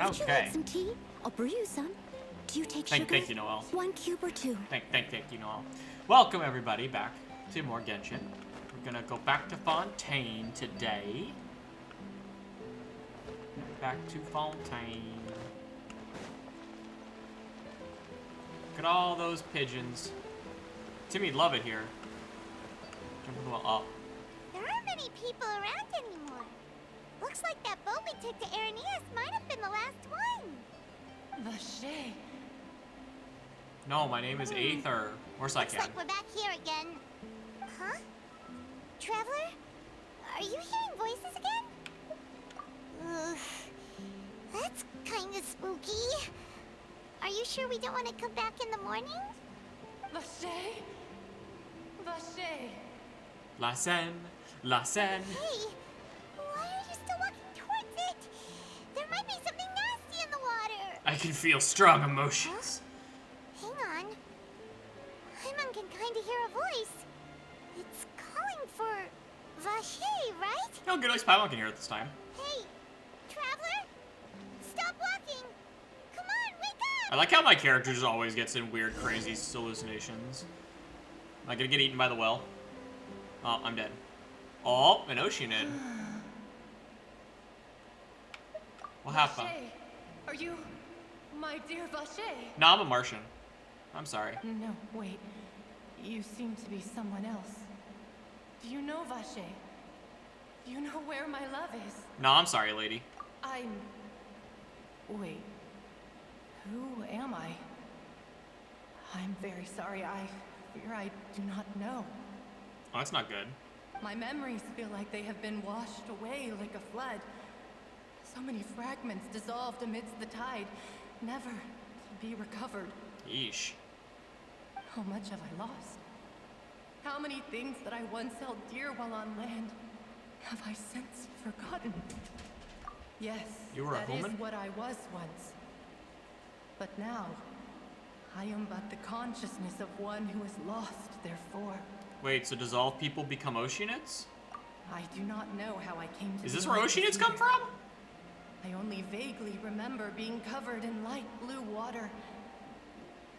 Would you like Okay. some tea? I'll brew you some. Do you take sugar? Thank you, Noel. 1 cube or 2? Thank you, Noel. Welcome everybody back to more Genshin. We're gonna go back to Fontaine today. Back to Fontaine. Look at all those pigeons. Timmy'd love it here. Jump in the well up. There aren't many people around anymore. Looks like that boat we took to Araneas might have been the last one. Vache. No, my name is Aether. Or Looks Psychic. like we're back here again. Huh? Traveler? Are you hearing voices again? Ugh. That's kind of spooky. Are you sure we don't want to come back in the morning? Vache. Vache. La Seine. La Seine. Hey, why are you still walking towards it? There might be something nasty in the water. I can feel strong emotions. Hang on. Paimon can kind of hear a voice. It's calling for Vache, right? Oh, good, at least Paimon can hear it this time. Hey, Traveler? Stop walking! Come on, wake I up! like how my character just always gets in weird, crazy hallucinations. Am I gonna get eaten by the well? Oh, I'm dead. Oh, an Oceanid. What happened? Vache. Are you my dear Vache? No, I'm a Martian. I'm sorry. No, wait. You seem to be someone else. Do you know Vache? Do you know where my love is? No, I'm sorry, lady. Wait. Who am I? I'm very sorry. I fear I do not know. Oh, that's not good. My memories feel like they have been washed away like a flood. So many fragments dissolved amidst the tide, never to be recovered. Yeesh. How much have I lost? How many things that I once held dear while on land have I since forgotten? Yes, You were a that is human? what I was once. But now, I am but the consciousness of one who is lost, therefore. Wait, so dissolved people become Oceanids? I do not know how I came to Is be this where like Oceanids come here. from? I only vaguely remember being covered in light blue water,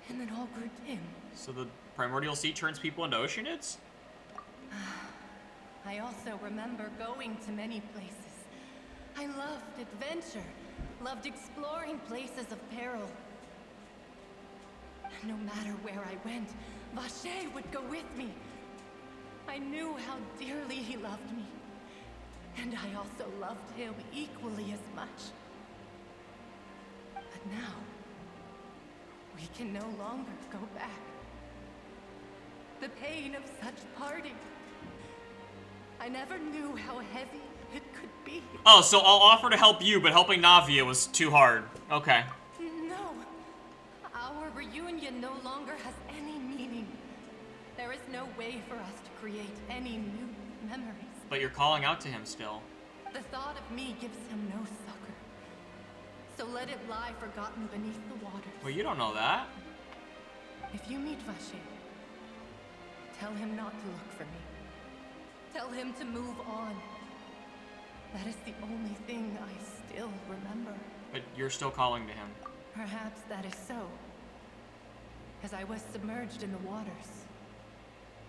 and then all grew dim. So the primordial sea turns people into Oceanids? I also remember going to many places. I loved adventure, loved exploring places of peril. No matter where I went, Vache would go with me. I knew how dearly he loved me, and I also loved him equally as much. But now, we can no longer go back. The pain of such parting. I never knew how heavy it could be. Oh, so I'll offer to help you, but helping Navia was too hard. Okay. No. Our reunion no longer has any meaning. There is no way for us to create any new memories. But you're calling out to him still. The thought of me gives him no succor. So let it lie forgotten beneath the waters. Well, you don't know that. If you meet Vache, tell him not to look for me. Tell him to move on. That is the only thing I still remember. But you're still calling to him. Perhaps that is so. As I was submerged in the waters,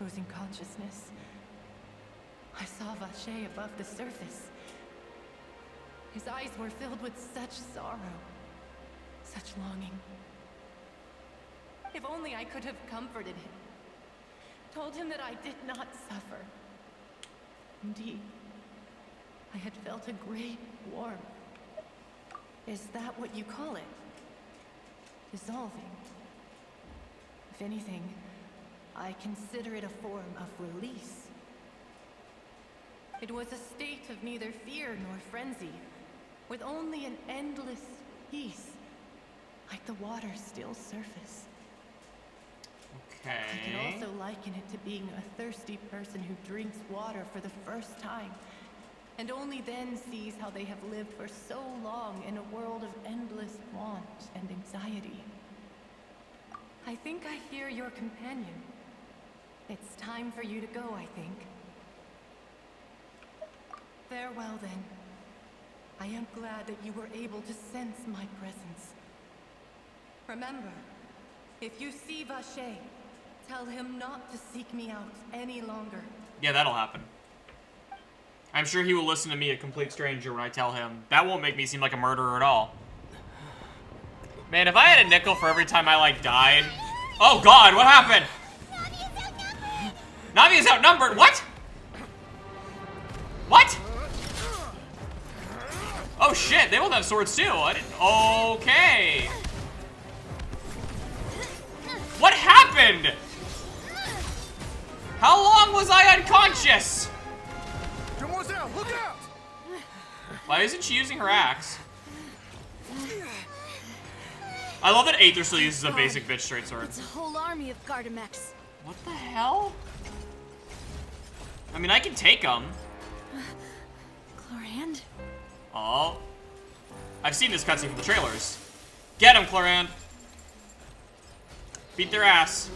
losing consciousness, I saw Vache above the surface. His eyes were filled with such sorrow, such longing. If only I could have comforted him, told him that I did not suffer. Indeed, I had felt a great warmth. Is that what you call it? Dissolving. If anything, I consider it a form of release. It was a state of neither fear nor frenzy, with only an endless peace, like the water's still surface. I can Okay. also liken it to being a thirsty person who drinks water for the first time, and only then sees how they have lived for so long in a world of endless want and anxiety. I think I hear your companion. It's time for you to go, I think. Farewell, then. I am glad that you were able to sense my presence. Remember, if you see Vache, tell him not to seek me out any longer. Yeah, that'll happen. I'm sure he will listen to me, a complete stranger, when I tell him. That won't make me seem like a murderer at all. Man, if I had a nickel for every time I, like, died... Oh, God, what happened? Navi is outnumbered. What? What? Oh, shit, they both have swords, too. I didn't... Okay. What happened? How long was I unconscious? Demoiselle, look out! Why isn't she using her axe? I love that Aether still uses a basic bitch straight sword. It's a whole army of Gardamex. What the hell? I mean, I can take them. Chlorand? Oh. I've seen this cutscene from the trailers. Get him, Chlorand. Beat their ass.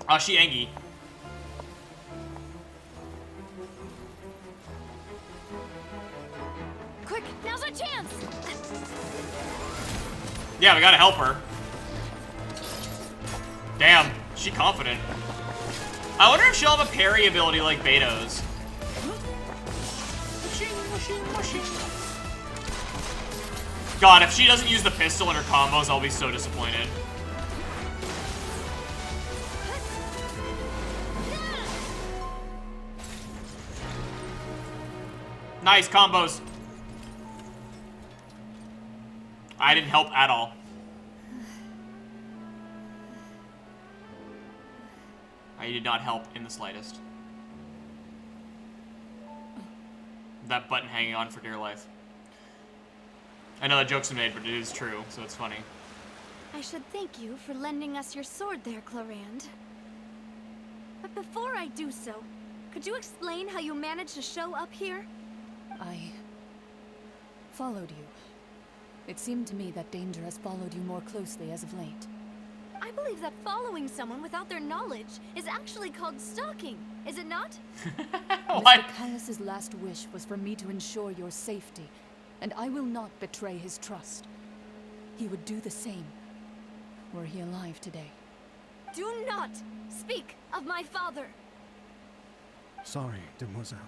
Oh, she Engie. Quick, now's our chance! Yeah, we gotta help her. Damn, she confident. I wonder if she'll have a parry ability like Beto's. God, if she doesn't use the pistol in her combos, I'll be so disappointed. Nice combos. I didn't help at all. I did not help in the slightest. That button hanging on for dear life. I know that joke's made, but it is true, so it's funny. I should thank you for lending us your sword there, Chlorand. But before I do so, could you explain how you managed to show up here? I followed you. It seemed to me that danger has followed you more closely as of late. I believe that following someone without their knowledge is actually called stalking, is it not? What? Mr. Callus's last wish was for me to ensure your safety, and I will not betray his trust. He would do the same, were he alive today. Do not speak of my father! Sorry, Demoiselle.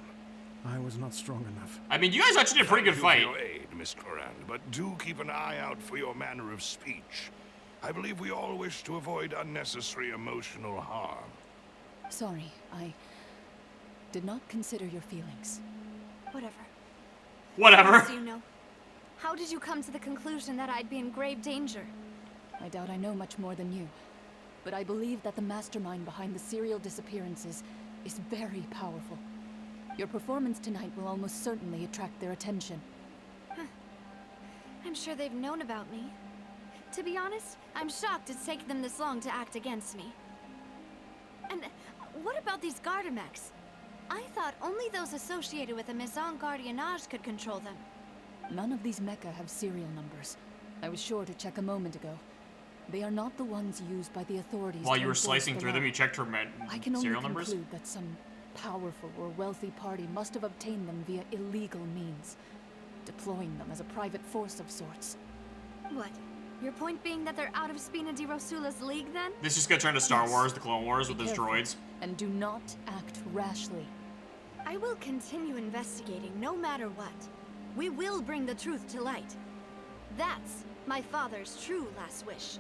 I was not strong enough. I mean, you guys actually did a pretty good fight. Thank you for your aid, Miss Chlorand, but do keep an eye out for your manner of speech. I believe we all wish to avoid unnecessary emotional harm. Sorry, I did not consider your feelings. Whatever. Whatever. Yes, you know. How did you come to the conclusion that I'd be in grave danger? I doubt I know much more than you, but I believe that the mastermind behind the serial disappearances is very powerful. Your performance tonight will almost certainly attract their attention. I'm sure they've known about me. To be honest, I'm shocked it's taken them this long to act against me. And what about these Gardamex? I thought only those associated with the Maison Gardiennage could control them. None of these mecha have serial numbers. I was sure to check a moment ago. They are not the ones used by the authorities. While to you were enforce slicing the through law. them, you checked her I can only serial numbers? conclude that some powerful or wealthy party must have obtained them via illegal means, deploying them as a private force of sorts. What? Your point being that they're out of Spina di Rosula's league, then? This just got turned to Star Yes. Wars, the Clone Wars, with Be those careful, droids. and do not act rashly. I will continue investigating no matter what. We will bring the truth to light. That's my father's true last wish.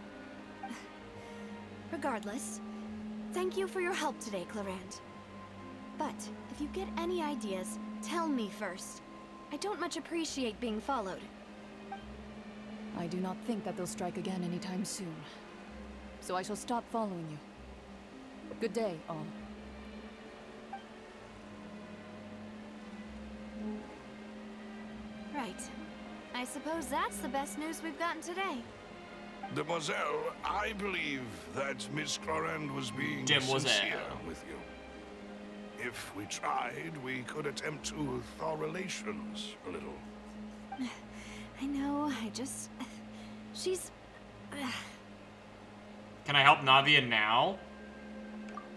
Regardless, thank you for your help today, Chlorand. But if you get any ideas, tell me first. I don't much appreciate being followed. I do not think that they'll strike again anytime soon. So I shall stop following you. Good day, all. Right. I suppose that's the best news we've gotten today. Demoiselle, I believe that Miss Chlorand was being Demoiselle. sincere with you. If we tried, we could attempt to thaw relations a little. I know, she's... Can I help Navia now?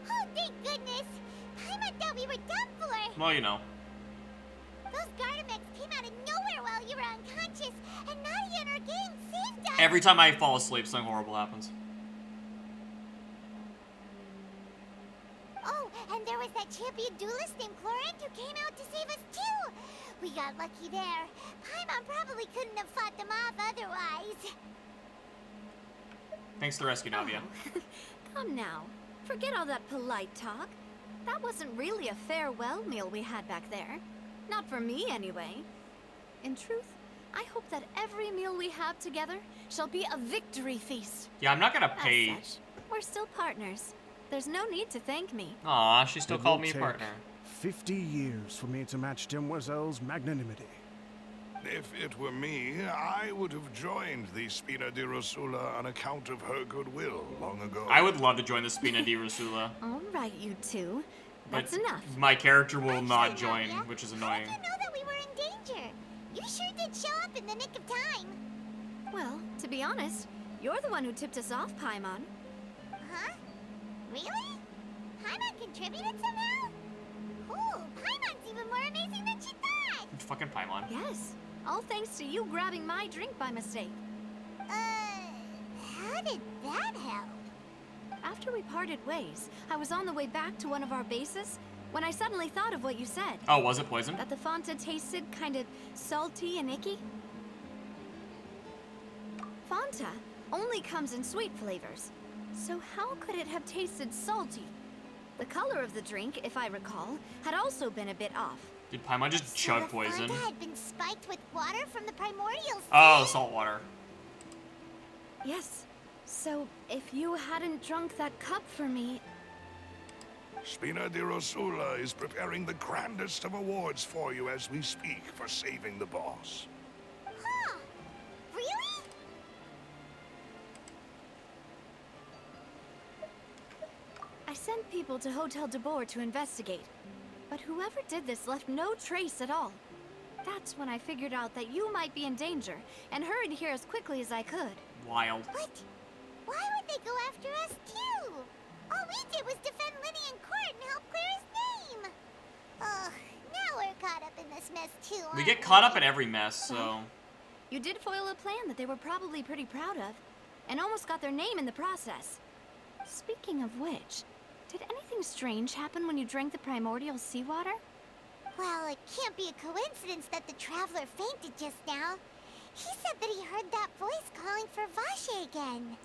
Oh, thank goodness! Paimon thought we were done for! Well, you know. Those Gardamex came out of nowhere while you were unconscious, and Nadia and her gang saved us! Every time I fall asleep, something horrible happens. Oh, and there was that champion duelist named Chlorant who came out to save us too! We got lucky there. Paimon probably couldn't have fought them off otherwise. Thanks to the rescue, Navia. Oh. Come now. Forget all that polite talk. That wasn't really a farewell meal we had back there. Not for me, anyway. In truth, I hope that every meal we have together shall be a victory feast. Yeah, I'm not gonna As pay. such, we're still partners. There's no need to thank me. Aw, she still It called will me a take partner. 50 years for me to match Demoiselle's magnanimity. If it were me, I would have joined the Spina di Rosula on account of her goodwill long ago. I would love to join the Spina di Rosula, All right, you two. but That's enough. my character will Actually, not join, Nadia, which is How annoying. did you know that we were in danger? You sure did show up in the nick of time. Well, to be honest, you're the one who tipped us off, Paimon. Huh? Really? Paimon contributed somehow? Cool, Paimon's even more amazing than she thought! Fucking Paimon. Yes. All thanks to you grabbing my drink by mistake. How did that help? After we parted ways, I was on the way back to one of our bases when I suddenly thought of what you said. Oh, was it poison? That the Fanta tasted kind of salty and icky. Fanta only comes in sweet flavors. So how could it have tasted salty? The color of the drink, if I recall, had also been a bit off. Did Paimon just So chug the poison? Fanta had been spiked with water from the primordial sea? Oh, salt water. Yes. So if you hadn't drunk that cup for me, Spina di Rosula is preparing the grandest of awards for you as we speak for saving the boss. Huh? Really? I sent people to Hotel de Boer to investigate. But whoever did this left no trace at all. That's when I figured out that you might be in danger and hurried here as quickly as I could. Wild. What? Why would they go after us too? All we did was defend Linny in court and help clear his name. Ugh, now we're caught up in this mess too, We aren't get caught up in every mess, so... You did foil a plan that they were probably pretty proud of, and almost got their name in the process. Speaking of which, did anything strange happen when you drank the primordial seawater? Well, it can't be a coincidence that the traveler fainted just now. He said that he heard that voice calling for Vache again.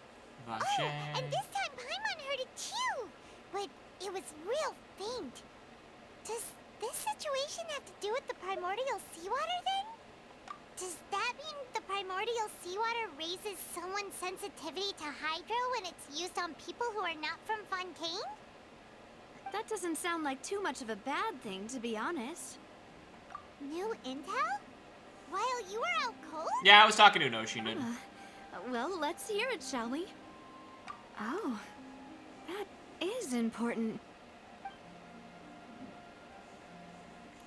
Vache. Oh, and this time Paimon heard it too, but it was real faint. Does this situation have to do with the primordial seawater then? Does that mean the primordial seawater raises someone's sensitivity to hydro when it's used on people who are not from Fontaine? That doesn't sound like too much of a bad thing, to be honest. New intel? While you were out cold? Yeah, I was talking to Inoshina. Well, let's hear it, shall we? Oh, that is important.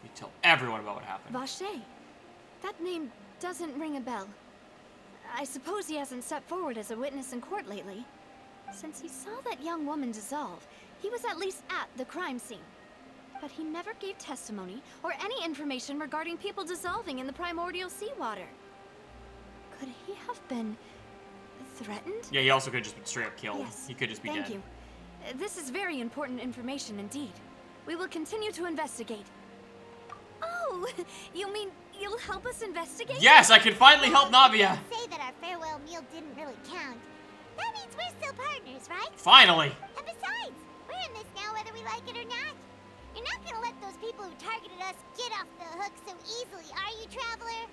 We tell everyone about what happened. Vache. That name doesn't ring a bell. I suppose he hasn't stepped forward as a witness in court lately. Since he saw that young woman dissolve, he was at least at the crime scene. But he never gave testimony or any information regarding people dissolving in the primordial seawater. Could he have been threatened? Yeah, he also could have just been straight up killed. Yes. He could just be Thank dead. you. This is very important information indeed. We will continue to investigate. Oh, you mean you'll help us investigate? Yes, I can finally help Navia! Say that our farewell meal didn't really count. That means we're still partners, right? Finally! And besides, we're in this now whether we like it or not. You're not gonna let those people who targeted us get off the hook so easily, are you, Traveler?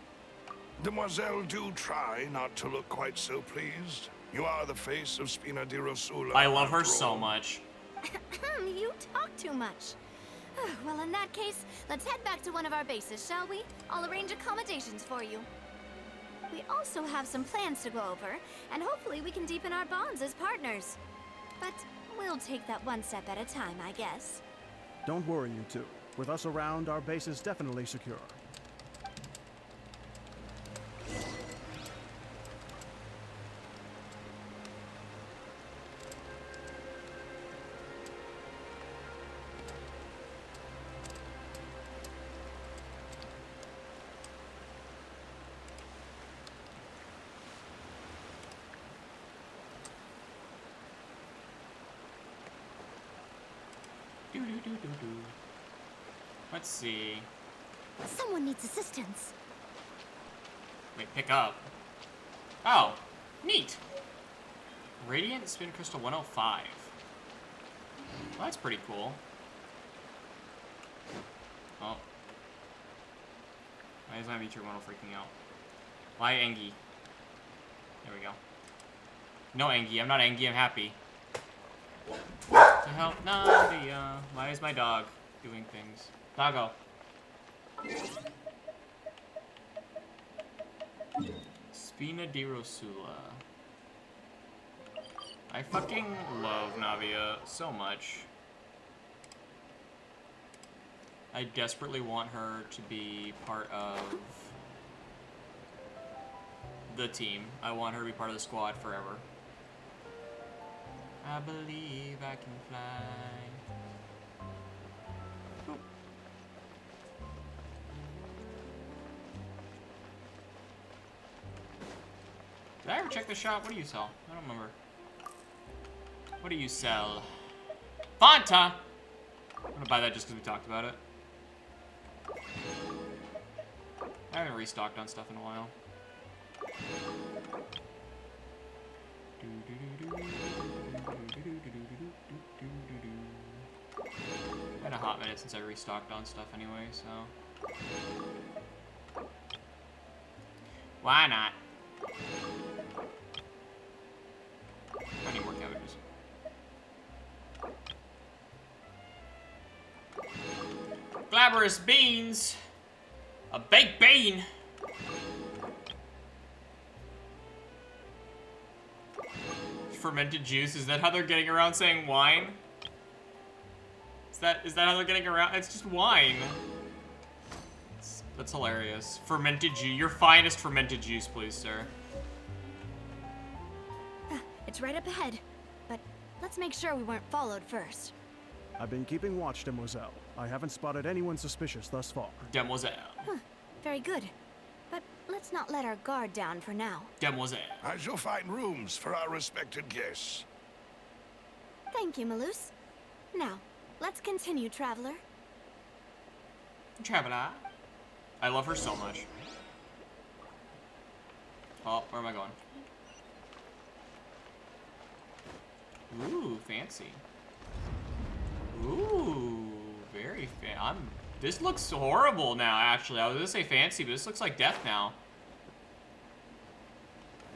Demoiselle, do try not to look quite so pleased. You are the face of Spina di Rosula. I love her after so all. much. You talk too much. Well, in that case, let's head back to one of our bases, shall we? I'll arrange accommodations for you. We also have some plans to go over, and hopefully we can deepen our bonds as partners. But we'll take that one step at a time, I guess. Don't worry, you two. With us around, our base is definitely secure. Let's see. Someone needs assistance. Wait, pick up. Oh, neat. Radiant Spin Crystal 105. Well, that's pretty cool. Oh. Why is my V3 model freaking out? Why Engie? There we go. No Engie. I'm not Engie. I'm happy. To help Navia. Why is my dog doing things? Doggo. Spina di Rosula. I fucking love Navia so much. I desperately want her to be part of the team. I want her to be part of the squad forever. I believe I can fly. Boop. Did I ever check the shop? What do you sell? I don't remember. What do you sell? Fanta! I'm gonna buy that just because we talked about it. I haven't restocked on stuff in a while. Been a hot minute since I restocked on stuff anyway, so why not? I need more cabbages. Glabrous beans! A baked bean! Fermented juice, is that how they're getting around saying wine? Is that how they're getting around? It's just wine. That's hilarious. Fermented juice. Your finest fermented juice, please, sir. It's right up ahead, but let's make sure we weren't followed first. I've been keeping watch, Demoiselle. I haven't spotted anyone suspicious thus far. Demoiselle. Huh, very good. But let's not let our guard down for now. Demoiselle. I shall find rooms for our respected guests. Thank you, Malus. Now, let's continue, Traveler. Traveler. I love her so much. Oh, where am I going? Ooh, fancy. Ooh, very this looks horrible now, actually. I was gonna say fancy, but this looks like death now.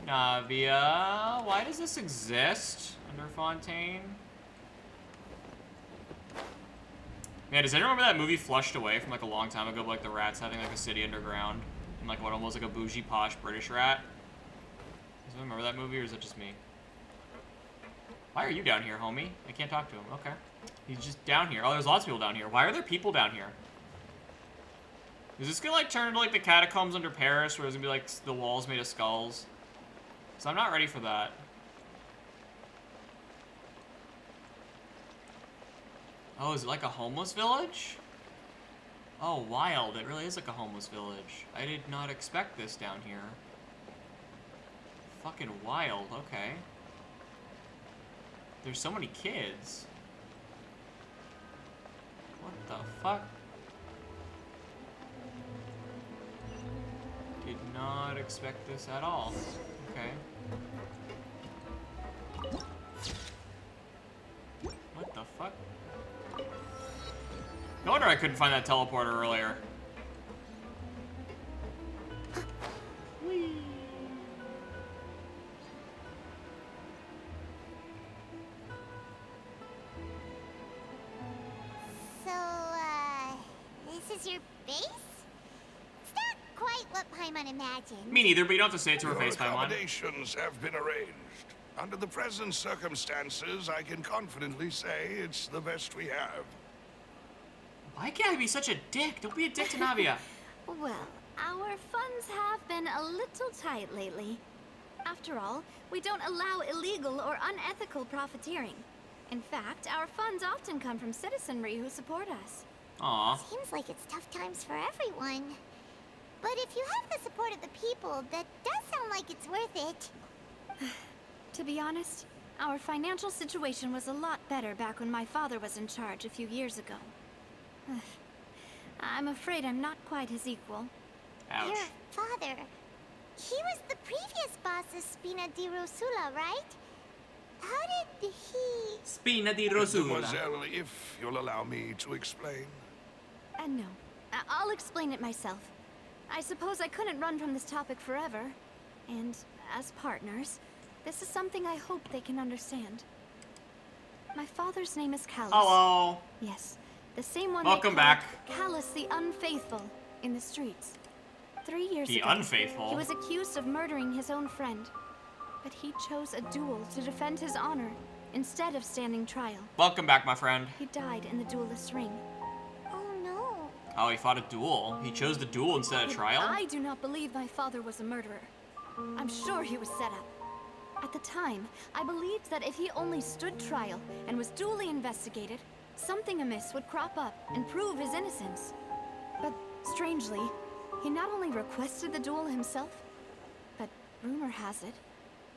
Navia, why does this exist under Fontaine? Man, does anyone remember that movie Flushed Away from like a long time ago, but, like the rats having like a city underground? And like what almost like a bougie posh British rat? Does anyone remember that movie, or is it just me? Why are you down here, homie? I can't talk to him. Okay. He's just down here. Oh, there's lots of people down here. Why are there people down here? Is this gonna like turn into like the catacombs under Paris, where there's gonna be like the walls made of skulls? So I'm not ready for that. Oh, is it like a homeless village? Oh, wild. It really is like a homeless village. I did not expect this down here. Fucking wild. Okay. There's so many kids. What the fuck? Did not expect this at all. Okay. What the fuck? No wonder I couldn't find that teleporter earlier. Whee! So, this is your base? It's not quite what Paimon imagined. Me neither, but you don't have to say it to her Your face, Paimon. accommodations have been arranged. Under the present circumstances, I can confidently say it's the best we have. Why can't I be such a dick? Don't be a dick to Navia. Well, our funds have been a little tight lately. After all, we don't allow illegal or unethical profiteering. In fact, our funds often come from citizenry who support us. Aw. Seems like it's tough times for everyone. But if you have the support of the people, that does sound like it's worth it. To be honest, Our financial situation was a lot better back when my father was in charge a few years ago. I'm afraid I'm not quite his equal. Ouch. Your father. He was the previous boss of Spina di Rosula, right? How did he... Spina di Rosula. Mademoiselle, if you'll allow me to explain. No. I'll explain it myself. I suppose I couldn't run from this topic forever. And as partners, this is something I hope they can understand. My father's name is Callus. Hello. Yes, the same one Welcome they called back. Callus the Unfaithful in the streets. 3 years The ago, Unfaithful? he was accused of murdering his own friend. But he chose a duel to defend his honor instead of standing trial. Welcome back, my friend. He died in the duelist's ring. Oh no. Oh, he fought a duel. He chose the duel instead of trial? I do not believe my father was a murderer. I'm sure he was set up. At the time, I believed that if he only stood trial and was duly investigated, something amiss would crop up and prove his innocence. But strangely, he not only requested the duel himself, but rumor has it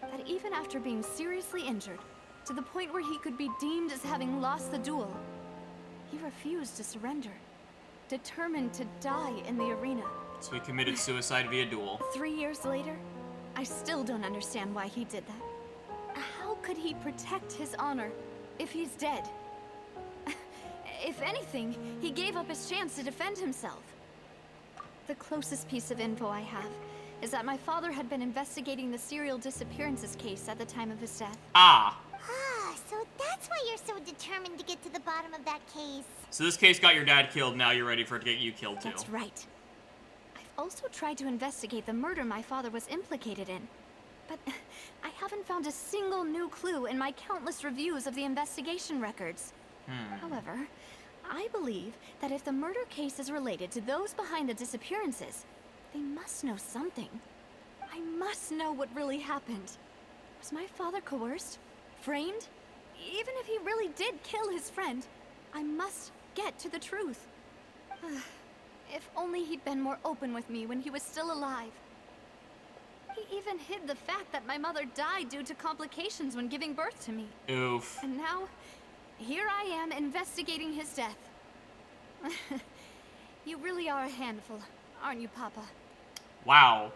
that even after being seriously injured, to the point where he could be deemed as having lost the duel, he refused to surrender, determined to die in the arena. So he committed suicide via duel. 3 years later, I still don't understand why he did that. How could he protect his honor if he's dead? If anything, he gave up his chance to defend himself. The closest piece of info I have is that my father had been investigating the serial disappearances case at the time of his death. Ah. Ah, so that's why you're so determined to get to the bottom of that case. So this case got your dad killed, now you're ready for it to get you killed too. That's right. I've also tried to investigate the murder my father was implicated in. But I haven't found a single new clue in my countless reviews of the investigation records. However, I believe that if the murder case is related to those behind the disappearances, they must know something. I must know what really happened. Was my father coerced? Framed? Even if he really did kill his friend, I must get to the truth. If only he'd been more open with me when he was still alive. He even hid the fact that my mother died due to complications when giving birth to me. Oof. And now, here I am investigating his death. You really are a handful, aren't you, Papa? Wow.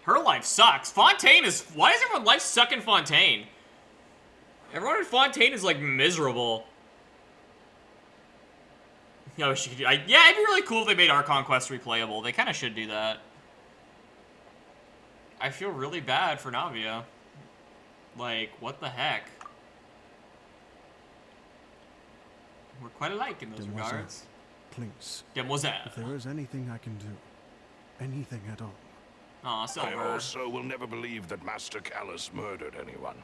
Her life sucks. Fontaine is... Why does everyone's life suck in Fontaine? Everyone in Fontaine is, like, miserable. Yeah, it'd be really cool if they made Archon Quest replayable. They kind of should do that. I feel really bad for Navia. Like, what the heck? We're quite alike in those Demoiselle, regards. please. Demoiselle. If there is anything I can do, anything at all, Aw, I Silver. also will never believe that Master Callus murdered anyone.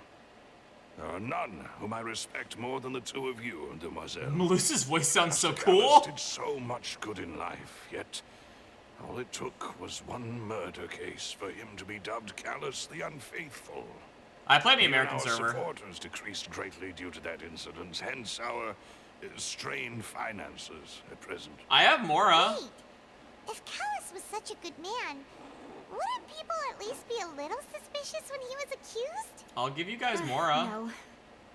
There are none whom I respect more than the two of you, Demoiselle. Melissa's voice sounds so Master cool. Callus did so much good in life, yet all it took was one murder case for him to be dubbed Callus the Unfaithful. I play the Even American our server. supporters decreased greatly due to that incident, hence our strained finances at present. I have Mora. Wait, if Callus was such a good man, wouldn't people at least be a little suspicious when he was accused? I'll give you guys Mora. No.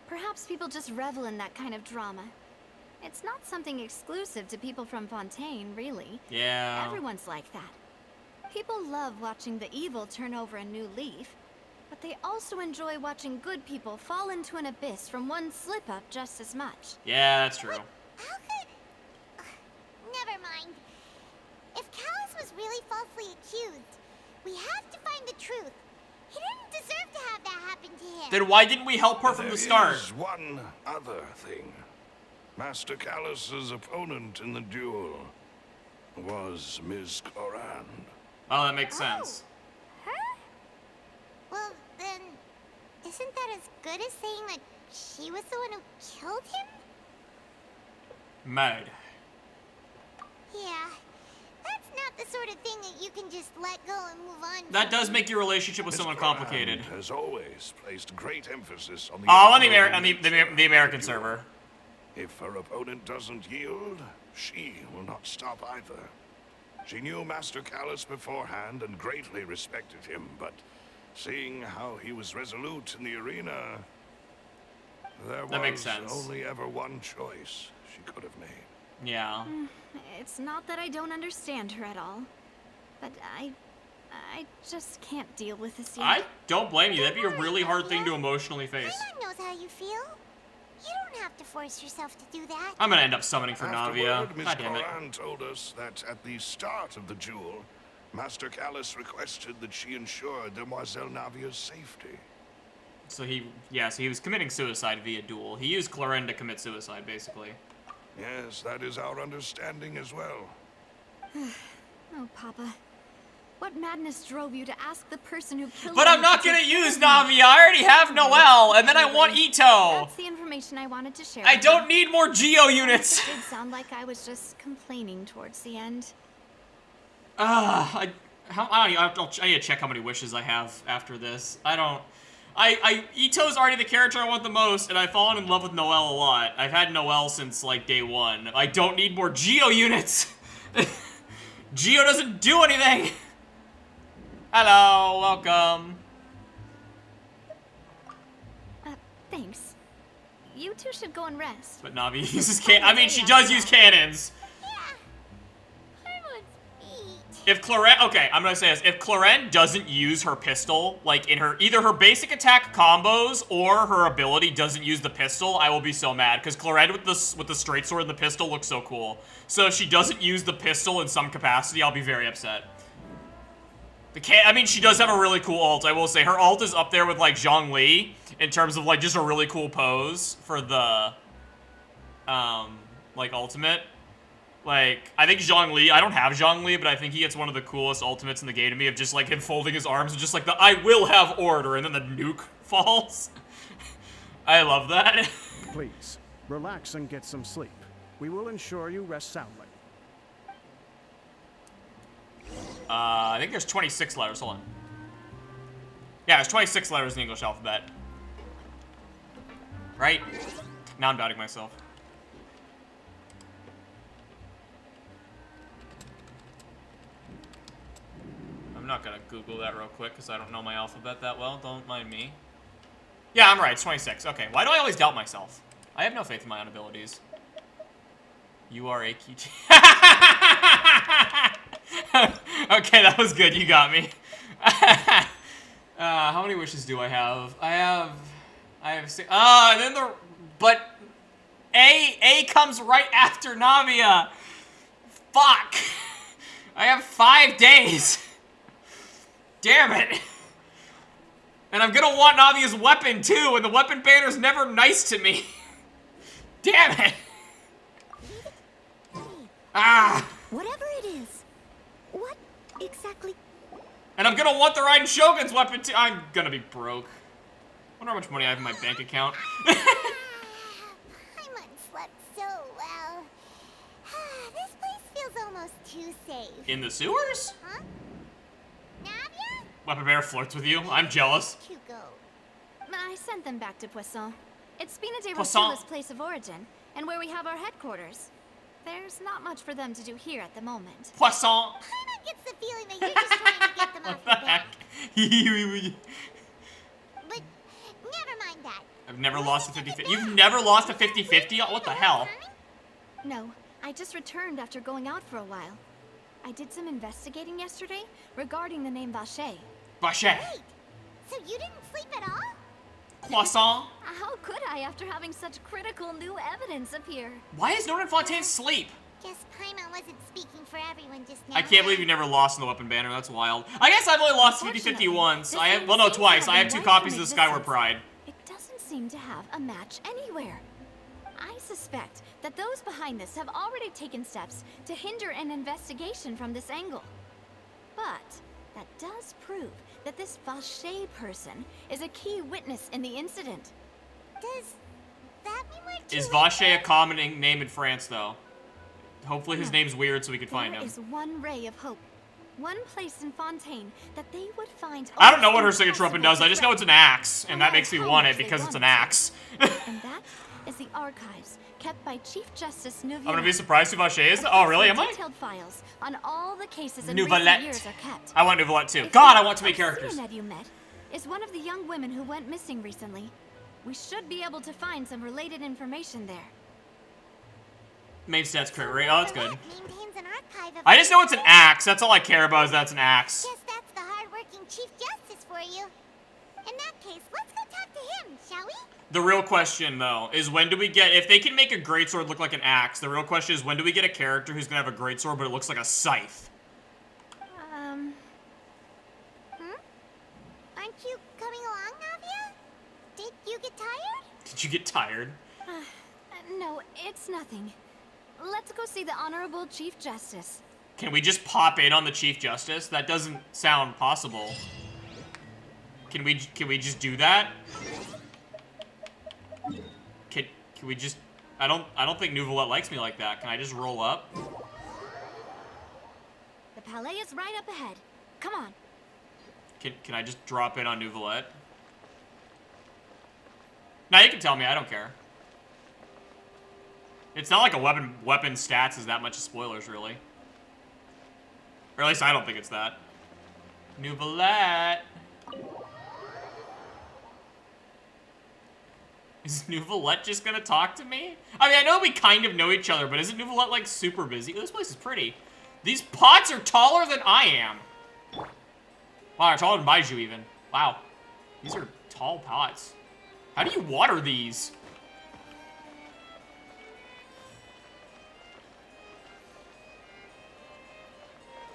Perhaps people just revel in that kind of drama. It's not something exclusive to people from Fontaine, really. Yeah. Everyone's like that. People love watching the evil turn over a new leaf, but they also enjoy watching good people fall into an abyss from one slip-up just as much. Yeah, that's true. How could... Never mind. If Callus was really falsely accused, we have to find the truth. He didn't deserve to have that happen to him. Then why didn't we help her from There the start? is one other thing. Master Callus's opponent in the duel was Ms. Clorand. Oh, that makes sense. Her? Well, then, isn't that as good as saying that she was the one who killed him? Mad. Yeah, that's not the sort of thing that you can just let go and move on to. That does make your relationship with Ms. someone Clorand complicated. has always placed great emphasis on the... Oh, on the, honor of the American duel. server. If her opponent doesn't yield, she will not stop either. She knew Master Callus beforehand and greatly respected him, but Seeing how he was resolute in the arena, there That makes was sense. only ever one choice she could have made. Yeah. It's not that I don't understand her at all, but I just can't deal with this yet. I don't blame you. That'd be a really hard thing to emotionally face. Paimon knows how you feel. You don't have to force yourself to do that. I'm gonna end up summoning for Navia. Afterward, Miss God damn it. Coran told us that at the start of the duel, Master Callus requested that she ensure Demoiselle Navia's safety. So he was committing suicide via duel. He used Claren to commit suicide, basically. Yes, that is our understanding as well. Oh, Papa. What madness drove you to ask the person who killed But me I'm not to gonna take care use of me? Navia. I already have Noelle, and then I want Ito. That's the information I wanted to share. I with don't you. need more Geo units. It did sound like I was just complaining towards the end. I need to check how many wishes I have after this. Ito's already the character I want the most, and I've fallen in love with Noelle a lot. I've had Noelle since, like, day one. I don't need more Geo units! Geo doesn't do anything! Hello, welcome. Thanks. You two should go and rest. But Navi uses she does use cannons. Paimon's feet. If Claren, okay, I'm gonna say this. If Claren doesn't use her pistol, like in either her basic attack combos or her ability doesn't use the pistol, I will be so mad. Because Claren with the straight sword and the pistol looks so cool. So if she doesn't use the pistol in some capacity, I'll be very upset. She does have a really cool ult, I will say. Her ult is up there with, like, Zhongli in terms of, like, just a really cool pose for the, like, ultimate. Like, I think Zhongli, I don't have Zhongli, but I think he gets one of the coolest ultimates in the game to me of just, like, him folding his arms and just, like, I will have order, and then the nuke falls. I love that. Please, relax and get some sleep. We will ensure you rest soundly. I think there's 26 letters, hold on. Yeah, there's 26 letters in the English alphabet. Right? Now I'm doubting myself. I'm not gonna Google that real quick because I don't know my alphabet that well. Don't mind me. Yeah, I'm right. It's 26. Okay. Why do I always doubt myself? I have no faith in my own abilities. URAQT. Okay, that was good. You got me. How many wishes do I have? I have six. And then but A comes right after Navia. Fuck. I have 5 days. Damn it. And I'm gonna want Navia's weapon too, and the weapon banner's never nice to me. Damn it. Whatever it is, what exactly? And I'm gonna want the Raiden Shogun's weapon too. I'm gonna be broke. Wonder how much money I have in my bank account. Paimon slept so well. This place feels almost too safe. In the sewers? Huh? Navia? Weapon Bear flirts with you. I'm jealous. Hugo. I sent them back to Poisson. It's Spina de Poisson. Rosula's place of origin, and where we have our headquarters. There's not much for them to do here at the moment. Poisson. Paimon gets the feeling that you're just trying to get them off your back. But never mind that. I've never lost a 50-50. You've never lost a 50-50? What the hell? No, I just returned after going out for a while. I did some investigating yesterday regarding the name Vache. Vache. Wait, so you didn't sleep at all? Croissant. How could I after having such critical new evidence appear? Why is Norton Fontaine sleep? Guess Paimon wasn't speaking for everyone just now. I can't believe you never lost in the weapon banner. That's wild. I guess I've only lost 50-50 once. I have, well, no, twice. I have 2 copies of the Skyward Pride. It doesn't seem to have a match anywhere. I suspect that those behind this have already taken steps to hinder an investigation from this angle. But that does prove that this Vache person is a key witness in the incident. Does that mean we're too Is late Vache a then? common name in France, though? Hopefully his No. name's weird so we can find There him. is one ray of hope. One place in Fontaine that they would find. I don't know what her almost signature weapon impossible does. I to just know it's threaten. an axe, No and that matter makes me how want much it they because it's an want it to. axe. And that is the archives kept by Chief Justice Nouvelette. I'm gonna be surprised who Vache is. A Oh, place really? where Am I? Detailed files on all the cases in Nouvelette. recent years are kept. I want Nouvelette too. If God, you I want to make are characters. That you met, is one of the young women who went missing recently. We should be able to find some related information there. Main stats crit rate. Oh, that's good. Maintains an archive of I just know it's an axe. That's all I care about is that's an axe. Guess that's the hard-working Chief Justice for you. In that case, let's go talk to him, shall we? The real question, though, is when do we get... If they can make a greatsword look like an axe, the real question is when do we get a character who's going to have a greatsword, but it looks like a scythe? Aren't you coming along, Navia? Did you get tired? Did you get tired? No, it's nothing. Let's go see the Honorable Chief Justice. Can we just pop in on the Chief Justice? That doesn't sound possible. Can we just do that? Can we just... I don't think Nouvelette likes me like that. Can I just roll up? The palais is right up ahead. Come on. Can I just drop in on Nouvelette? Now you can tell me, I don't care. It's not like a weapon stats is that much of spoilers, really. Or at least I don't think it's that. Nouvelette! Is Nouvelette just gonna talk to me? I mean, I know we kind of know each other, but isn't Nouvelette, like, super busy? Oh, this place is pretty. These pots are taller than I am. Wow, they're taller than Baiju, even. Wow. These are tall pots. How do you water these?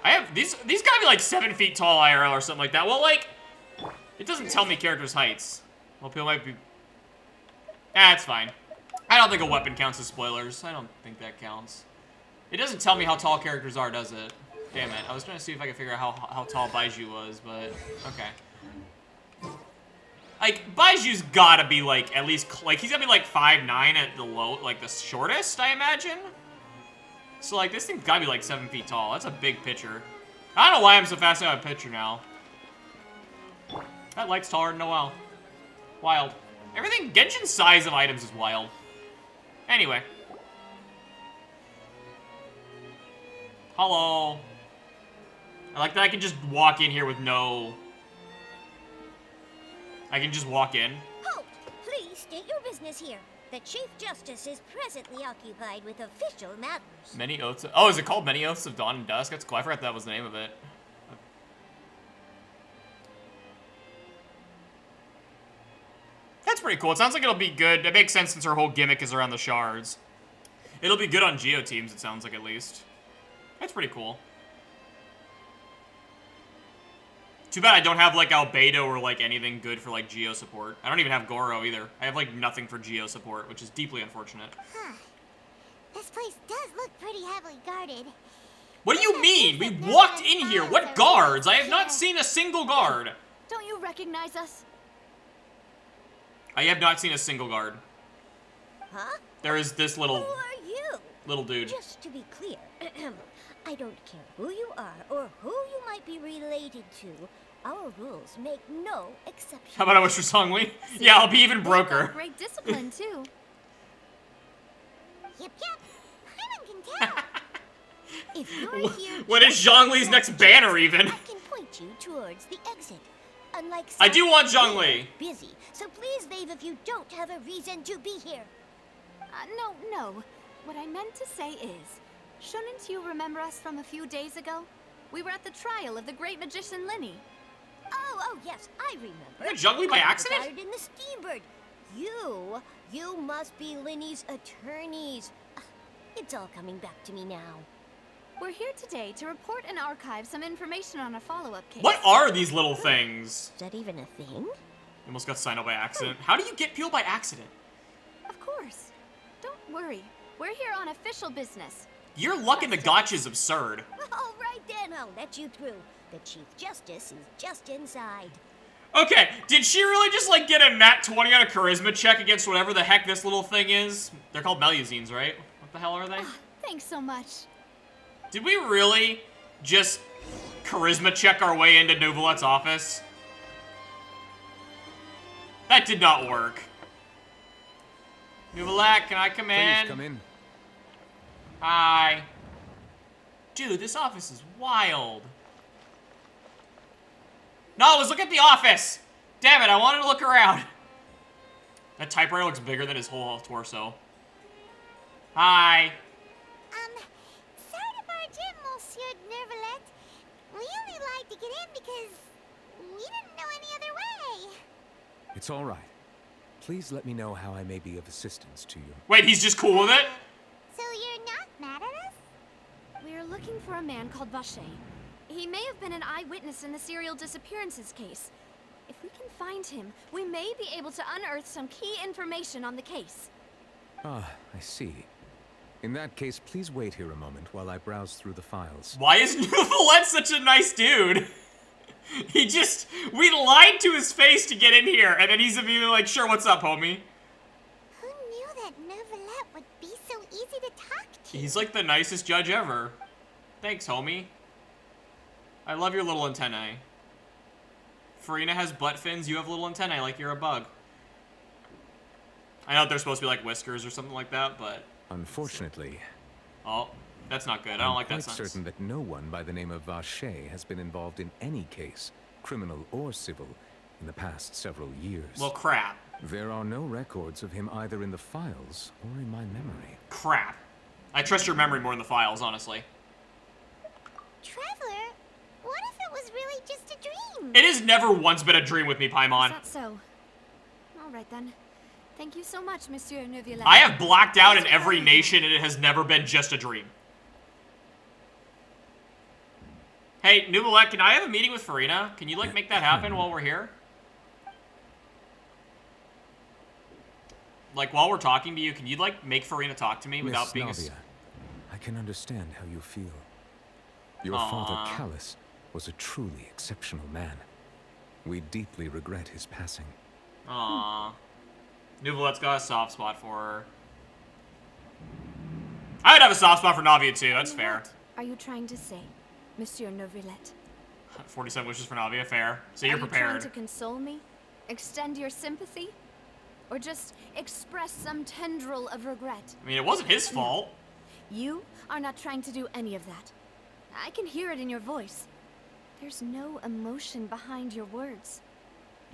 I have... These gotta be, like, 7 feet tall IRL or something like that. Well, like... It doesn't tell me characters' heights. Well, people might be... it's fine. I don't think a weapon counts as spoilers. I don't think that counts. It doesn't tell me how tall characters are, does it? Damn it. I was trying to see if I could figure out how tall Baiju was, but... Okay. Like, Baiju's gotta be, like, at least... Like, he's gotta be, like, 5'9" at the low... Like, the shortest, I imagine? So, like, this thing's gotta be, like, 7 feet tall. That's a big picture. I don't know why I'm so fascinated by a picture now. That light's taller than Noelle. Wild. Everything... Genshin's size of items is wild. Anyway. Hello. I like that I can just walk in here with no... I can just walk in. Halt! Please state your business here. The Chief Justice is presently occupied with official matters. Many Oaths of... Oh, is it called Many Oaths of Dawn and Dusk? That's cool. I forgot that was the name of it. That's pretty cool. It sounds like it'll be good. It makes sense since her whole gimmick is around the shards. It'll be good on Geo teams, it sounds like, at least. That's pretty cool. Too bad I don't have, like, Albedo or, like, anything good for, like, Geo support. I don't even have Goro, either. I have, like, nothing for Geo support, which is deeply unfortunate. Huh. This place does look pretty heavily guarded. What do you mean? We walked in here. What guards? I have not seen a single guard. Don't you recognize us? I have not seen a single guard. Huh? There is this Who little are you? dude. Just to be clear, I don't care who you are or who you might be related to. Our rules make no exceptions. How about I wish for Songli? Yeah, I'll be even broker. Great discipline, too. Yep, yep. Paimon can tell. If you're here What is Zhongli's next banner, even? I can point you towards the exit. Unlike I do want some, Zhongli. we're busy, so please leave if you don't have a reason to be here. No. What I meant to say is, shouldn't you remember us from a few days ago? We were at the trial of the great magician Linny. Oh, yes, I remember. You're Zhongli by I accident? retired in the Steambird. You must be Linny's attorneys. It's all coming back to me now. We're here today to report and archive some information on a follow-up case. What are these little things? Is that even a thing? Almost got signed up by accident. How do you get people by accident? Of course. Don't worry. We're here on official business. Your luck in the gotcha is absurd. All right then, I'll let you through. The Chief Justice is just inside. Okay, did she really just, like, get a nat 20 on a charisma check against whatever the heck this little thing is? They're called Melusines, right? What the hell are they? Thanks so much. Did we really just charisma check our way into Nouvelette's office? That did not work. Nouvelette, can I come in? Please come in. Hi. Dude, this office is wild. No, let's look at the office. Damn it, I wanted to look around. That typewriter looks bigger than his whole torso. Hi. Sorry to barge in, Monsieur Nervalet. We only lied to get in because we didn't know any other way. It's all right. Please let me know how I may be of assistance to you. Wait, he's just cool with it? So you're not mad at us? We're looking for a man called Vache. He may have been an eyewitness in the serial disappearances case. If we can find him, we may be able to unearth some key information on the case. Ah, I see. In that case, please wait here a moment while I browse through the files. Why is Nouvelet such a nice dude? We lied to his face to get in here, and then he's immediately like, sure, what's up, homie? Who knew that Nervalet would be so easy to talk to? He's like the nicest judge ever. Thanks, homie. I love your little antennae. Farina has butt fins, you have little antennae like you're a bug. I know they're supposed to be like whiskers or something like that, but... Unfortunately, Oh, that's not good. I don't like that I'm sentence. quite certain that no one by the name of Vache has been involved in any case, criminal or civil, in the past several years. Well, crap. There are no records of him either in the files or in my memory. Crap. I trust your memory more than the files, honestly. Traveler, what if it was really just a dream? It has never once been a dream with me, Is Paimon. that so? All right, then. Thank you so much, Monsieur Nervalet. I have blacked out in every nation, and it has never been just a dream. Hey, Nouvelet, can I have a meeting with Farina? Can you, like, make that happen while we're here? Like, while we're talking to you, can you, like, make Farina talk to me without Miss being Navia, I can understand how you feel. Your father, Callus, was a truly exceptional man. We deeply regret his passing. Aww. Nouvelet's got a soft spot for her. I would have a soft spot for Navia, too. That's And fair. What are you trying to say, Monsieur Nervalet? 47 wishes for Navia, fair. So you're Are you prepared. trying to console me? Extend your sympathy? Or just express some tendril of regret? I mean, it wasn't his fault. You are not trying to do any of that. I can hear it in your voice. There's no emotion behind your words.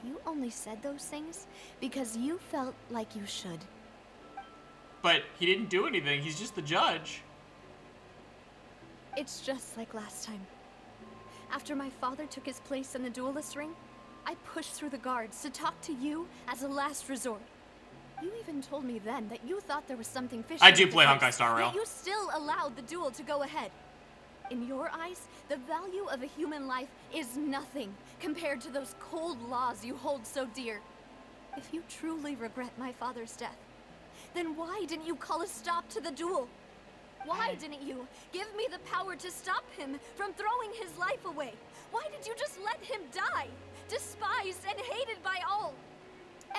You only said those things because you felt like you should. But he didn't do anything. He's just the judge. It's just like last time. After my father took his place in the duelist ring, I pushed through the guards to talk to you as a last resort. You even told me then that you thought there was something fishy. I do with the play case, Honkai Star Rail. yet you still allowed the duel to go ahead. In your eyes, the value of a human life is nothing compared to those cold laws you hold so dear. If you truly regret my father's death, then why didn't you call a stop to the duel? Why didn't you give me the power to stop him from throwing his life away? Why did you just let him die, despised and hated by all?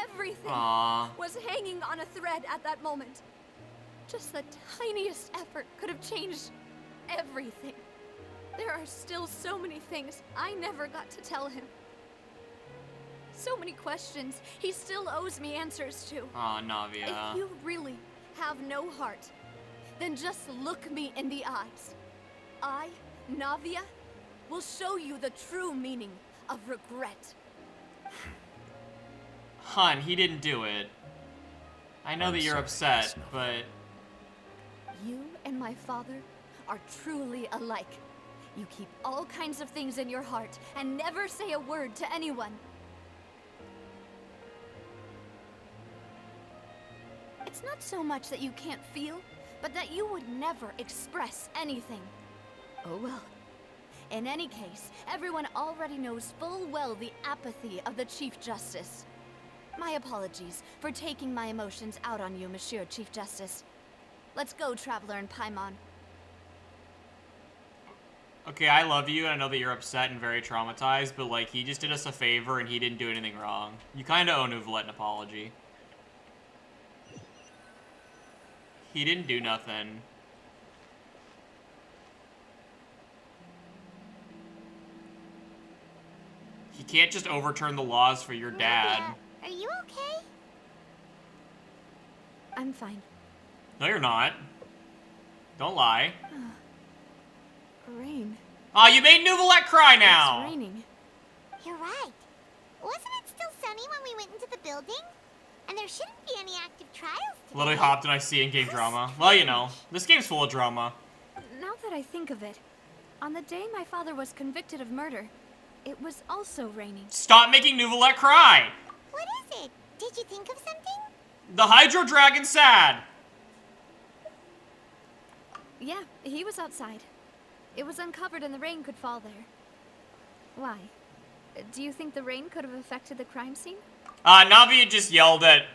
Everything was hanging on a thread at that moment. Just the tiniest effort could have changed everything. There are still so many things I never got to tell him. So many questions he still owes me answers to. Aw, Navia. If you really have no heart, then just look me in the eyes. I, Navia, will show you the true meaning of regret. Hun, he didn't do it. I know I'm that you're sorry, upset, Miss Navia. but... You and my father are truly alike. You keep all kinds of things in your heart and never say a word to anyone. It's not so much that you can't feel, but that you would never express anything. Oh well. In any case, everyone already knows full well the apathy of the Chief Justice. My apologies for taking my emotions out on you, Monsieur Chief Justice. Let's go, Traveler and Paimon. Okay, I love you, and I know that you're upset and very traumatized, but, like, he just did us a favor, and he didn't do anything wrong. You kind of owe Nouvelet an apology. He didn't do nothing. He can't just overturn the laws for your dad. Navia, are you okay? I'm fine. No, you're not. Don't lie. Rain. Aw, you made Nouvelet cry now! It's raining. You're right. Wasn't it still funny when we went into the building? And there shouldn't be any active trials today. Literally hopped and I see in-game drama. Well, you know, this game's full of drama. Now that I think of it, on the day my father was convicted of murder, it was also raining. Stop making Nouvelette cry! What is it? Did you think of something? The Hydro Dragon's sad! Yeah, he was outside. It was uncovered and the rain could fall there. Why? Do you think the rain could have affected the crime scene? Navia yelled at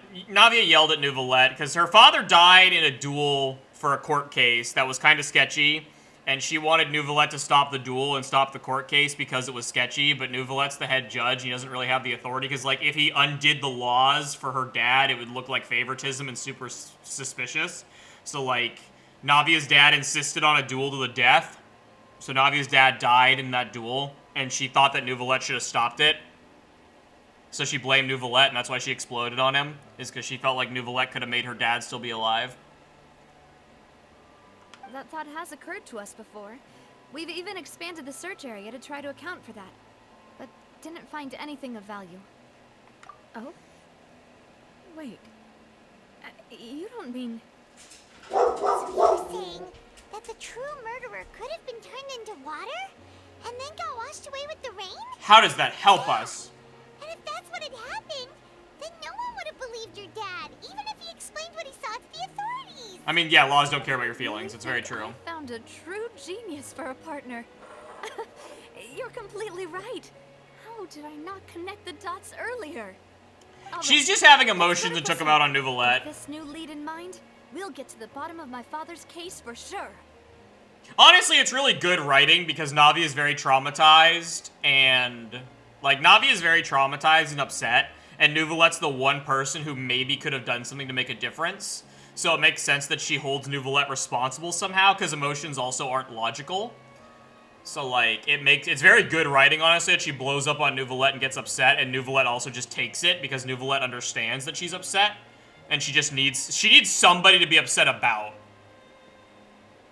Nouvelette because her father died in a duel for a court case that was kind of sketchy, and she wanted Nouvelette to stop the duel and stop the court case because it was sketchy, but Nouvelette's the head judge. He doesn't really have the authority because, like, if he undid the laws for her dad, it would look like favoritism and super suspicious. So, like, Navia's dad insisted on a duel to the death, so Navia's dad died in that duel, and she thought that Nouvelette should have stopped it. So she blamed Nouvelette, and that's why she exploded on him, is because she felt like Nouvelette could have made her dad still be alive. That thought has occurred to us before. We've even expanded the search area to try to account for that, but didn't find anything of value. Oh? Wait. You don't mean... So you're saying that the true murderer could have been turned into water? And then got washed away with the rain? How does that help us? And if that's what had happened, then no one would have believed your dad, even if he explained what he saw to the authorities. I mean, yeah, laws don't care about your feelings. It's very true. I found a true genius for a partner. You're completely right. How did I not connect the dots earlier? She's just having emotions and took him out on Nouvelette. With this new lead in mind, we'll get to the bottom of my father's case for sure. Honestly, it's really good writing because Navi is very traumatized and... Like, Navi is very traumatized and upset, and Nouvelette's the one person who maybe could have done something to make a difference. So it makes sense that she holds Nouvelette responsible somehow, because emotions also aren't logical. So, like, it's very good writing, honestly, that she blows up on Nouvelette and gets upset, and Nouvelette also just takes it, because Nouvelette understands that she's upset, and she needs somebody to be upset about.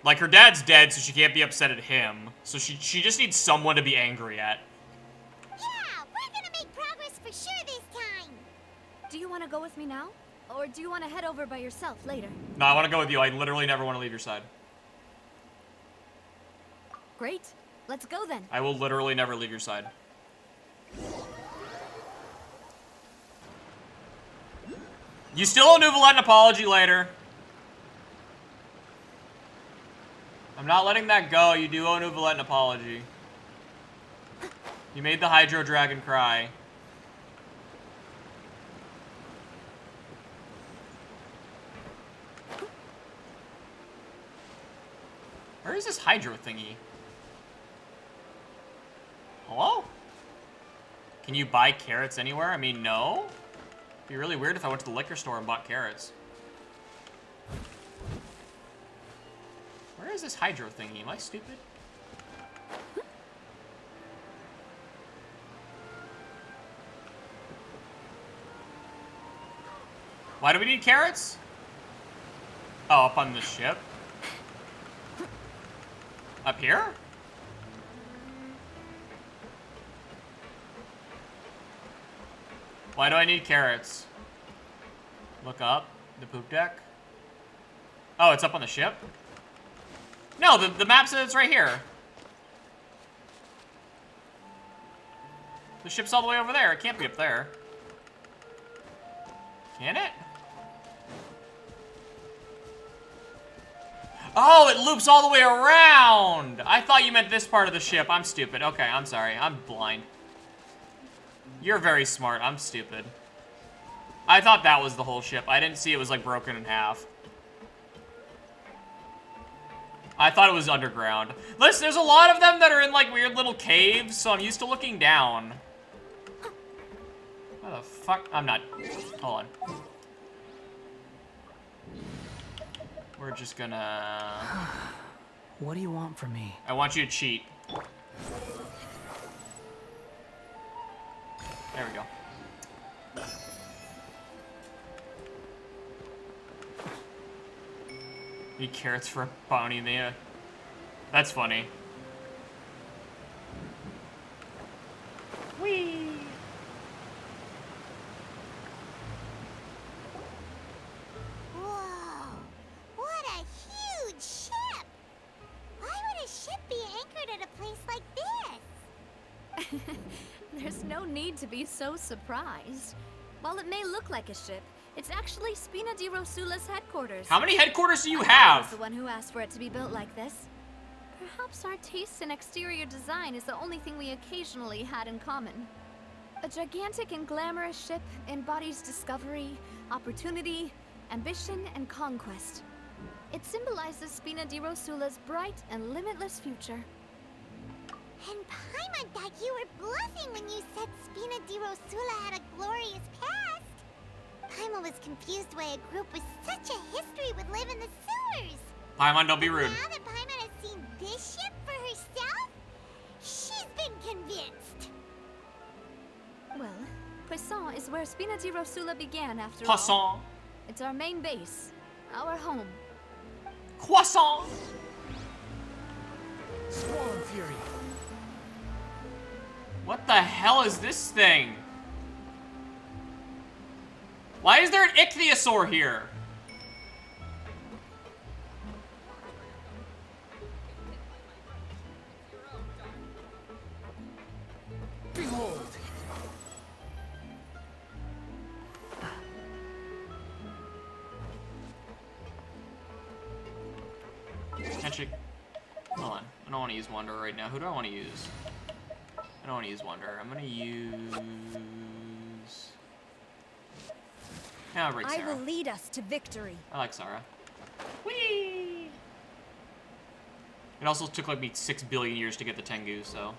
Like, her dad's dead, so she can't be upset at him. So she just needs someone to be angry at. Yeah, we're gonna make progress for sure this time. Do you want to go with me now? Or do you want to head over by yourself later? No, I want to go with you. I literally never want to leave your side. Great. Let's go then. I will literally never leave your side. You still owe Nouvelette an apology later. I'm not letting that go. You do owe Nouvelette an apology. You made the Hydro Dragon cry. Where is this Hydro thingy? Hello? Can you buy carrots anywhere? I mean, no. It'd be really weird if I went to the liquor store and bought carrots. Where is this Hydro thingy? Am I stupid? Why do we need carrots? Oh, up on the ship? Up here? Why do I need carrots? Look up. The poop deck? Oh, it's up on the ship? No, the map says it's right here. The ship's all the way over there. It can't be up there. Can it? Oh, it loops all the way around! I thought you meant this part of the ship. I'm stupid. Okay, I'm sorry. I'm blind. You're very smart. I'm stupid. I thought that was the whole ship. I didn't see it was, like, broken in half. I thought it was underground. Listen, there's a lot of them that are in, like, weird little caves, so I'm used to looking down. What the fuck? I'm not... Hold on. We're just gonna... What do you want from me? I want you to cheat. There we go. Need carrots for a bounty, Mia. That's funny. Whee! There's no need to be so surprised. While it may look like a ship, it's actually Spina di Rosula's headquarters. How many headquarters do you I have? was the one who asked for it to be built like this. Perhaps our tastes in exterior design is the only thing we occasionally had in common. A gigantic and glamorous ship embodies discovery, opportunity, ambition, and conquest. It symbolizes Spina di Rosula's bright and limitless future. And Paimon thought you were bluffing when you said Spina di Rosula had a glorious past. Paimon was confused why a group with such a history would live in the sewers. Paimon, don't be rude. Now that Paimon has seen this ship for herself, she's been convinced. Well, Poisson is where Spina di Rosula began after all. Poisson. It's our main base, our home. Croissant. Swan Fury. What the hell is this thing? Why is there an ichthyosaur here? Behold. Actually, hold on. I don't want to use Wonder right now. Who do I want to use? I don't want to use Wonder. I'm gonna use. Yeah, I'll break Sarah. lead us to victory. I like Sarah. Whee! It also took like me 6 billion years to get the Tengu, so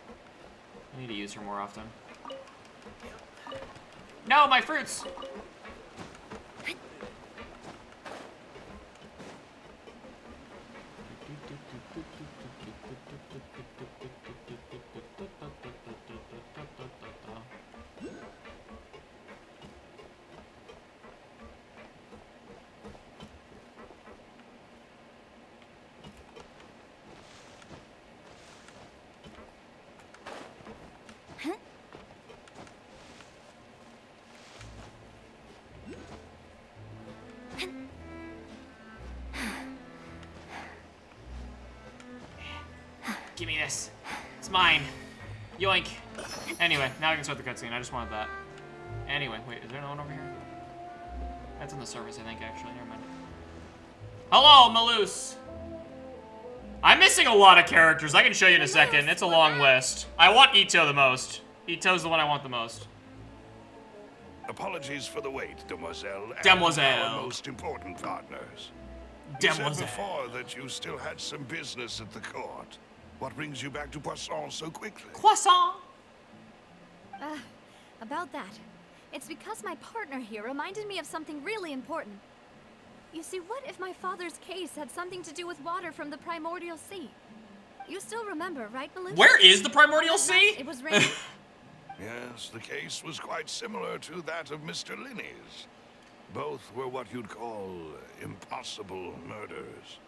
I need to use her more often. No, my fruits! Give me this. It's mine. Yoink. Anyway, now I can start the cutscene. I just wanted that. Anyway, wait, is there no one over here? That's in the service, I think, actually. Never mind. Hello, Maloose. I'm missing a lot of characters. I can show you in a second. It's a long list. I want Ito the most. Ito's the one I want the most. Apologies for the wait, Demoiselle. and Demoiselle. Our most important partners. You said Demoiselle. before that you still had some business at the court. What brings you back to Poisson so quickly? Croissant. About that. It's because my partner here reminded me of something really important. You see, what if my father's case had something to do with water from the primordial sea? You still remember, right, Malou? Where is the primordial sea? It was raining. Yes, the case was quite similar to that of Mr. Linney's. Both were what you'd call impossible murders.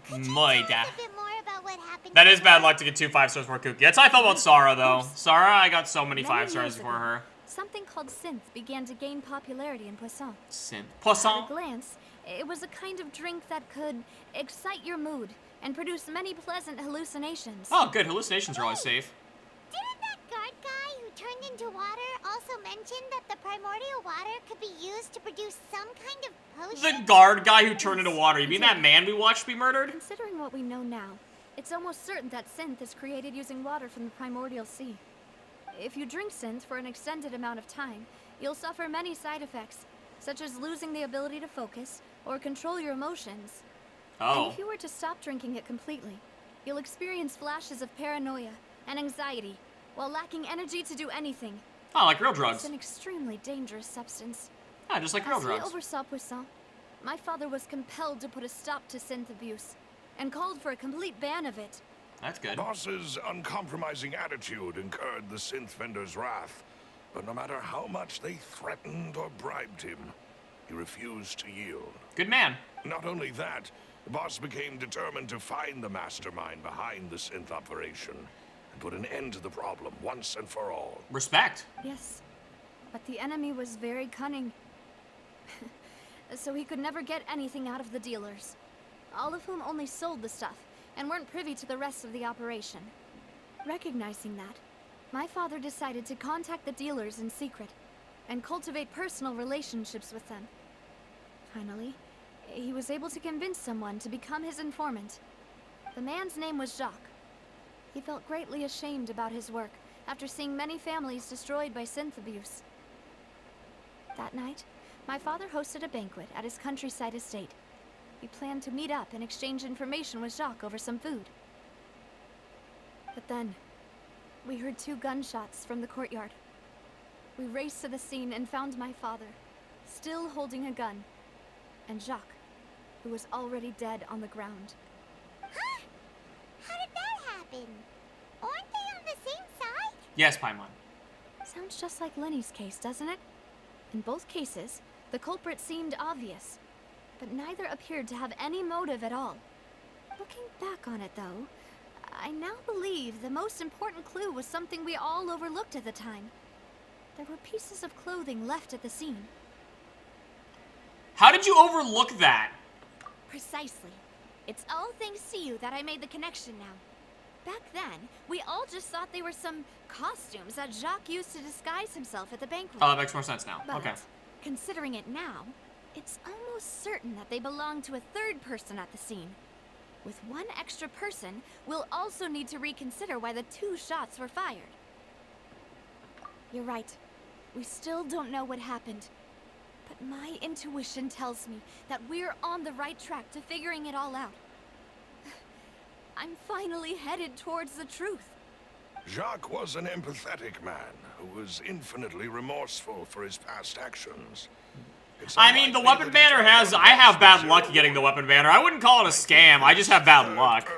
Moida. A bit more about what happened. That is bad luck to get 2 5-stars for Cookie. That's how I felt about Sarah, though. Sarah, I got so many Many 5 stars years for ago, her. Something called synth began to gain popularity in Poisson. Synth. At Poisson. a glance, it was a kind of drink that could excite your mood and produce many pleasant hallucinations. Oh, good. Hallucinations are always safe. Didn't that guard guy who turned into water also mention that the primordial water could be used to produce some kind of potion? The guard guy who turned into water. You mean that man we watched be murdered? Considering what we know now, it's almost certain that synth is created using water from the primordial sea. If you drink synth for an extended amount of time, you'll suffer many side effects, such as losing the ability to focus or control your emotions. And Oh. if you were to stop drinking it completely, you'll experience flashes of paranoia and anxiety while lacking energy to do anything. Oh, like real It's drugs. an extremely dangerous substance. Yeah, just like real As he drugs. oversaw Poisson, my father was compelled to put a stop to synth abuse and called for a complete ban of it. That's good. Boss's uncompromising attitude incurred the synth vendor's wrath, but no matter how much they threatened or bribed him, he refused to yield. Good man. Not only that, the boss became determined to find the mastermind behind the synth operation and put an end to the problem once and for all. Respect. Yes, but the enemy was very cunning. So he could never get anything out of the dealers, all of whom only sold the stuff and weren't privy to the rest of the operation. Recognizing that, my father decided to contact the dealers in secret and cultivate personal relationships with them. Finally, he was able to convince someone to become his informant. The man's name was Jacques. He felt greatly ashamed about his work after seeing many families destroyed by synth abuse. That night, my father hosted a banquet at his countryside estate. We planned to meet up and exchange information with Jacques over some food. But then, we heard 2 gunshots from the courtyard. We raced to the scene and found my father, still holding a gun, and Jacques, who was already dead on the ground. Huh? How did that happen? Aren't they on the same side? Yes, Paimon. Sounds just like Lenny's case, doesn't it? In both cases, the culprit seemed obvious, but neither appeared to have any motive at all. Looking back on it, though, I now believe the most important clue was something we all overlooked at the time. There were pieces of clothing left at the scene. How did you overlook that? Precisely. It's all thanks to you that I made the connection now. Back then, we all just thought they were some costumes that Jacques used to disguise himself at the banquet. Oh, that makes more sense now. But, Okay. considering it now, it's almost certain that they belong to a third person at the scene. With one extra person, we'll also need to reconsider why the 2 shots were fired. You're right. We still don't know what happened. But my intuition tells me that we're on the right track to figuring it all out. I'm finally headed towards the truth. Jacques was an empathetic man who was infinitely remorseful for his past actions. It's I mean, the unlikely weapon that banner has... I have bad luck getting the weapon banner. I wouldn't call it a scam. I just have bad luck.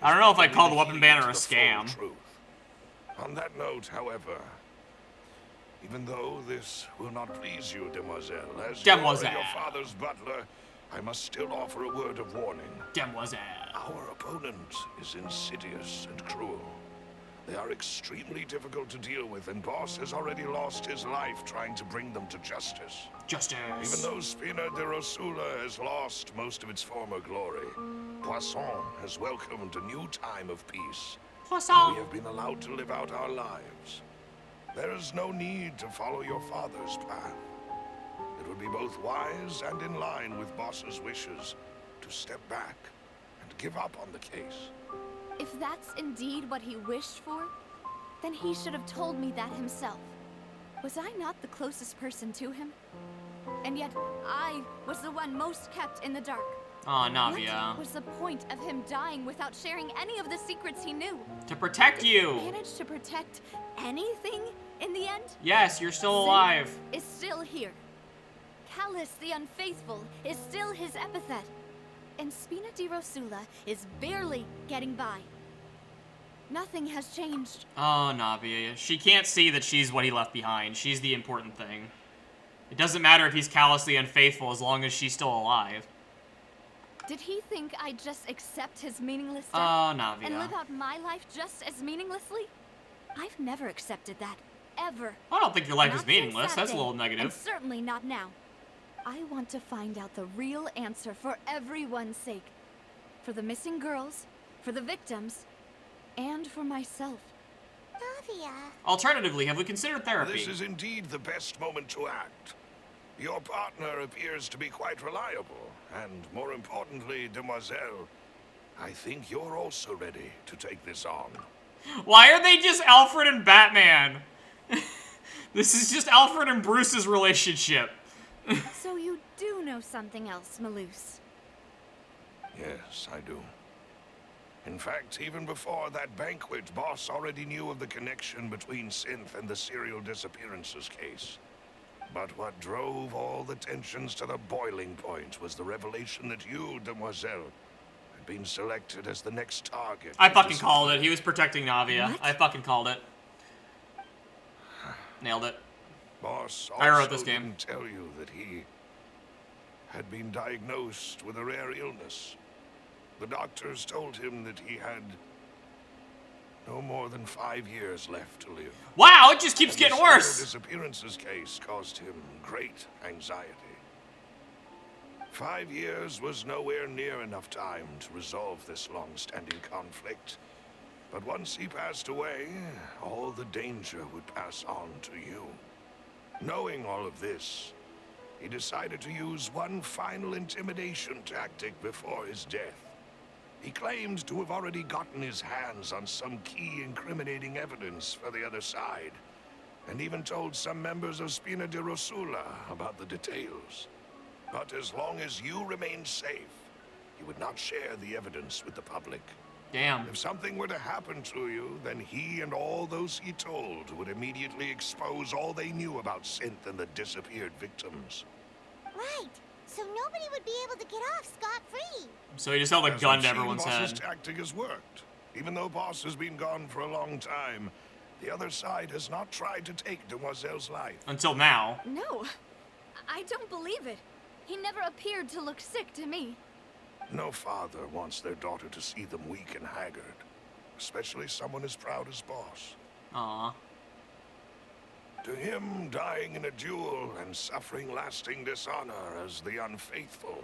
I don't know if I'd call the weapon banner a scam. On that note, however, even though this will not please you, Demoiselle, as you are your father's butler, I must still offer a word of warning. Demoiselle. Our opponent is insidious and cruel. They are extremely difficult to deal with, and Boss has already lost his life trying to bring them to justice. Justice. Even though Spina de Rosula has lost most of its former glory, Poisson has welcomed a new time of peace. Poisson. We have been allowed to live out our lives. There is no need to follow your father's path. It would be both wise and in line with Boss's wishes to step back and give up on the case. If that's indeed what he wished for, then he should have told me that himself. Was I not the closest person to him? And yet, I was the one most kept in the dark. Aw, Navia. What was the point of him dying without sharing any of the secrets he knew? To protect you. Did he manage to protect anything in the end? Yes, you're still alive. Is still here. Callus the Unfaithful is still his epithet. And Spina di Rosula is barely getting by. Nothing has changed. Oh, Navia. She can't see that she's what he left behind. She's the important thing. It doesn't matter if he's callously unfaithful as long as she's still alive. Did he think I'd just accept his meaningless death? Oh, Navia. And live out my life just as meaninglessly? I've never accepted that. Ever. I don't think your life Not is meaningless. since that That's a day, little negative. And certainly not now. I want to find out the real answer for everyone's sake. For the missing girls, for the victims, and for myself. Navia. Alternatively, have we considered therapy? This is indeed the best moment to act. Your partner appears to be quite reliable, and more importantly, Demoiselle, I think you're also ready to take this on. Why are they just Alfred and Batman? This is just Alfred and Bruce's relationship. So you do know something else, Malus? Yes, I do. In fact, even before that banquet, Boss already knew of the connection between Synth and the serial disappearances case. But what drove all the tensions to the boiling point was the revelation that you, Demoiselle, had been selected as the next target. I fucking called it. He was protecting Navia. What? I fucking called it. Nailed it. Boss I wrote also this game. didn't tell you that he had been diagnosed with a rare illness. The doctors told him that he had no more than 5 years left to live. Wow, it just keeps getting The worse. disappearances case caused him great anxiety. 5 years was nowhere near enough time to resolve this long-standing conflict. But once he passed away, all the danger would pass on to you. Knowing all of this, he decided to use one final intimidation tactic before his death. He claimed to have already gotten his hands on some key incriminating evidence for the other side, and even told some members of Spina di Rosula about the details. But as long as you remained safe, he would not share the evidence with the public. Damn. If something were to happen to you, then he and all those he told would immediately expose all they knew about Synth and the disappeared victims. Right. So nobody would be able to get off scot-free. So he just held a As gun we've to seen, everyone's Boss's head. tactic has worked. Even though Boss has been gone for a long time, the other side has not tried to take Demoiselle's life. Until now. No, I don't believe it. He never appeared to look sick to me. No father wants their daughter to see them weak and haggard, especially someone as proud as Boss. Aww. To him, dying in a duel and suffering lasting dishonor as the unfaithful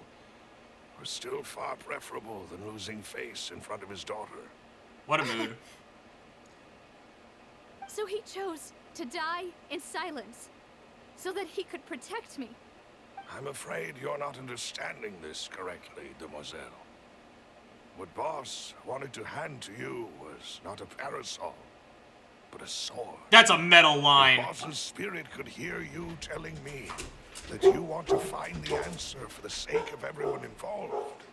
was still far preferable than losing face in front of his daughter. What a mood. So he chose to die in silence, so that he could protect me. I'm afraid you're not understanding this correctly, Demoiselle. What Boss wanted to hand to you was not a parasol, but a sword. That's a metal line. Boss's spirit could hear you telling me that you want to find the answer for the sake of everyone involved.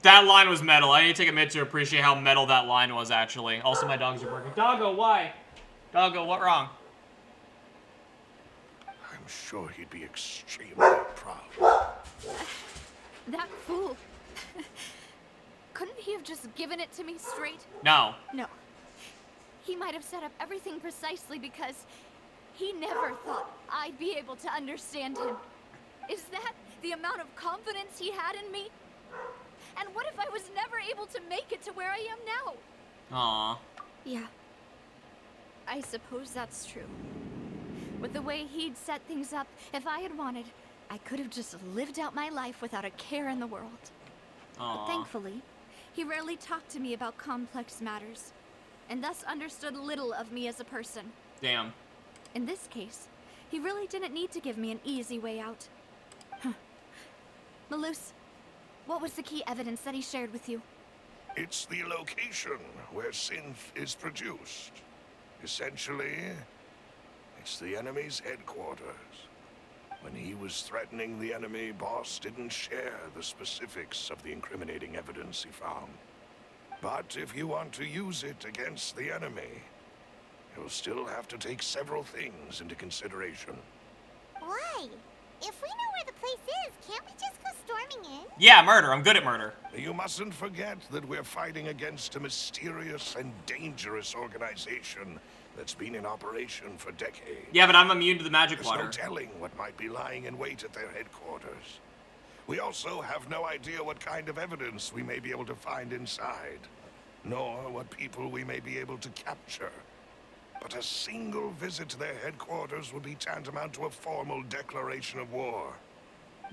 That line was metal. I need to take a minute to appreciate how metal that line was, actually. Also, my dogs are barking. Doggo, why? Doggo, what wrong? I'm sure he'd be extremely proud. That fool. Couldn't he have just given it to me straight? No. No. He might have set up everything precisely because he never thought I'd be able to understand him. Is that the amount of confidence he had in me? And what if I was never able to make it to where I am now? Aww. Yeah. I suppose that's true. With the way he'd set things up, if I had wanted, I could have just lived out my life without a care in the world. But Aww. thankfully, he rarely talked to me about complex matters, and thus understood little of me as a person. Damn. In this case, he really didn't need to give me an easy way out. Malus, what was the key evidence that he shared with you? It's the location where Synth is produced. Essentially, it's the enemy's headquarters. When he was threatening the enemy, Boss didn't share the specifics of the incriminating evidence he found. But if you want to use it against the enemy, you'll still have to take several things into consideration. Why? If we know where the place is, can't we just go storming in? Yeah, murder. I'm good at murder. You mustn't forget that we're fighting against a mysterious and dangerous organization that's been in operation for decades. Yeah, but I'm immune to the magic There's water. no telling what might be lying in wait at their headquarters. We also have no idea what kind of evidence we may be able to find inside, nor what people we may be able to capture. But a single visit to their headquarters would be tantamount to a formal declaration of war.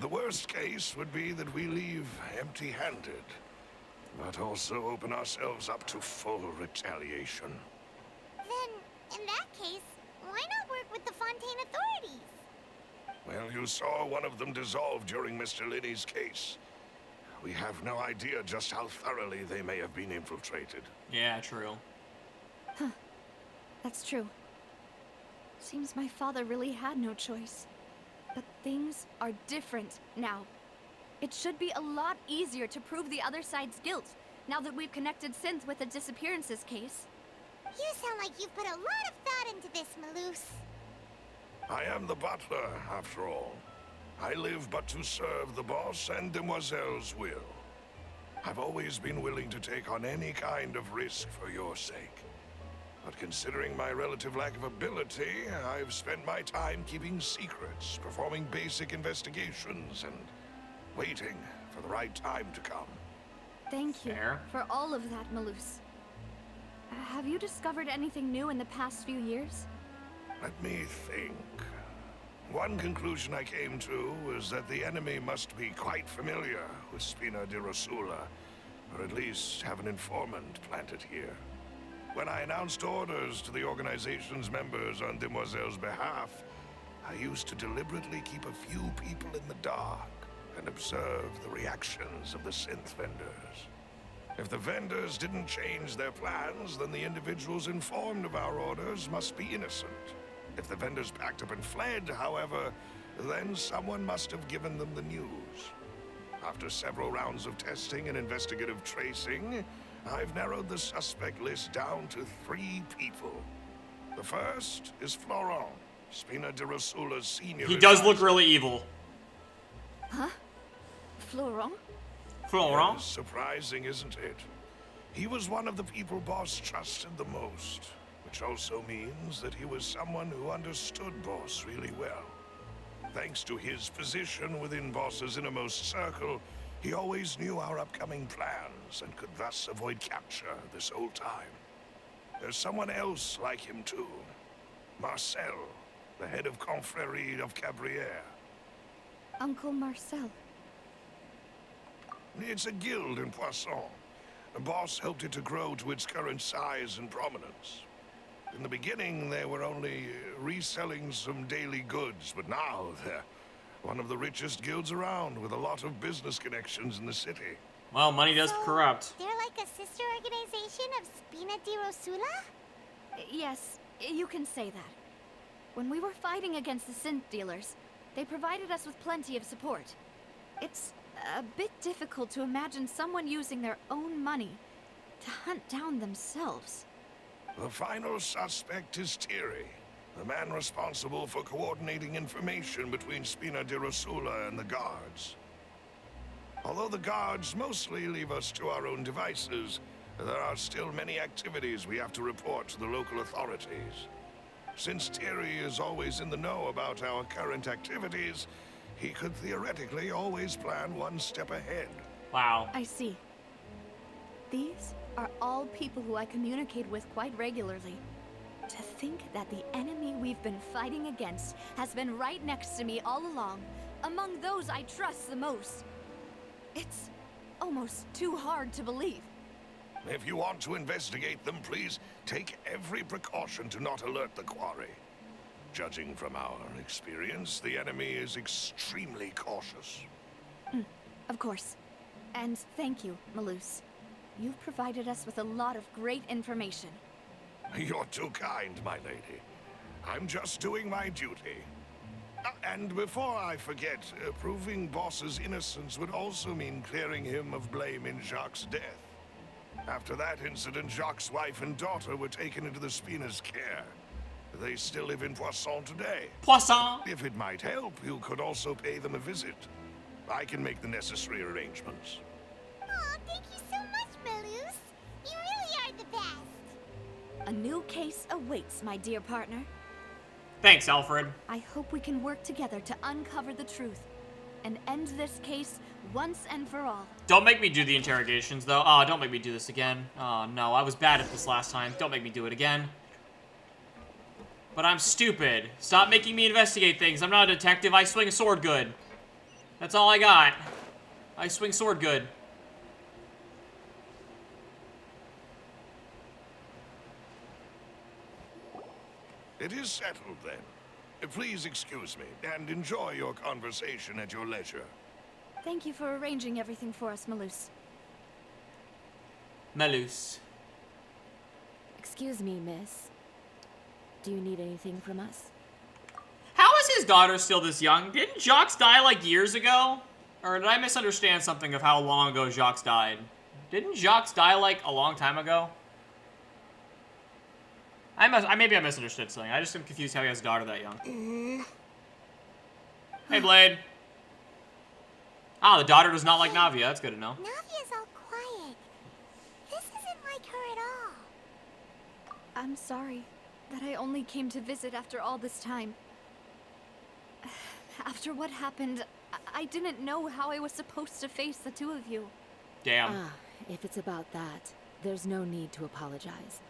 The worst case would be that we leave empty-handed, but also open ourselves up to full retaliation. Then, in that case, why not work with the Fontaine authorities? Well, you saw one of them dissolve during Mr. Linney's case. We have no idea just how thoroughly they may have been infiltrated. Yeah, true. That's true. Seems my father really had no choice. But things are different now. It should be a lot easier to prove the other side's guilt, now that we've connected Synth with the disappearances case. You sound like you've put a lot of thought into this, Malus. I am the butler, after all. I live but to serve the boss and Demoiselle's will. I've always been willing to take on any kind of risk for your sake. But considering my relative lack of ability, I've spent my time keeping secrets, performing basic investigations, and waiting for the right time to come. Thank you Fair. for all of that, Malus. Have you discovered anything new in the past few years? Let me think. One conclusion I came to was that the enemy must be quite familiar with Spina di Rosula, or at least have an informant planted here. When I announced orders to the organization's members on Demoiselle's behalf, I used to deliberately keep a few people in the dark and observe the reactions of the synth vendors. If the vendors didn't change their plans, then the individuals informed of our orders must be innocent. If the vendors packed up and fled, however, then someone must have given them the news. After several rounds of testing and investigative tracing, I've narrowed the suspect list down to 3 people. The first is Florent, Spina de Rosula's senior He does look advisor. really evil. Huh? Florent? Florent? Yes, surprising, isn't it? He was one of the people Boss trusted the most, which also means that he was someone who understood Boss really well. Thanks to his position within Boss's innermost circle, he always knew our upcoming plans and could thus avoid capture this whole time. There's someone else like him too. Marcel, the head of Confrérie of Cabrières. Uncle Marcel. It's a guild in Poisson. The boss helped it to grow to its current size and prominence. In the beginning, they were only reselling some daily goods, but now they're one of the richest guilds around, with a lot of business connections in the city. Well, money does So, corrupt. They're like a sister organization of Spina di Rosula? Yes, you can say that. When we were fighting against the synth dealers, they provided us with plenty of support. It's a bit difficult to imagine someone using their own money to hunt down themselves. The final suspect is Thierry, the man responsible for coordinating information between Spina di Rosula and the guards. Although the guards mostly leave us to our own devices, there are still many activities we have to report to the local authorities. Since Thierry is always in the know about our current activities, he could theoretically always plan one step ahead. Wow. I see. These are all people who I communicate with quite regularly. To think that the enemy we've been fighting against has been right next to me all along, among those I trust the most. It's almost too hard to believe. If you want to investigate them, please take every precaution to not alert the quarry. Judging from our experience, the enemy is extremely cautious. Of course. And thank you, Malus. You've provided us with a lot of great information. You're too kind, my lady. I'm just doing my duty. And before I forget, proving Boss's innocence would also mean clearing him of blame in Jacques' death. After that incident, Jacques' wife and daughter were taken into the Spina's care. They still live in Poisson today. Poisson! If it might help, you could also pay them a visit. I can make the necessary arrangements. Aw, thank you so much, Malus. You really are the best. A new case awaits, my dear partner. Thanks, Alfred. I hope we can work together to uncover the truth and end this case once and for all. Don't make me do the interrogations, though. Oh, don't make me do this again. Oh, no, I was bad at this last time. Don't make me do it again. But I'm stupid. Stop making me investigate things. I'm not a detective. I swing a sword good. That's all I got. I swing sword good. It is settled, then. Please excuse me, and enjoy your conversation at your leisure. Thank you for arranging everything for us, Malus. Malus. Excuse me, miss. Do you need anything from us? How is his daughter still this young? Didn't Jacques die like years ago? Or did I misunderstand something of how long ago Jacques died? Didn't Jacques die like a long time ago? Maybe I misunderstood something. I just am confused how he has a daughter that young. Hey, Blade. Ah, the daughter does not like Navia. That's good to know. Navia's all quiet. This isn't like her at all. I'm sorry that I only came to visit after all this time. After what happened, I didn't know how I was supposed to face the two of you. Damn. Ah, if it's about that, there's no need to apologize.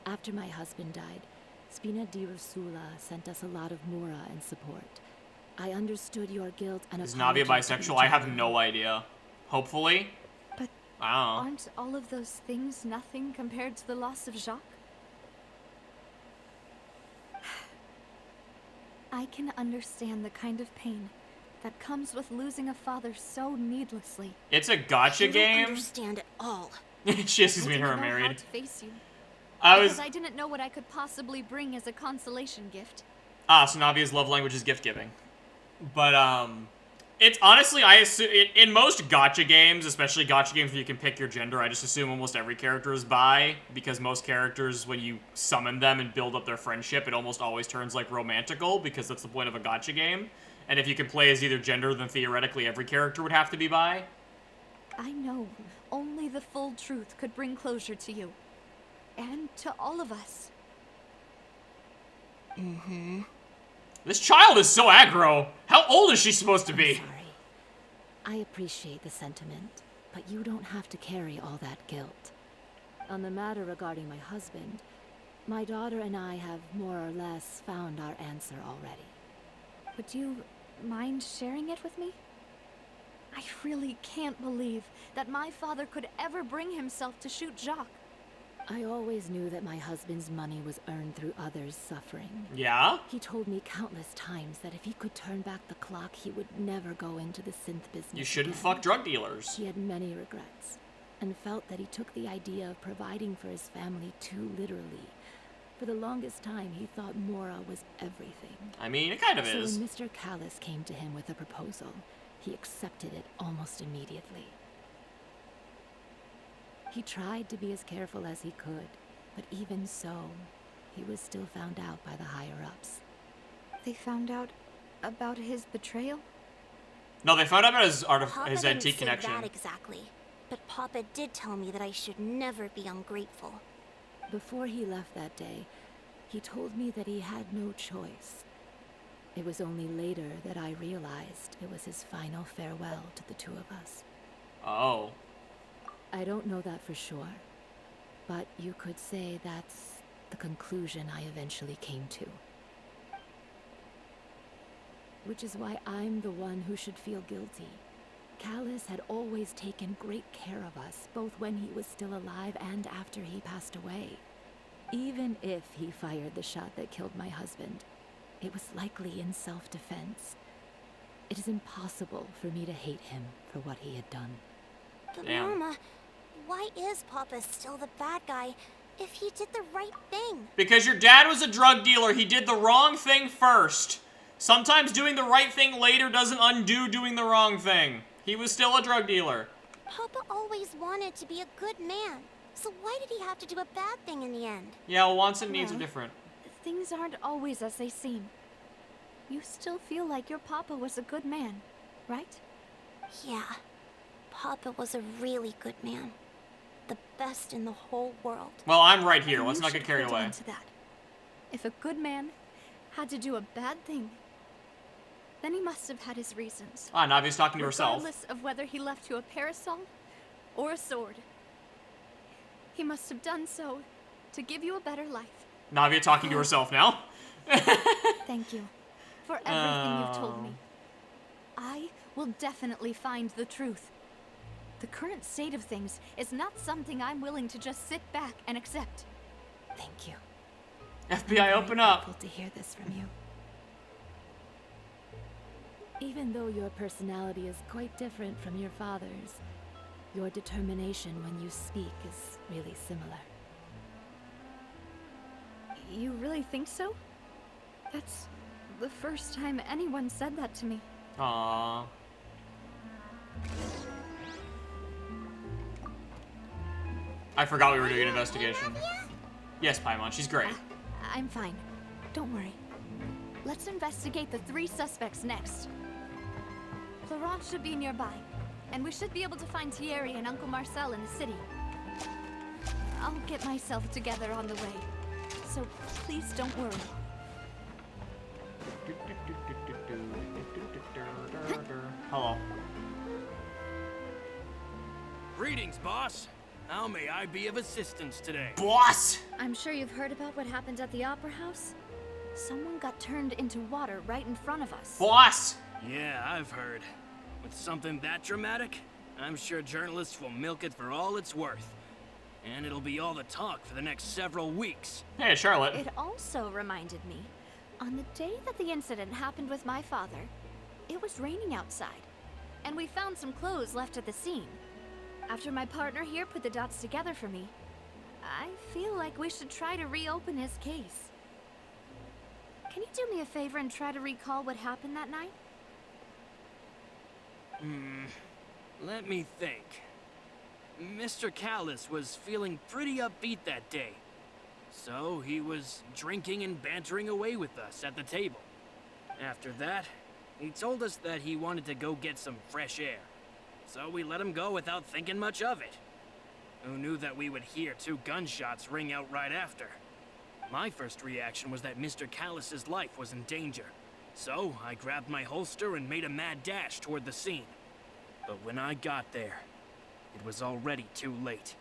After my husband died, Spina di Rosula sent us a lot of mora and support. I understood your guilt and Is Navia apologized to bisexual? each I have other. no idea. Hopefully. But Wow. Aren't all of those things nothing compared to the loss of Jacques? I can understand the kind of pain that comes with losing a father so needlessly. It's a gotcha I don't game. understand at all. She asks I me and her are didn't know how married. to face you, I because was I didn't know what I could possibly bring as a consolation gift. so Navia's love language is gift giving. But it's honestly, I assume in most gotcha games, especially gotcha games where you can pick your gender, I just assume almost every character is bi, because most characters, when you summon them and build up their friendship, it almost always turns like romantical, because that's the point of a gotcha game. And if you can play as either gender, then theoretically every character would have to be bi. I know only the full truth could bring closure to you. And to all of us. Mm-hmm. This child is so aggro. How old is she supposed to be? Sorry. I appreciate the sentiment, but you don't have to carry all that guilt. On the matter regarding my husband, my daughter and I have more or less found our answer already. Would you mind sharing it with me? I really can't believe that my father could ever bring himself to shoot Jacques. I always knew that my husband's money was earned through others' suffering. Yeah? He told me countless times that if he could turn back the clock, he would never go into the synth business You shouldn't again. fuck drug dealers. He had many regrets, and felt that he took the idea of providing for his family too literally. For the longest time, he thought Mora was everything. I mean, it kind of So is. when Mr. Callis came to him with a proposal, he accepted it almost immediately. He tried to be as careful as he could, but even so, he was still found out by the higher-ups. They found out about his betrayal? No, they found out about his Papa his didn't antique say connection. that exactly, but Papa did tell me that I should never be ungrateful. Before he left that day, he told me that he had no choice. It was only later that I realized it was his final farewell to the two of us. Oh. I don't know that for sure, but you could say that's the conclusion I eventually came to. Which is why I'm the one who should feel guilty. Callis had always taken great care of us, both when he was still alive and after he passed away. Even if he fired the shot that killed my husband, it was likely in self-defense. It is impossible for me to hate him for what he had done. But Damn. Mama, why is Papa still the bad guy if he did the right thing? Because your dad was a drug dealer. He did the wrong thing first. Sometimes doing the right thing later doesn't undo doing the wrong thing. He was still a drug dealer. Papa always wanted to be a good man, so why did he have to do a bad thing in the end? Yeah, well, wants and needs are Well. different. Things aren't always as they seem. You still feel like your papa was a good man, right? Yeah, Papa was a really good man. The best in the whole world. Well, I'm right here. And Let's you not get should carried hold away. on to that. If a good man had to do a bad thing, then he must have had his reasons. Ah, Navi's talking to herself. Regardless of whether he left you a parasol or a sword. He must have done so to give you a better life. Navia talking to herself now. Thank you for everything you've told me. I will definitely find the truth. The current state of things is not something I'm willing to just sit back and accept. Thank you. FBI, open up. Grateful to hear this from you. Even though your personality is quite different from your father's, your determination when you speak is really similar. You really think so? That's the first time anyone said that to me. Aww. I forgot we were doing an investigation. Yes, Paimon, she's great. I'm fine. Don't worry. Let's investigate the 3 suspects next. Florence should be nearby, and we should be able to find Thierry and Uncle Marcel in the city. I'll get myself together on the way, so please don't worry. Hello. Greetings, boss. How may I be of assistance today? Boss! I'm sure you've heard about what happened at the Opera House. Someone got turned into water right in front of us. Boss! Yeah, I've heard. With something that dramatic? I'm sure journalists will milk it for all it's worth. And it'll be all the talk for the next several weeks. Hey, Charlotte. It also reminded me, on the day that the incident happened with my father, it was raining outside, and we found some clothes left at the scene. After my partner here put the dots together for me, I feel like we should try to reopen his case. Can you do me a favor and try to recall what happened that night? Let me think. Mr. Callus was feeling pretty upbeat that day. So he was drinking and bantering away with us at the table. After that, he told us that he wanted to go get some fresh air. So we let him go without thinking much of it. Who knew that we would hear 2 gunshots ring out right after? My first reaction was that Mr. Callus's life was in danger. So I grabbed my holster and made a mad dash toward the scene. But when I got there, it was already too late.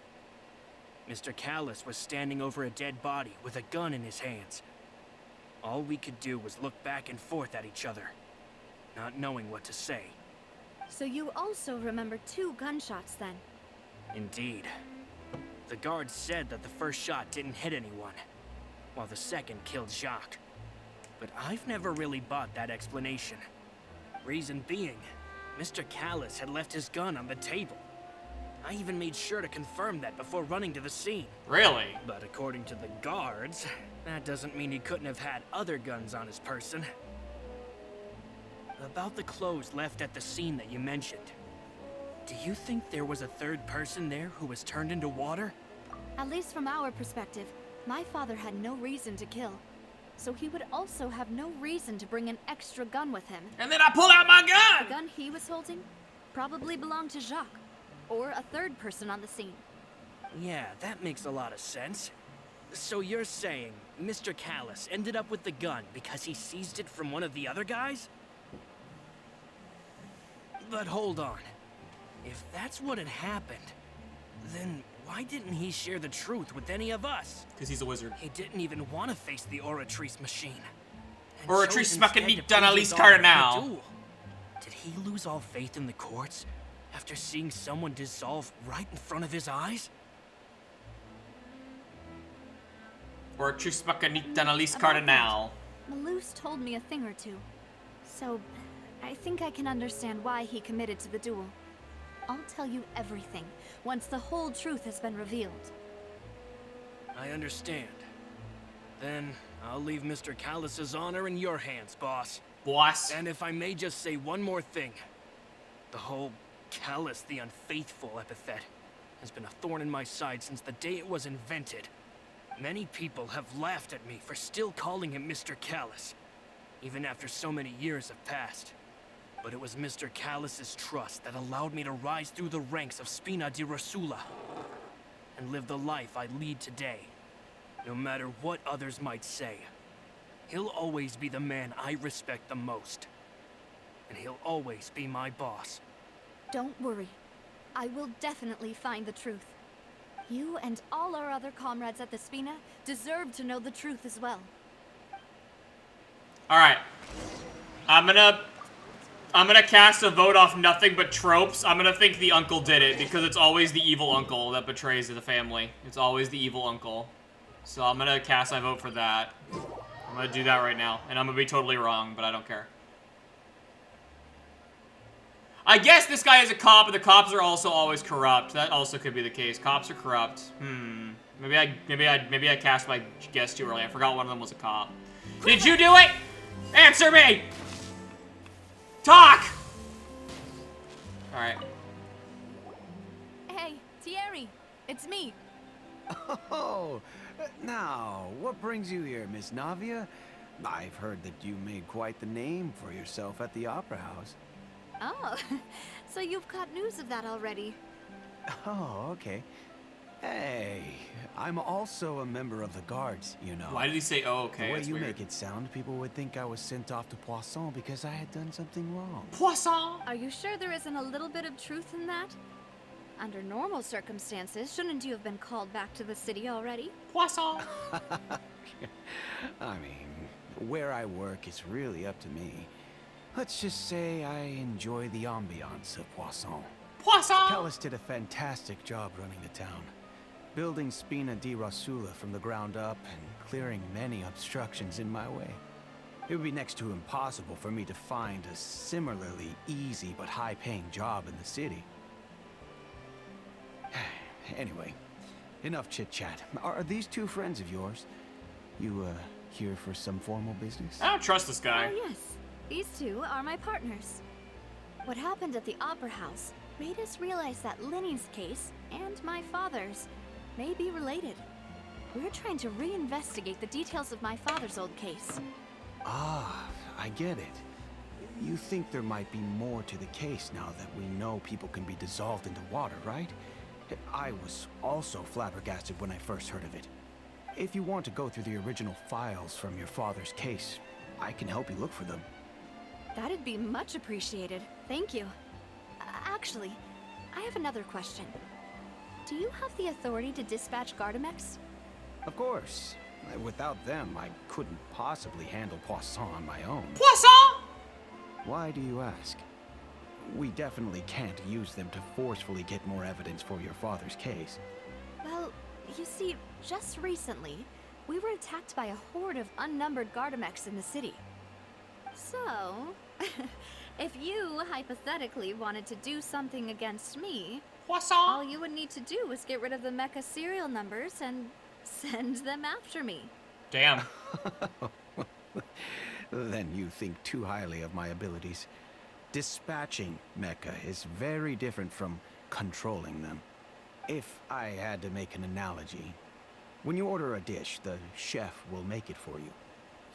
Mr. Callus was standing over a dead body with a gun in his hands. All we could do was look back and forth at each other, not knowing what to say. So you also remember 2 gunshots then? Indeed. The guards said that the first shot didn't hit anyone, while the second killed Jacques. But I've never really bought that explanation. Reason being, Mr. Callus had left his gun on the table. I even made sure to confirm that before running to the scene. Really? But according to the guards, that doesn't mean he couldn't have had other guns on his person. About the clothes left at the scene that you mentioned, do you think there was a third person there who was turned into water? At least from our perspective, my father had no reason to kill. So he would also have no reason to bring an extra gun with him. And then I pull out my gun! The gun he was holding probably belonged to Jacques, or a third person on the scene. Yeah, that makes a lot of sense. So you're saying Mr. Callus ended up with the gun because he seized it from one of the other guys? But hold on. If that's what had happened, then why didn't he share the truth with any of us? Because he's a wizard. He didn't even want to face the Oratrice machine. And Oratrice chose instead to Macanique prove Danalis his honor in the Cardinal. duel. Did he lose all faith in the courts after seeing someone dissolve right in front of his eyes? Oratrice Macanique Danalis About Cardinal. that, Malus told me a thing or two. So, I think I can understand why he committed to the duel. I'll tell you everything, once the whole truth has been revealed. I understand. Then I'll leave Mr. Callus's honor in your hands, boss. Boss. And if I may just say one more thing. The whole Callus the Unfaithful epithet has been a thorn in my side since the day it was invented. Many people have laughed at me for still calling him Mr. Callus, even after so many years have passed. But it was Mr. Callus's trust that allowed me to rise through the ranks of Spina di Rosula and live the life I lead today. No matter what others might say, he'll always be the man I respect the most. And he'll always be my boss. Don't worry. I will definitely find the truth. You and all our other comrades at the Spina deserve to know the truth as well. Alright. I'm gonna cast a vote off nothing but tropes. I'm gonna think the uncle did it, because it's always the evil uncle that betrays the family. It's always the evil uncle. So I'm gonna cast my vote for that. I'm gonna do that right now. And I'm gonna be totally wrong, but I don't care. I guess this guy is a cop, but the cops are also always corrupt. That also could be the case. Cops are corrupt. Maybe I cast my guess too early. I forgot one of them was a cop. Did you do it? Answer me! Talk! Alright. Hey, Thierry, it's me. Oh, now, what brings you here, Miss Navia? I've heard that you made quite the name for yourself at the Opera House. Oh, so you've got news of that already. Oh, okay. Hey, I'm also a member of the guards, you know. Why did he say, oh, okay? The way That's you weird. make it sound, people would think I was sent off to Poisson because I had done something wrong. Poisson! Are you sure there isn't a little bit of truth in that? Under normal circumstances, shouldn't you have been called back to the city already? Poisson! I mean, where I work is really up to me. Let's just say I enjoy the ambiance of Poisson. Poisson! Callus did a fantastic job running the town, building Spina di Rasula from the ground up and clearing many obstructions in my way. It would be next to impossible for me to find a similarly easy but high-paying job in the city. Anyway, enough chit-chat. Are these two friends of yours? You, here for some formal business? I don't trust this guy. Oh, yes. These two are my partners. What happened at the Opera House made us realize that Linny's case and my father's may be related. We're trying to reinvestigate the details of my father's old case. Ah, I get it. You think there might be more to the case now that we know people can be dissolved into water, right? I was also flabbergasted when I first heard of it. If you want to go through the original files from your father's case, I can help you look for them. That'd be much appreciated. Thank you. Actually, I have another question. Do you have the authority to dispatch Gardamex? Of course. Without them, I couldn't possibly handle Poisson on my own. Poisson! Why do you ask? We definitely can't use them to forcefully get more evidence for your father's case. Well, you see, just recently, we were attacked by a horde of unnumbered Gardamex in the city. So, if you hypothetically wanted to do something against me, Poisson! all you would need to do was get rid of the mecha serial numbers and send them after me. Damn. Then you think too highly of my abilities. Dispatching mecha is very different from controlling them. If I had to make an analogy, when you order a dish, the chef will make it for you.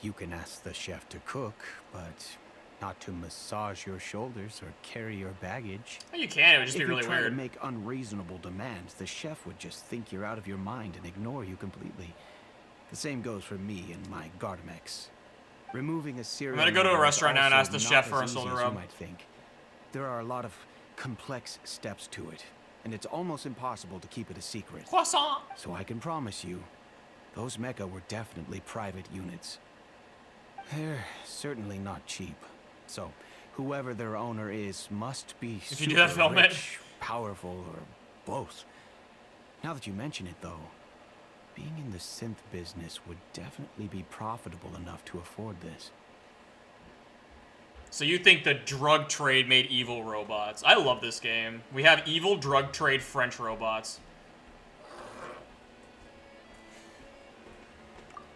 You can ask the chef to cook, but not to massage your shoulders or carry your baggage. Well, you can, it would just be really If you try to weird. make unreasonable demands, the chef would just think you're out of your mind and ignore you completely. The same goes for me and my Gardamex. Removing a serial I'm gonna go to a number is restaurant now and also ask the not chef as for a easy shoulder as rub. You might think. There are a lot of complex steps to it, and it's almost impossible to keep it a secret. Croissant! So I can promise you, those mecha were definitely private units. They're certainly not cheap. So, whoever their owner is must be If you do that, film it. rich, powerful, or both. Now that you mention it, though, being in the synth business would definitely be profitable enough to afford this. So you think the drug trade made evil robots? I love this game. We have evil drug trade French robots.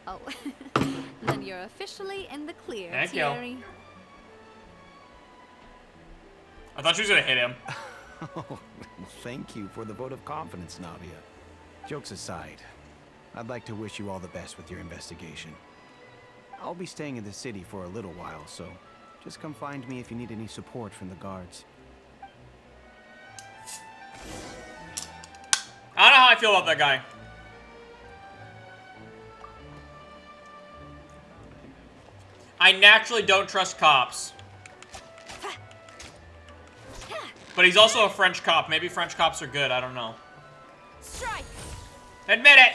Oh, then you're officially in the clear, Thank you. Thierry. I thought she was gonna hit him. Oh, thank you for the vote of confidence, Navia. Jokes aside, I'd like to wish you all the best with your investigation. I'll be staying in the city for a little while, so just come find me if you need any support from the guards. I don't know how I feel about that guy. I naturally don't trust cops. But he's also a French cop. Maybe French cops are good. I don't know. Strike! Admit it!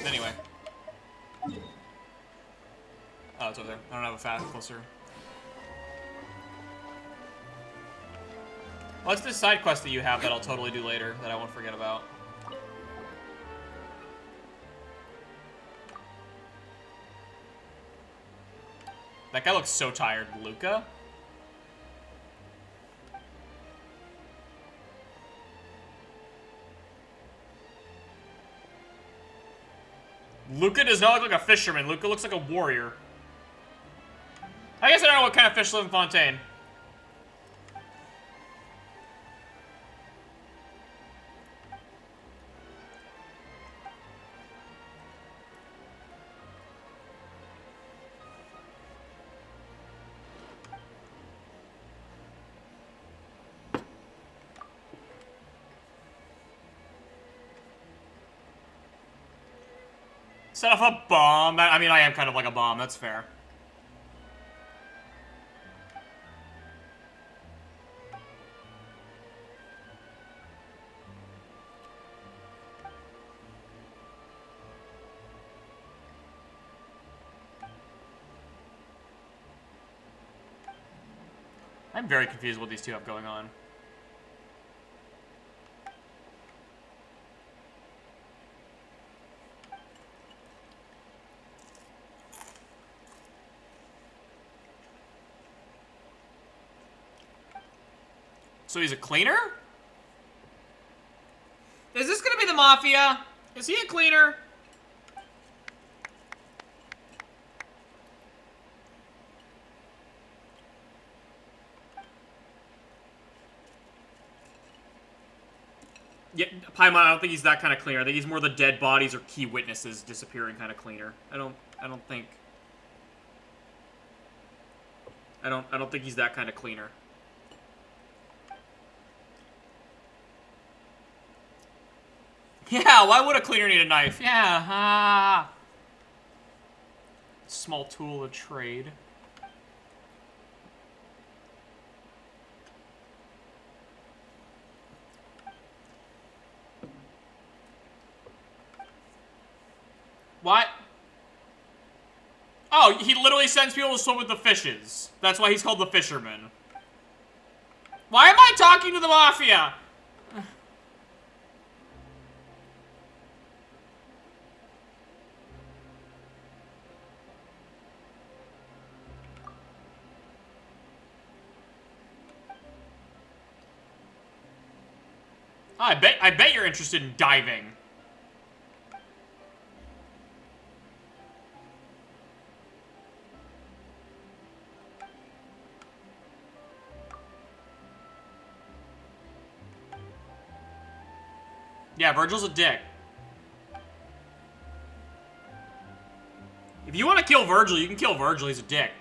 Anyway. Oh, it's over there. I don't have a fast closer. What's this side quest that you have that I'll totally do later that I won't forget about? That guy looks so tired. Luca? Luca does not look like a fisherman. Luca looks like a warrior. I guess I don't know what kind of fish live in Fontaine. Set off a bomb. I mean, I am kind of like a bomb. That's fair. I'm very confused what these two have going on. So he's a cleaner? Is this gonna be the Mafia? Is he a cleaner? Yeah, Paimon, I don't think he's that kind of cleaner. I think he's more the dead bodies or key witnesses disappearing kind of cleaner. I don't think he's that kind of cleaner. Yeah, why would a cleaner need a knife? Yeah, Small tool of trade. What? Oh, he literally sends people to swim with the fishes. That's why he's called the fisherman. Why am I talking to the Mafia? I bet you're interested in diving. Yeah, Virgil's a dick. If you want to kill Virgil, you can kill Virgil. He's a dick.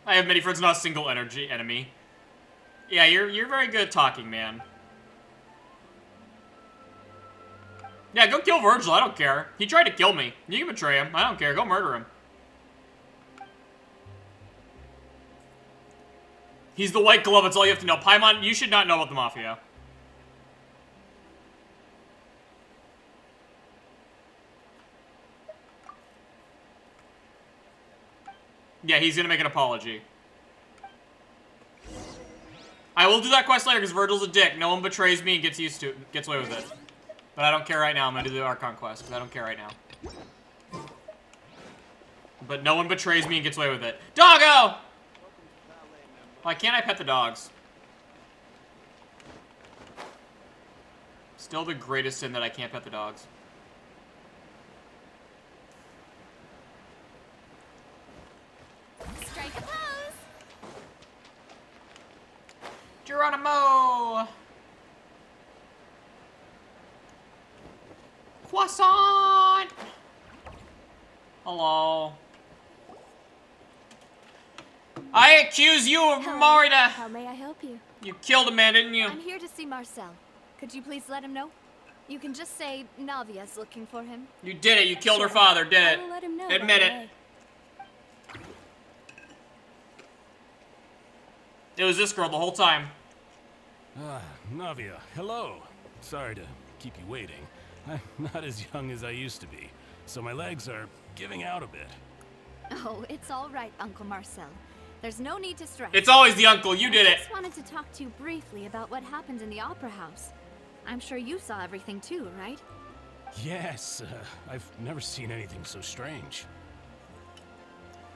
I have many friends, not a single enemy. Yeah, you're very good at talking, man. Yeah, go kill Virgil, I don't care. He tried to kill me. You can betray him, I don't care, go murder him. He's the white glove, that's all you have to know. Paimon, you should not know about the Mafia. Yeah, he's gonna make an apology. I will do that quest later because Virgil's a dick. No one betrays me and gets away with it. But I don't care right now. I'm gonna do the Archon quest because I don't care right now. But no one betrays me and gets away with it. Doggo! Why can't I pet the dogs? Still the greatest sin that I can't pet the dogs. Strike a pose. Geronimo! Croissant! Hello. I accuse you of Morida. How may I help you? You killed a man, didn't you? I'm here to see Marcel. Could you please let him know? You can just say Navia's looking for him. You did it. You killed her father. Did it? I will let him know. Admit right it. away. It was this girl the whole time. Navia, hello. Sorry to keep you waiting. I'm not as young as I used to be, so my legs are giving out a bit. Oh, it's all right, Uncle Marcel. There's no need to stress. It's always the uncle. You did I it. just wanted to talk to you briefly about what happened in the Opera House. I'm sure you saw everything too, right? Yes, I've never seen anything so strange.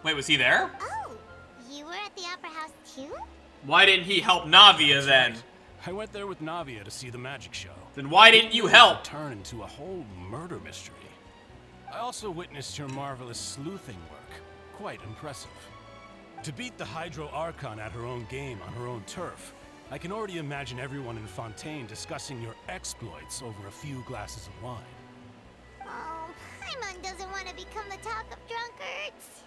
Wait, was he there? Oh, you were at the Opera House too? Why didn't he help Navia then? I went there with Navia to see the magic show. Then why didn't you help? Turn into a whole murder mystery. I also witnessed your marvelous sleuthing work. Quite impressive. To beat the Hydro Archon at her own game on her own turf, I can already imagine everyone in Fontaine discussing your exploits over a few glasses of wine. Oh, Paimon doesn't want to become the talk of drunkards.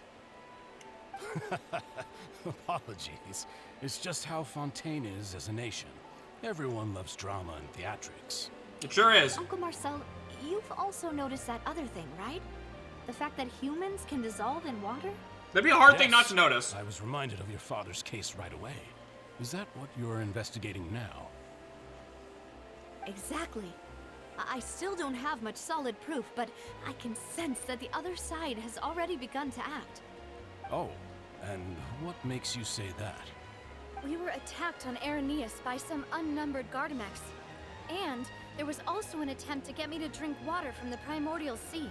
Apologies. It's just how Fontaine is as a nation. Everyone loves drama and theatrics. It sure is. Uncle Marcel, you've also noticed that other thing, right? The fact that humans can dissolve in water? That'd be a hard thing not to notice. I was reminded of your father's case right away. Is that what you're investigating now? Exactly. I still don't have much solid proof, but I can sense that the other side has already begun to act. Oh, and what makes you say that? We were attacked on Araneus by some unnumbered Gardamex. And there was also an attempt to get me to drink water from the primordial sea.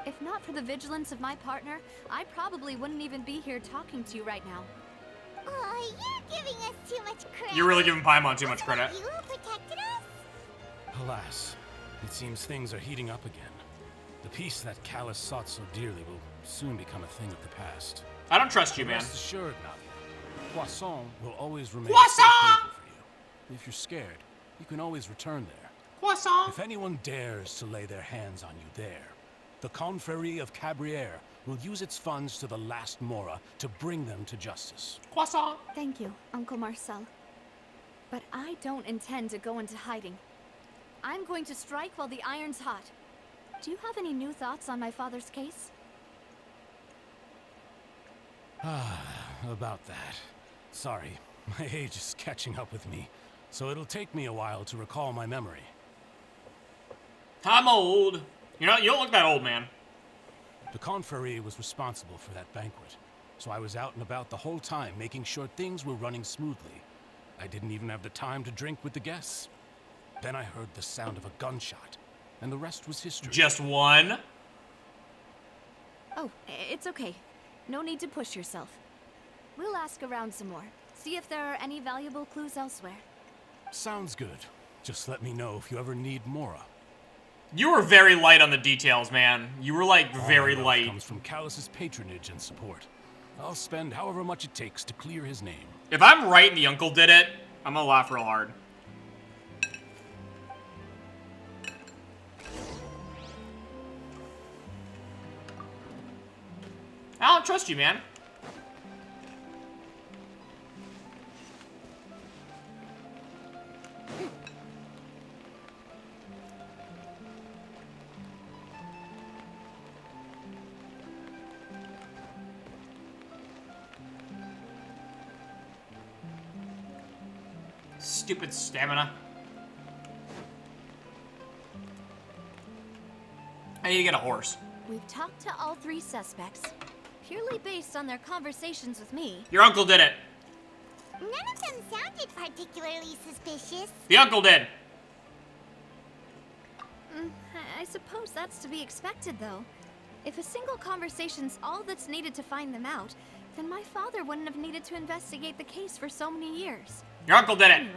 If not for the vigilance of my partner, I probably wouldn't even be here talking to you right now. Oh, you're giving us too much credit. You're really giving Paimon too much credit. You protected us? Alas, it seems things are heating up again. The peace that Callus sought so dearly will soon become a thing of the past. I don't trust you, man. Rest assured, Nadia. Poisson will always remain Poisson! a safe haven for you. If you're scared, you can always return there. Poisson! If anyone dares to lay their hands on you there, the Confrérie of Cabrières will use its funds to the last Mora to bring them to justice. Poisson! Thank you, Uncle Marcel. But I don't intend to go into hiding. I'm going to strike while the iron's hot. Do you have any new thoughts on my father's case? About that. Sorry, my age is catching up with me, so it'll take me a while to recall my memory. I'm old. You don't look that old, man. The Confrérie was responsible for that banquet, so I was out and about the whole time making sure things were running smoothly. I didn't even have the time to drink with the guests. Then I heard the sound of a gunshot, and the rest was history. Just one? Oh, it's okay. No need to push yourself. We'll ask around some more. See if there are any valuable clues elsewhere. Sounds good. Just let me know if you ever need Mora. You were very light on the details, man. You were, like, very All my wealth light. comes from Callus's patronage and support. I'll spend however much it takes to clear his name. If I'm right and the uncle did it, I'm gonna laugh real hard. I don't trust you, man. Stupid stamina. I need to get a horse. We've talked to all three suspects, purely based on their conversations with me. Your uncle did it. None of them sounded particularly suspicious. The uncle did. I suppose that's to be expected, though. If a single conversation's all that's needed to find them out, then my father wouldn't have needed to investigate the case for so many years. Your uncle did it. Anyway,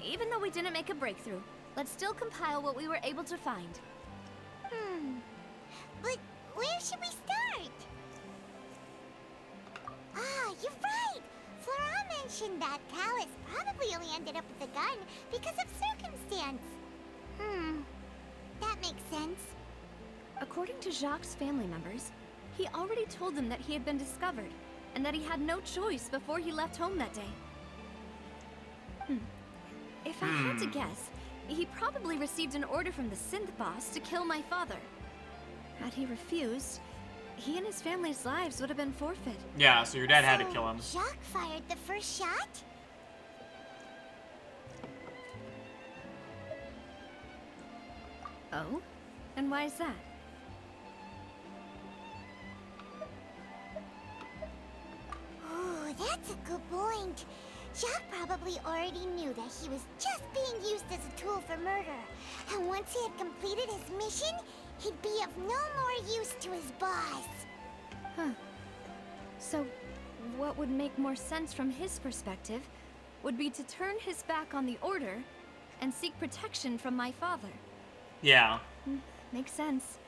even though we didn't make a breakthrough, let's still compile what we were able to find. But where should we start? Ah, you're right! Flora mentioned that Callus probably only ended up with the gun because of circumstance. That makes sense. According to Jacques' family members, he already told them that he had been discovered, and that he had no choice before he left home that day. If I had to guess, he probably received an order from the synth boss to kill my father. Had he refused, he and his family's lives would have been forfeit. Yeah, so your dad had to kill him. Jacques fired the first shot? Oh? And why is that? Oh, that's a good point. Jacques probably already knew that he was just being used as a tool for murder. And once he had completed his mission, he'd be of no more use to his boss. Huh. So, what would make more sense from his perspective would be to turn his back on the Order and seek protection from my father. Yeah. Makes sense.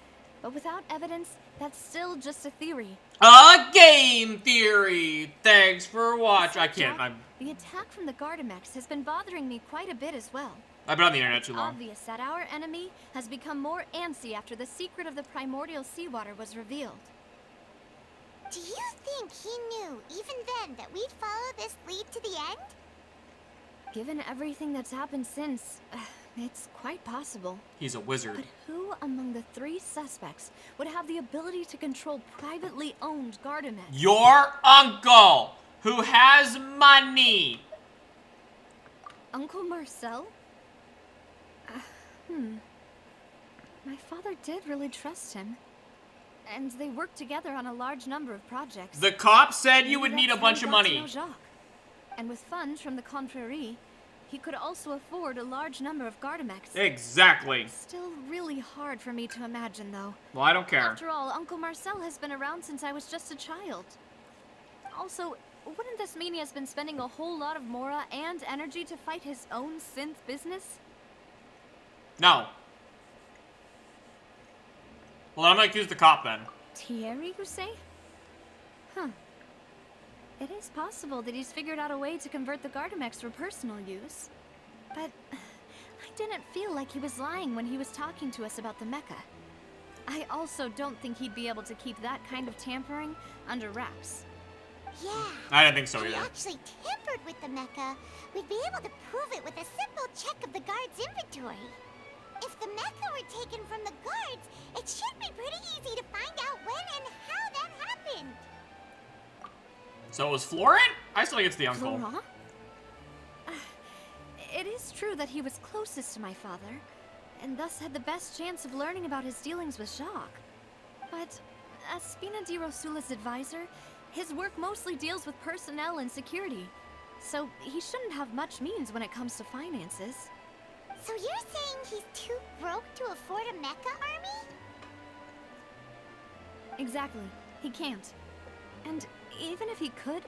But without evidence, that's still just a theory. A game theory! Thanks for watching. I can't. The attack from the Gardamex has been bothering me quite a bit as well. I've been on the internet too It's long. obvious that our enemy has become more antsy after the secret of the primordial seawater was revealed. Do you think he knew, even then, that we'd follow this lead to the end? Given everything that's happened since, it's quite possible. He's a wizard. But who among the 3 suspects would have the ability to control privately owned Gardamex? Your uncle, who has money. Uncle Marcel? My father did really trust him. And they worked together on a large number of projects. The cop said you would Maybe need a that's how bunch he of got to money. know Jacques. And with funds from the Confrérie, he could also afford a large number of Gardamex. Exactly. Still really hard for me to imagine, though. Well, I don't care. After all, Uncle Marcel has been around since I was just a child. Also, wouldn't this mean he has been spending a whole lot of mora and energy to fight his own synth business? No. Well, I'm gonna accuse the cop then. Thierry, you say? Huh. It is possible that he's figured out a way to convert the Gardamex for personal use. But I didn't feel like he was lying when he was talking to us about the mecha. I also don't think he'd be able to keep that kind of tampering under wraps. Yeah. I didn't think so If he either. actually tampered with the mecha, we'd be able to prove it with a simple check of the guard's inventory. If the mecha were taken from the guards, it should be pretty easy to find out when and how that happened. So it was Florent? I still think it's the uncle. Florent? It is true that he was closest to my father, and thus had the best chance of learning about his dealings with Jacques. But as Spina di Rosula's advisor, his work mostly deals with personnel and security, so he shouldn't have much means when it comes to finances. So you're saying he's too broke to afford a mecha army? Exactly. He can't. And even if he could,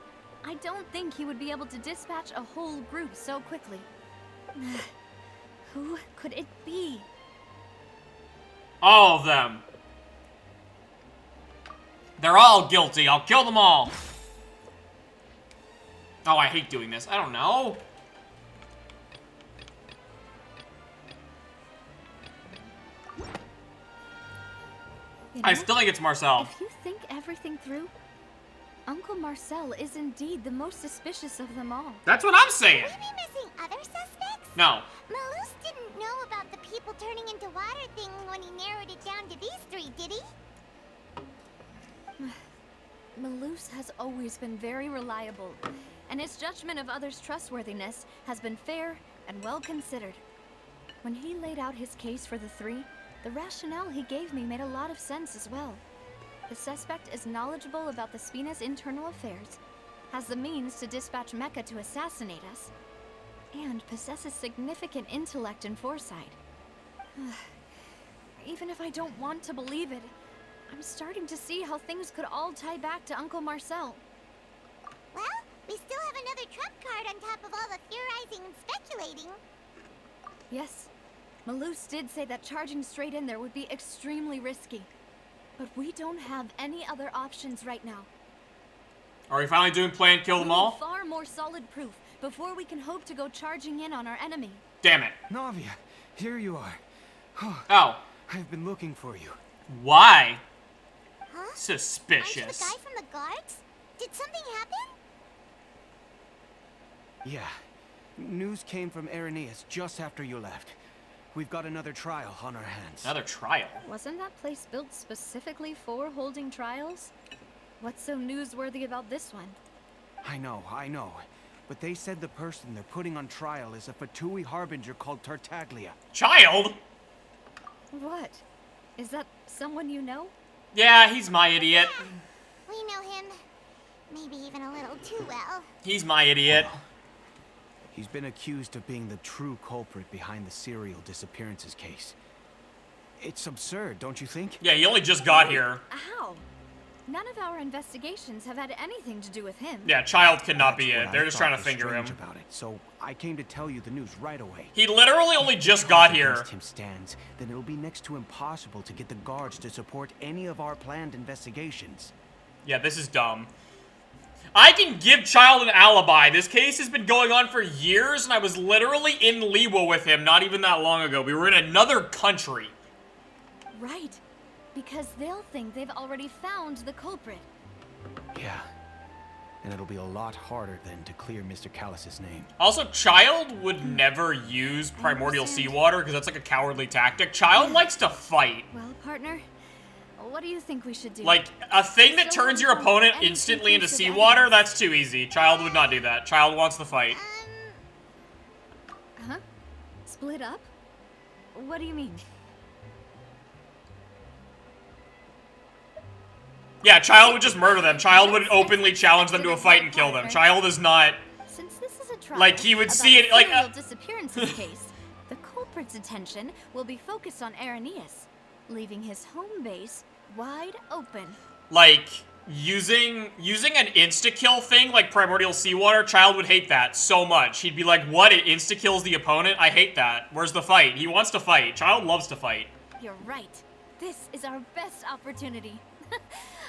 I don't think he would be able to dispatch a whole group so quickly. Who could it be? All of them. They're all guilty. I'll kill them all. Oh, I hate doing this. I don't know. You I know, still think it's Marcel. If you think everything through, Uncle Marcel is indeed the most suspicious of them all. That's what I'm saying. Would we be missing other suspects? No. Malus didn't know about the people turning into water thing when he narrowed it down to these 3, did he? Malus has always been very reliable, and his judgment of others' trustworthiness has been fair and well considered. When he laid out his case for the 3, the rationale he gave me made a lot of sense as well. The suspect is knowledgeable about the Spina's internal affairs, has the means to dispatch Mecha to assassinate us, and possesses significant intellect and foresight. Even if I don't want to believe it, I'm starting to see how things could all tie back to Uncle Marcel. Well, we still have another trump card on top of all the theorizing and speculating. Yes, Malus did say that charging straight in there would be extremely risky. But we don't have any other options right now. Are we finally doing play and kill them We need all? far more solid proof before we can hope to go charging in on our enemy. Damn it. Navia, here you are. Oh. I've been looking for you. Why? Huh? Aren't you the Suspicious. guy from the guards? Did something happen? Yeah. News came from Irenaeus just after you left. We've got another trial on our hands. Another trial? Wasn't that place built specifically for holding trials? What's so newsworthy about this one? I know. But they said the person they're putting on trial is a Fatui harbinger called Tartaglia. Child? What? Is that someone you know? Yeah, he's my idiot. We know him. Maybe even a little too well. He's my idiot. He's been accused of being the true culprit behind the serial disappearances case. It's absurd, don't you think? Yeah, he only just got here. How? None of our investigations have had anything to do with him. Yeah, Child cannot be That's it. what They're I just thought trying to was finger him. strange about it, so I came to tell you the news right away. He literally only just got here. If him stands, then it'll be next to impossible to get the guards to support any of our planned investigations. Yeah, this is dumb. I can give Child an alibi. This case has been going on for years, and I was literally in Liwa with him not even that long ago. We were in another country. Right. Because they'll think they've already found the culprit. Yeah, and it'll be a lot harder then to clear Mr. Callus's name. Also, Child would never use primordial seawater because that's like a cowardly tactic. Child likes to fight. Well, partner, what do you think we should do? Like, a thing that turns your opponent instantly into seawater, that's too easy. Child would not do that. Child wants to fight. Huh? Split up? What do you mean? Yeah, Child would just murder them. Child would openly challenge them to a fight and kill them. Child is not... Since this is a trial like, he would about see it, like... serial disappearances case, the culprit's attention will be focused on Irenaeus, leaving his home base wide open. Like, using an insta-kill thing like primordial seawater, Child would hate that so much. He'd be like, what, it insta-kills the opponent? I hate that. Where's the fight? He wants to fight. Child loves to fight. You're right. This is our best opportunity.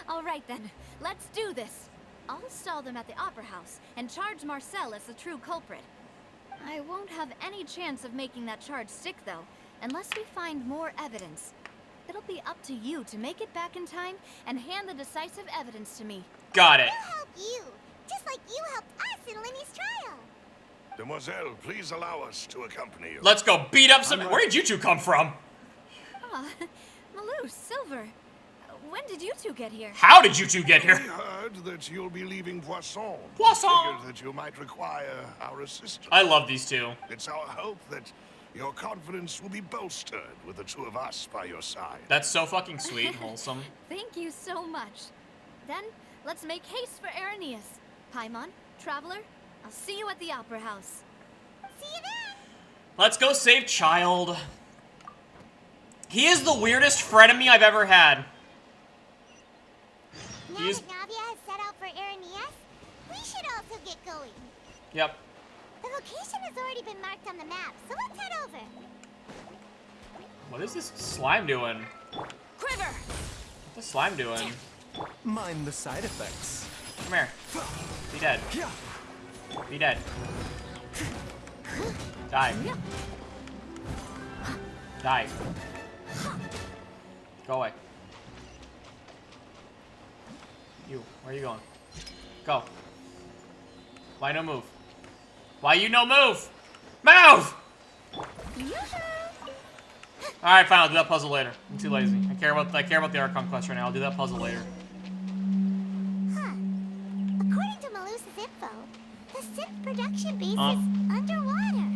All right then, let's do this. I'll stall them at the Opera House and charge Marcel as the true culprit. I won't have any chance of making that charge stick though, unless we find more evidence. It'll be up to you to make it back in time and hand the decisive evidence to me. Got it. We'll help you, just like you helped us in Lenny's trial. Demoiselle, please allow us to accompany you. Let's go beat up some... Where did you two come from? Ah, Malou, Silver. When did you two get here? How did you two get We here? heard that you'll be leaving Poisson. Poisson! Figured that you might require our assistance. I love these two. It's our hope that your confidence will be bolstered with the two of us by your side. That's so fucking sweet and wholesome. Thank you so much. Then, let's make haste for Irenaeus. Paimon, Traveler, I'll see you at the Opera House. See you then. Let's go save Child. He is the weirdest frenemy I've ever had. Now He is... that Navia has set out for Irenaeus, we should also get going. Yep. The location has already been marked on the map, so let's head over. What is this slime doing? Quiver! What's the slime doing? Mind the side effects. Come here. Be dead. Be dead. Die. Die. Go away. You, where are you going? Go. Why no move? Why you no move? Move! Alright, fine, I'll do that puzzle later. I'm too lazy. I care about the Archon quest right now. I'll do that puzzle later. Huh. According to Malusa's info, the synth production base is underwater.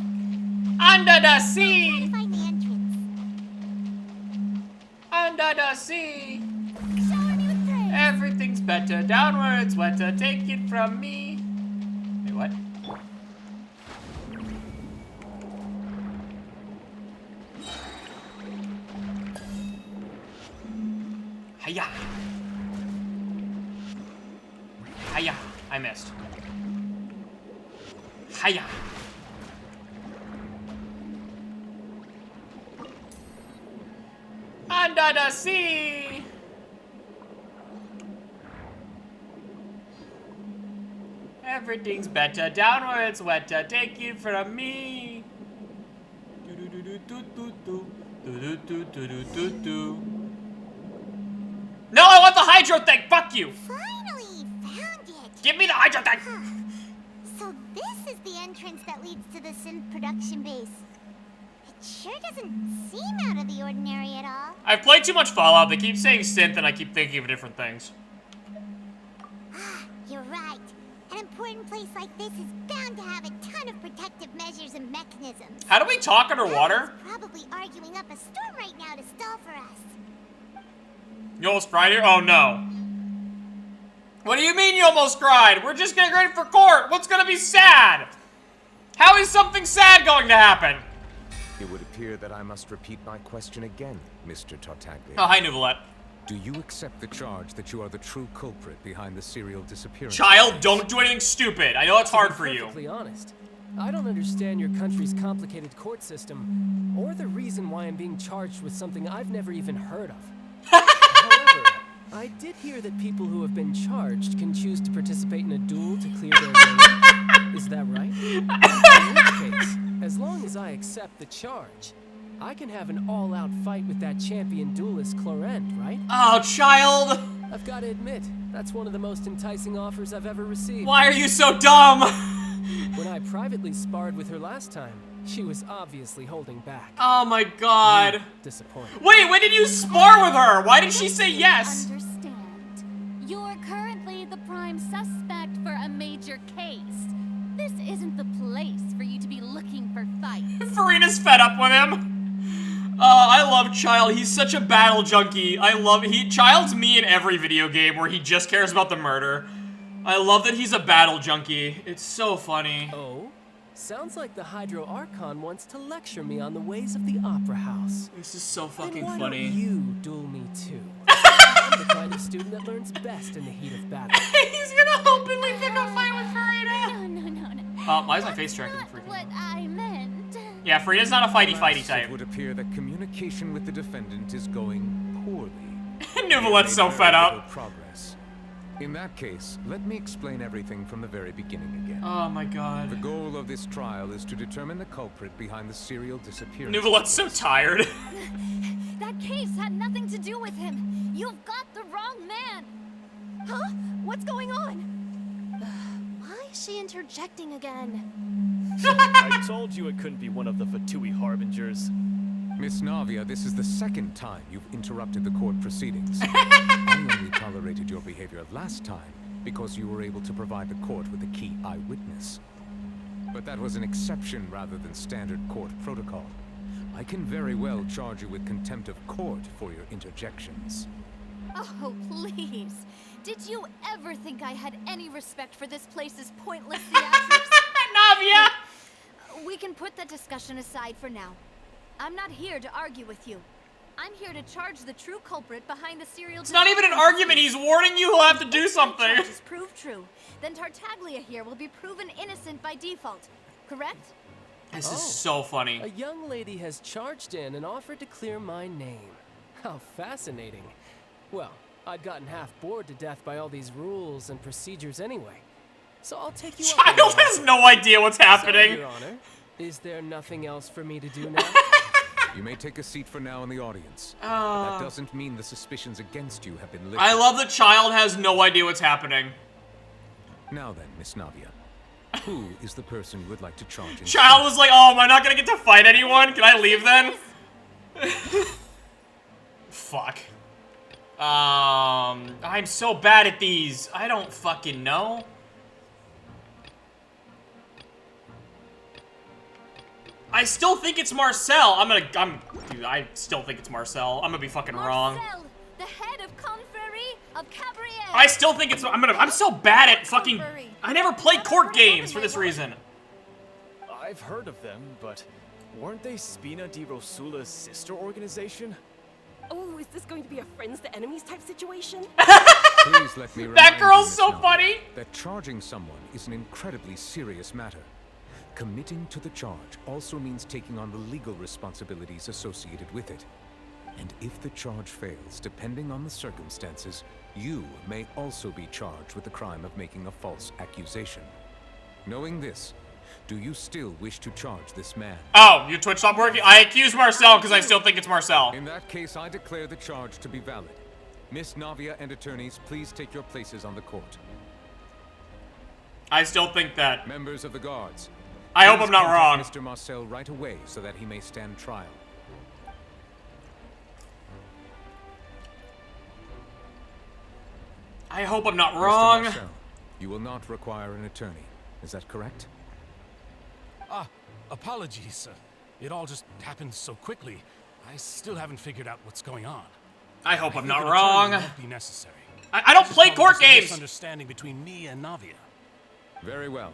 Under the Try sea! to find the entrance. Under the sea! Shower me with praise. Everything's better, downwards, wetter, take it from me. Wait, what? Hiya! Hiya! I missed. Hiya! Under the sea! Everything's better, downwards, wetter, take it from me. No, I want the hydro thing! Fuck you! Finally found it. Give me the hydro thing! So this is the entrance that leads to the synth production base. It sure doesn't seem out of the ordinary at all. I've played too much Fallout. They keep saying synth and I keep thinking of different things. You're right. An important place like this is bound to have a ton of protective measures and mechanisms. How do we talk underwater? He's probably arguing up a storm right now to stall for us. You almost cried here? Oh no. What do you mean you almost cried? We're just getting ready for court. What's gonna be sad? How is something sad going to happen? It would appear that I must repeat my question again, Mr. Tartaglia. Oh, hi, Nouvelette. Do you accept the charge that you are the true culprit behind the serial disappearance? Child, don't do anything stupid. I know it's hard for you. To be perfectly honest, I don't understand your country's complicated court system, or the reason why I'm being charged with something I've never even heard of. However, I did hear that people who have been charged can choose to participate in a duel to clear their name. Is that right? In which case, as long as I accept the charge, I can have an all-out fight with that champion duelist Clorend, right? Oh, child! I've got to admit, that's one of the most enticing offers I've ever received. Why are you so dumb? When I privately sparred with her last time, she was obviously holding back. Oh my god. Disappointed. Wait, when did you spar with her? Why did she say yes? Understand. You're currently the prime suspect for a major case. This isn't the place for you to be looking for fights. Farina's fed up with him. I love Child. He's such a battle junkie. Child's me in every video game where he just cares about the murder. I love that he's a battle junkie. It's so funny. Oh? Sounds like the Hydro Archon wants to lecture me on the ways of the Opera House. This is so fucking then why funny. Don't you duel me too. I'm the kind of student that learns best in the heat of battle. He's gonna openly pick a fight with Farina. No. Why is my face tracking freaking? What I meant. Yeah, Farina's not a fighty type. It would appear that communication with the defendant is going poorly. Nuvalet's so fed up. Progress. In that case, let me explain everything from the very beginning again. Oh my god. The goal of this trial is to determine the culprit behind the serial disappearance. Nuvalet's so tired. That case had nothing to do with him. You've got the wrong man. Huh? What's going on? Why is she interjecting again? I told you it couldn't be one of the Fatui Harbingers. Miss Navia, this is the second time you've interrupted the court proceedings. I only tolerated your behavior last time because you were able to provide the court with a key eyewitness. But that was an exception rather than standard court protocol. I can very well charge you with contempt of court for your interjections. Oh, please. Did you ever think I had any respect for this place's pointless theatrics? Navia! We can put that discussion aside for now. I'm not here to argue with you. I'm here to charge the true culprit behind the serial. It's not even an argument. He's warning you he'll have to do something. If charges prove true, then Tartaglia here will be proven innocent by default. Correct? This is so funny. A young lady has charged in and offered to clear my name. How fascinating. Well, I'd gotten half bored to death by all these rules and procedures anyway. So I'll take you up on Child has no idea what's happening. So, Your Honor, is there nothing else for me to do now? You may take a seat for now in the audience. That doesn't mean the suspicions against you have been lifted. I love that Child has no idea what's happening. Now then, Miss Navia, who is the person you would like to charge? Child was like, oh, am I not gonna get to fight anyone? Can I leave then? Fuck. I'm so bad at these. I don't fucking know. I still think it's Marcel. Dude, I still think it's Marcel. I'm gonna be fucking wrong. Marcel, the head of Confrérie of Cabrier. I still think it's, I'm so bad at fucking, I never played court games for this reason. I've heard of them, but weren't they Spina di Rosula's sister organization? Oh, is this going to be a friends to enemies type situation? Please let me remind That girl's you, so Miss Navia, funny. that charging someone is an incredibly serious matter. Committing to the charge also means taking on the legal responsibilities associated with it. And if the charge fails, depending on the circumstances, you may also be charged with the crime of making a false accusation. Knowing this, do you still wish to charge this man? Oh, your Twitch stopped working? I accuse Marcel because I still think it's Marcel. In that case, I declare the charge to be valid. Miss Navia and attorneys, please take your places on the court. I still think that. Members of the guards, I hope I'm not wrong. Mr. Marcel right away so that he may stand trial. I hope I'm not Mr. wrong. Marcel, you will not require an attorney. Is that correct? Apologies. It all just happened so quickly. I still haven't figured out what's going on. I hope I'm think not an wrong. attorney won't be necessary. I don't play court There's a games. misunderstanding between me and Navia. Very well.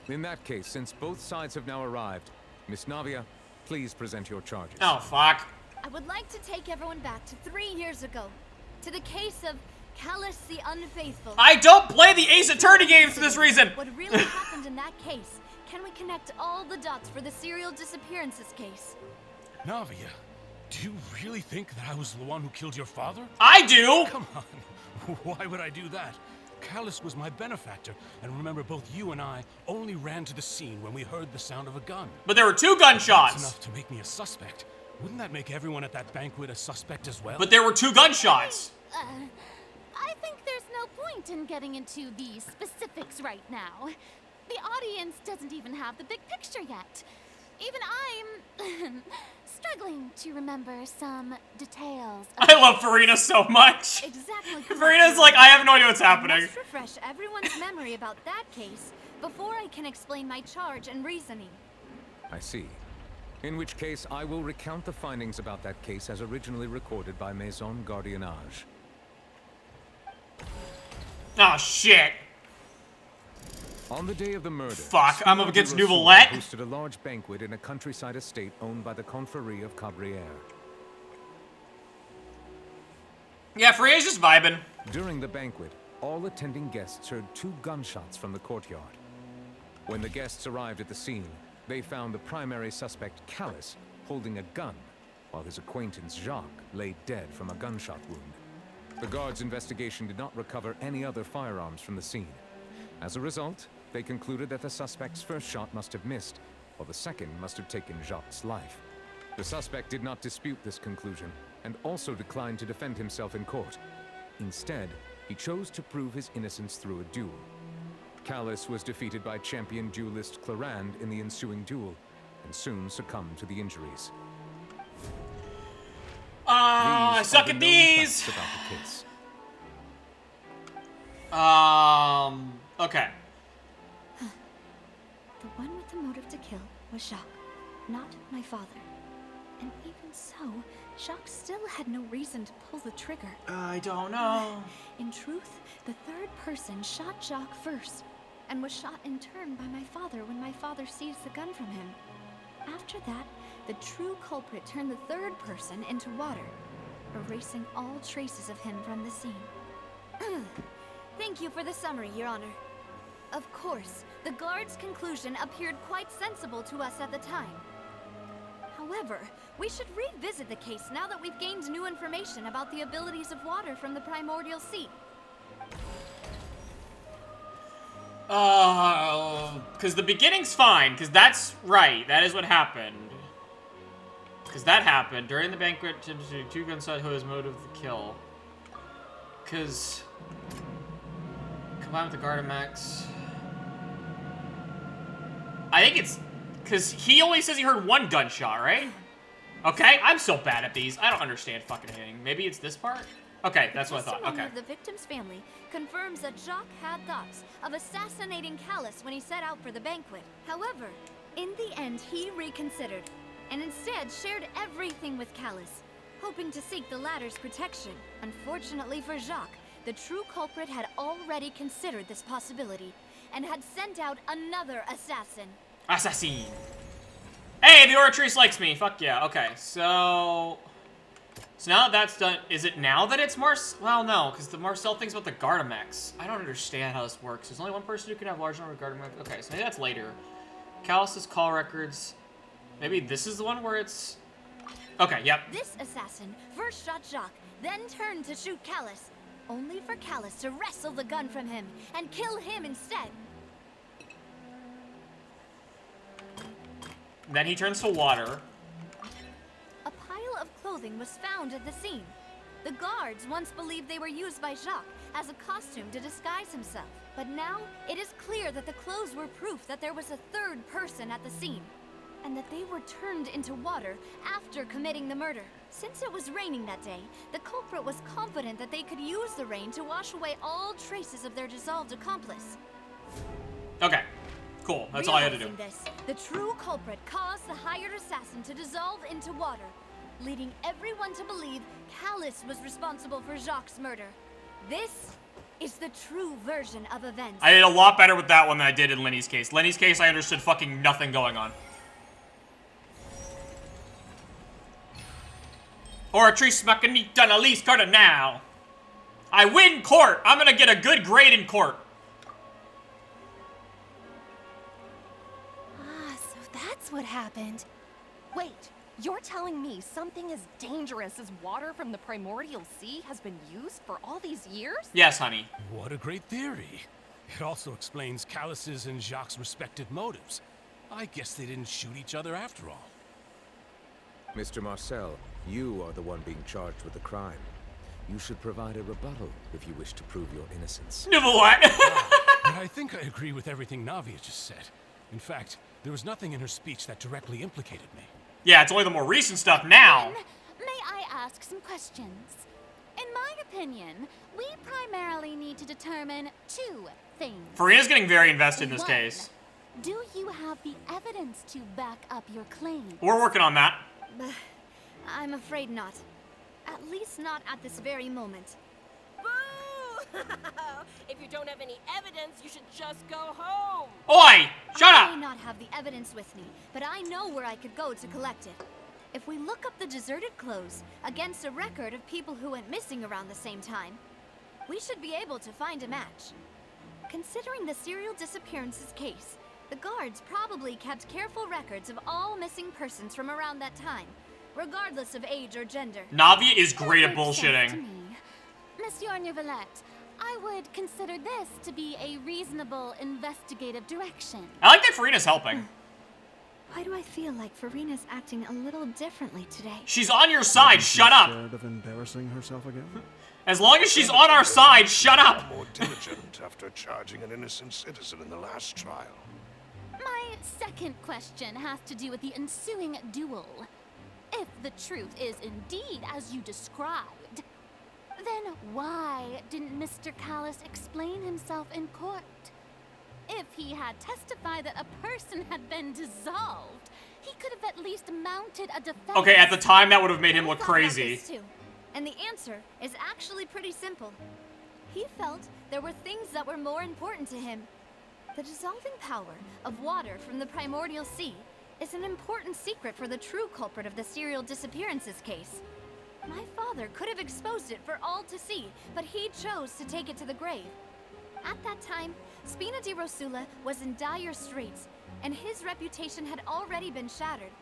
In that case, since both sides have now arrived, Miss Navia, please present your charges. Oh, fuck. I would like to take everyone back to 3 years ago, to the case of Callus the Unfaithful. I don't play the Ace Attorney games for this reason. What really happened in that case? Can we connect all the dots for the serial disappearances case? Navia, do you really think that I was the one who killed your father? I do. Come on. Why would I do that? Callus was my benefactor, and remember, both you and I only ran to the scene when we heard the sound of a gun. But there were 2 gunshots. That's enough to make me a suspect. Wouldn't that make everyone at that banquet a suspect as well? But there were 2 gunshots. I think there's no point in getting into the specifics right now. The audience doesn't even have the big picture yet. Even I'm struggling to remember some details. I love Farina so much. Exactly. Farina's like, I have no idea what's happening. I must refresh everyone's memory about that case before I can explain my charge and reasoning. I see. In which case, I will recount the findings about that case as originally recorded by Maison Gardiennage. Oh, shit. On the day of the murder, fuck, I'm up against Spina di Nouvellette. hosted a large banquet in a countryside estate owned by the Confrérie of Cabrières. Yeah, Freya's just vibing. During the banquet, all attending guests heard 2 gunshots from the courtyard. When the guests arrived at the scene, they found the primary suspect, Callus, holding a gun, while his acquaintance, Jacques, lay dead from a gunshot wound. The guards' investigation did not recover any other firearms from the scene. As a result, they concluded that the suspect's first shot must have missed, while the second must have taken Jacques' life. The suspect did not dispute this conclusion, and also declined to defend himself in court. Instead, he chose to prove his innocence through a duel. Callus was defeated by champion duelist Clarand in the ensuing duel, and soon succumbed to the injuries. I suck at these! About the case. Okay. The one with the motive to kill was Jacques, not my father. And even so, Jacques still had no reason to pull the trigger. I don't know. In truth, the third person shot Jacques first, and was shot in turn by my father when my father seized the gun from him. After that, the true culprit turned the third person into water, erasing all traces of him from the scene. Thank you for the summary, Your Honor. Of course, the guard's conclusion appeared quite sensible to us at the time. However, we should revisit the case now that we've gained new information about the abilities of water from the primordial sea. Because the beginning's fine, because that's right. That is what happened. Because that happened during the banquet. 2 gunshots, who has motive to kill. Because combined with the Gardamex. I think it's because he only says he heard 1 gunshot, right? Okay, I'm so bad at these. I don't understand fucking anything. Maybe it's this part? Okay, that's what I thought. Okay. The the victim's family confirms that Jacques had thoughts of assassinating Callus when he set out for the banquet. However, in the end, he reconsidered and instead shared everything with Callus, hoping to seek the latter's protection. Unfortunately for Jacques, the true culprit had already considered this possibility and had sent out another assassin. Assassin. Hey, the Oratrice likes me. Fuck yeah. Okay, so now that that's done, is it now that it's Marcel? Well, no, because the Marcel thing's about the Gardamex. I don't understand how this works. There's only one person who can have large number of Gardamex. Okay, so maybe that's later. Callus's call records. Maybe this is the one where it's... Okay, yep. This assassin first shot Jacques, then turned to shoot Callus, only for Callus to wrestle the gun from him and kill him instead. Then he turns to water. A pile of clothing was found at the scene. The guards once believed they were used by Jacques as a costume to disguise himself. But now, it is clear that the clothes were proof that there was a third person at the scene, and that they were turned into water after committing the murder. Since it was raining that day, the culprit was confident that they could use the rain to wash away all traces of their dissolved accomplice. Okay, cool. That's all I had to do. Realizing this, the true culprit caused the hired assassin to dissolve into water, leading everyone to believe Callus was responsible for Jacques' murder. This is the true version of events. I did a lot better with that one than I did in Lenny's case. Lenny's case, I understood fucking nothing going on. Oratrice Machinita Annalise Cardinal. I win court. I'm gonna get a good grade in court. Ah, so that's what happened. Wait, you're telling me something as dangerous as water from the primordial sea has been used for all these years? Yes, honey. What a great theory. It also explains Callus's and Jacques' respective motives. I guess they didn't shoot each other after all. Mr. Marcel, you are the one being charged with the crime. You should provide a rebuttal if you wish to prove your innocence. What? But I think I agree with everything Navia just said. In fact, there was nothing in her speech that directly implicated me. Yeah, it's only the more recent stuff now. May I ask some questions? In my opinion, we primarily need to determine two things. Farina's getting very invested in this One, case. do you have the evidence to back up your claim? We're working on that. I'm afraid not. At least not at this very moment. Boo! If you don't have any evidence, you should just go home. Oi! Shut I up! may not have the evidence with me, but I know where I could go to collect it. If we look up the deserted clothes against a record of people who went missing around the same time, we should be able to find a match. Considering the serial disappearances case, the guards probably kept careful records of all missing persons from around that time, regardless of age or gender. Navia is great at That makes sense to bullshitting. me. Monsieur Neuvillette, I would consider this to be a reasonable investigative direction. I like that Farina's helping. Why do I feel like Farina's acting a little differently today? She's on your side, shut up! Scared of embarrassing herself again? As long as she's on our side, shut up! More diligent after charging an innocent citizen in the last trial. My second question has to do with the ensuing duel. If the truth is indeed as you described, then why didn't Mr. Callis explain himself in court? If he had testified that a person had been dissolved, he could have at least mounted a defense. Okay, at the time that would have made him look I thought about crazy. this too, and the answer is actually pretty simple. He felt there were things that were more important to him. The dissolving power of water from the primordial sea is an important secret for the true culprit of the serial disappearances case. My father could have exposed it for all to see, but he chose to take it to the grave. At that time, Spina di Rosula was in dire straits, and his reputation had already been shattered.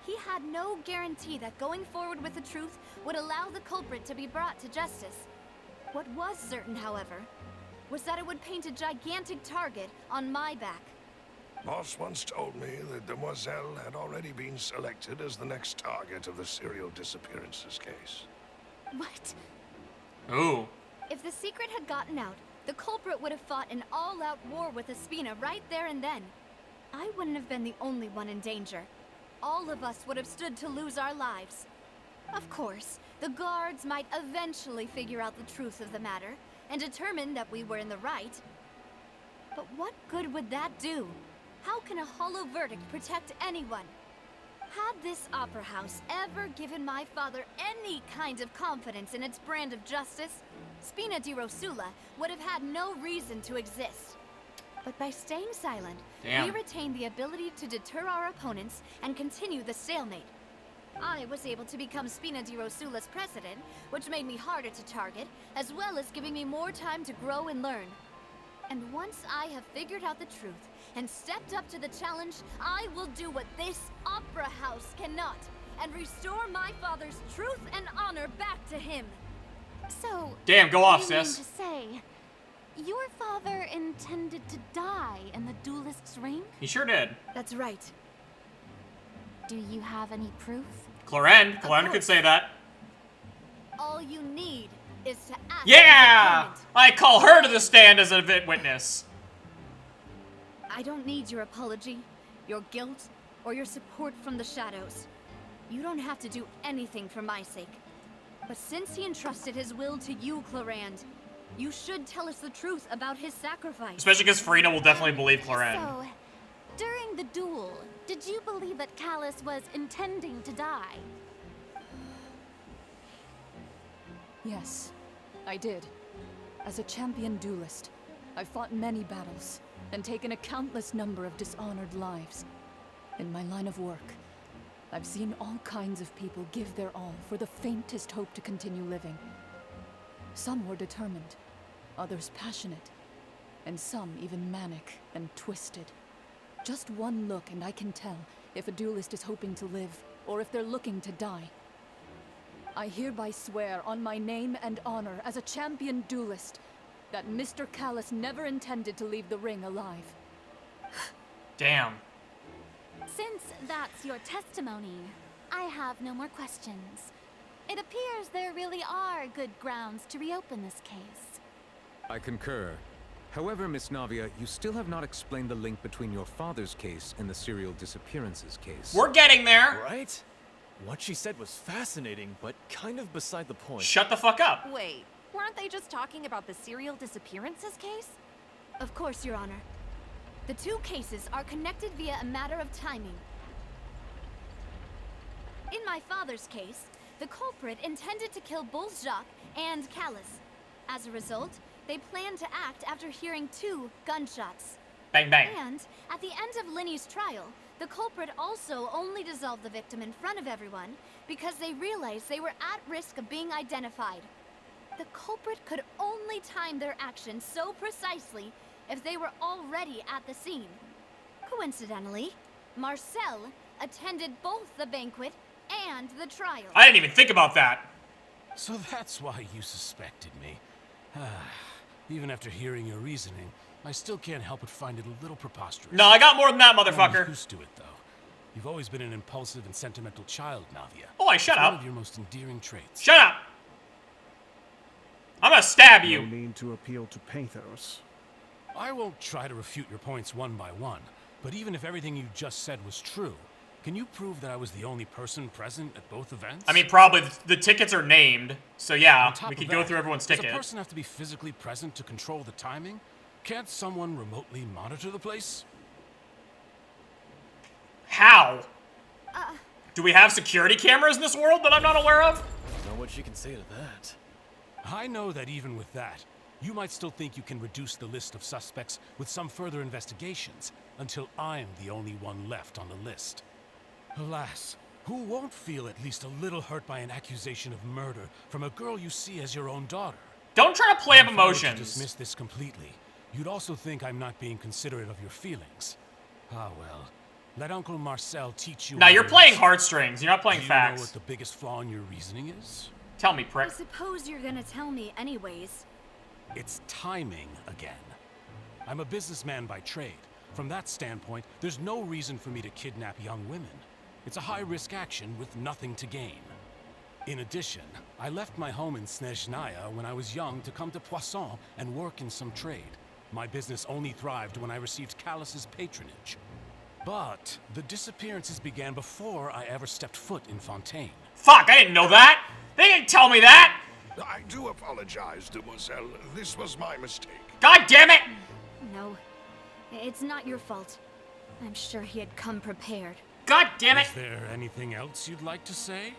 He had no guarantee that going forward with the truth would allow the culprit to be brought to justice. What was certain, however, was that it would paint a gigantic target on my back. Boss once told me that Demoiselle had already been selected as the next target of the serial disappearances case. What? Ooh. If the secret had gotten out, the culprit would have fought an all-out war with Espina right there and then. I wouldn't have been the only one in danger. All of us would have stood to lose our lives. Of course, the guards might eventually figure out the truth of the matter and determine that we were in the right. But what good would that do? How can a hollow verdict protect anyone? Had this opera house ever given my father any kind of confidence in its brand of justice, Spina di Rosula would have had no reason to exist. But by staying silent, we retained the ability to deter our opponents and continue the stalemate. I was able to become Spina di Rosula's president, which made me harder to target, as well as giving me more time to grow and learn. And once I have figured out the truth and stepped up to the challenge, I will do what this opera house cannot, and restore my father's truth and honor back to him. So, damn, go off, you mean sis. to say, your father intended to die in the duelist's ring? He sure did. That's right. Do you have any proof? Clorend could say that. All you need is to act. Yeah! I call her to the stand as a witness. I don't need your apology, your guilt, or your support from the shadows. You don't have to do anything for my sake. But since he entrusted his will to you, Clorand, you should tell us the truth about his sacrifice. Especially because Farina will definitely believe Clorand. So, during the duel, did you believe that Callis was intending to die? Yes, I did. As a champion duelist, I've fought many battles and taken a countless number of dishonored lives. In my line of work, I've seen all kinds of people give their all for the faintest hope to continue living. Some were determined, others passionate, and some even manic and twisted. Just one look and I can tell if a duelist is hoping to live or if they're looking to die. I hereby swear on my name and honor as a champion duelist that Mr. Callis never intended to leave the ring alive. Damn. Since that's your testimony, I have no more questions. It appears there really are good grounds to reopen this case. I concur. However, Miss Navia, you still have not explained the link between your father's case and the serial disappearances case. We're getting there. Right? What she said was fascinating, but kind of beside the point. Shut the fuck up. Wait, weren't they just talking about the serial disappearances case? Of course, Your Honor. The two cases are connected via a matter of timing. In my father's case, the culprit intended to kill both Jacques and Callus. As a result, they planned to act after hearing 2 gunshots. Bang, bang. And at the end of Linny's trial, the culprit also only dissolved the victim in front of everyone because they realized they were at risk of being identified. The culprit could only time their actions so precisely if they were already at the scene. Coincidentally, Marcel attended both the banquet and the trial. I didn't even think about that. So that's why you suspected me. Even after hearing your reasoning, I still can't help but find it a little preposterous. No, I got more than that, motherfucker. I'm used to it, though. You've always been an impulsive and sentimental child, Navia. Oh, shut it's up. One of your most endearing traits. Shut up. I'm gonna stab you. No need to appeal to pathos. I won't try to refute your points one by one, but even if everything you just said was true, can you prove that I was the only person present at both events? I mean, probably the tickets are named, so yeah, we could of go that, through everyone's does ticket. a person have to be physically present to control the timing? Can't someone remotely monitor the place? How? Do we have security cameras in this world that I'm not aware of? Not what you can say to that. I know that even with that, you might still think you can reduce the list of suspects with some further investigations until I'm the only one left on the list. Alas, who won't feel at least a little hurt by an accusation of murder from a girl you see as your own daughter? Don't try to play up If I were to emotions. dismiss this completely, you'd also think I'm not being considerate of your feelings. Ah well, let Uncle Marcel teach you. Now you're what it playing is. heartstrings. You're not playing Do you facts. know what the biggest flaw in your reasoning is? Tell me, I prick. suppose you're gonna tell me anyways. It's timing again. I'm a businessman by trade. From that standpoint, there's no reason for me to kidnap young women. It's a high-risk action with nothing to gain. In addition, I left my home in Snezhnaya when I was young to come to Poisson and work in some trade. My business only thrived when I received Callus's patronage. But the disappearances began before I ever stepped foot in Fontaine. Fuck, I didn't know that. They didn't tell me that. I do apologize, Demoiselle. This was my mistake. God damn it. No, it's not your fault. I'm sure he had come prepared. God damn it. Is there anything else you'd like to say?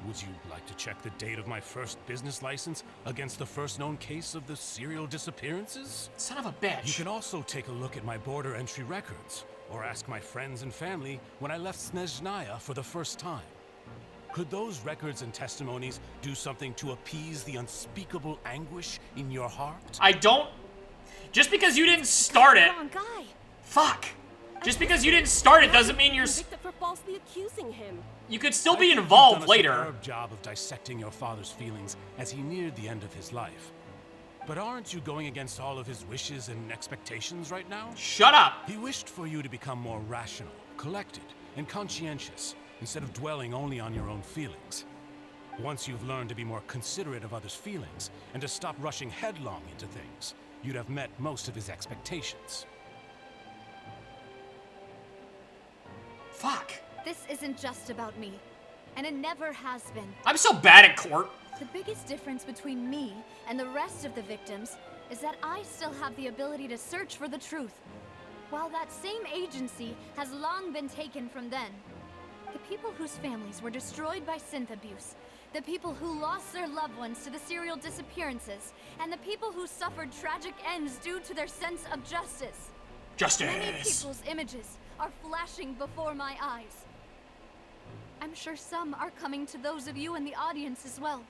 Would you like to check the date of my first business license against the first known case of the serial disappearances? Son of a bitch. You can also take a look at my border entry records, or ask my friends and family when I left Snezhnaya for the first time. Could those records and testimonies do something to appease the unspeakable anguish in your heart? I don't... Just because you didn't start it... Wrong guy. Fuck. Just because you didn't start it doesn't mean you're... Convicted for falsely accusing him. You could still I be think you've involved done a later. superb job of dissecting your father's feelings as he neared the end of his life. But aren't you going against all of his wishes and expectations right now? Shut up. He wished for you to become more rational, collected, and conscientious, instead of dwelling only on your own feelings. Once you've learned to be more considerate of others' feelings, and to stop rushing headlong into things, you'd have met most of his expectations. Fuck. This isn't just about me, and it never has been. I'm so bad at court. The biggest difference between me and the rest of the victims is that I still have the ability to search for the truth, while that same agency has long been taken from them. The people whose families were destroyed by synth abuse, the people who lost their loved ones to the serial disappearances, and the people who suffered tragic ends due to their sense of justice. Justice. Many people's images are flashing before my eyes. I'm sure some are coming to those of you in the audience as well.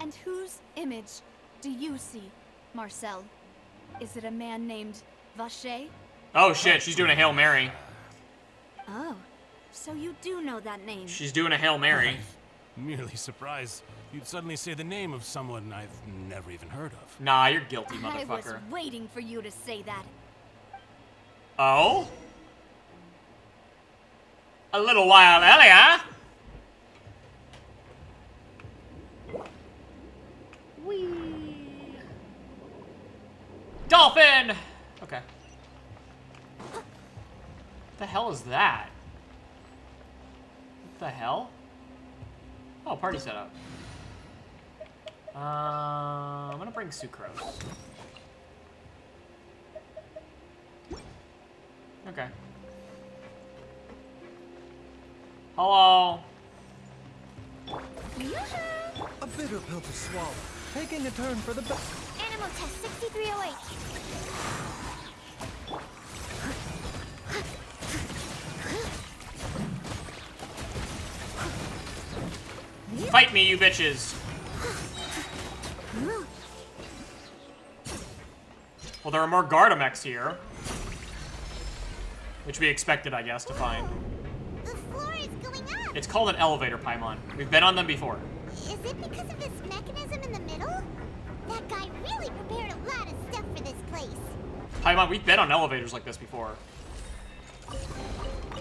And whose image do you see, Marcel? Is it a man named Vacher? Oh shit, she's doing a Hail Mary. Oh, so you do know that name. She's doing a Hail Mary. I'm merely surprised you'd suddenly say the name of someone I've never even heard of. Nah, you're guilty, I was motherfucker. waiting for you to say that. Oh? A little while earlier. Dolphin! Okay. What the hell is that? What the hell? Oh, party setup. I'm gonna bring Sucrose. Okay. Hello. A bitter pill to swallow. Taking a turn for the best. Animal test 6308. Fight me, you bitches. Well, there are more Gardamex here. Which we expected, I guess, to find. The floor is going up. It's called an elevator Paimon. We've been on them before. Is it because of this mechanism in the middle? That guy really prepared a lot of stuff for this place. Paimon, we've been on elevators like this before.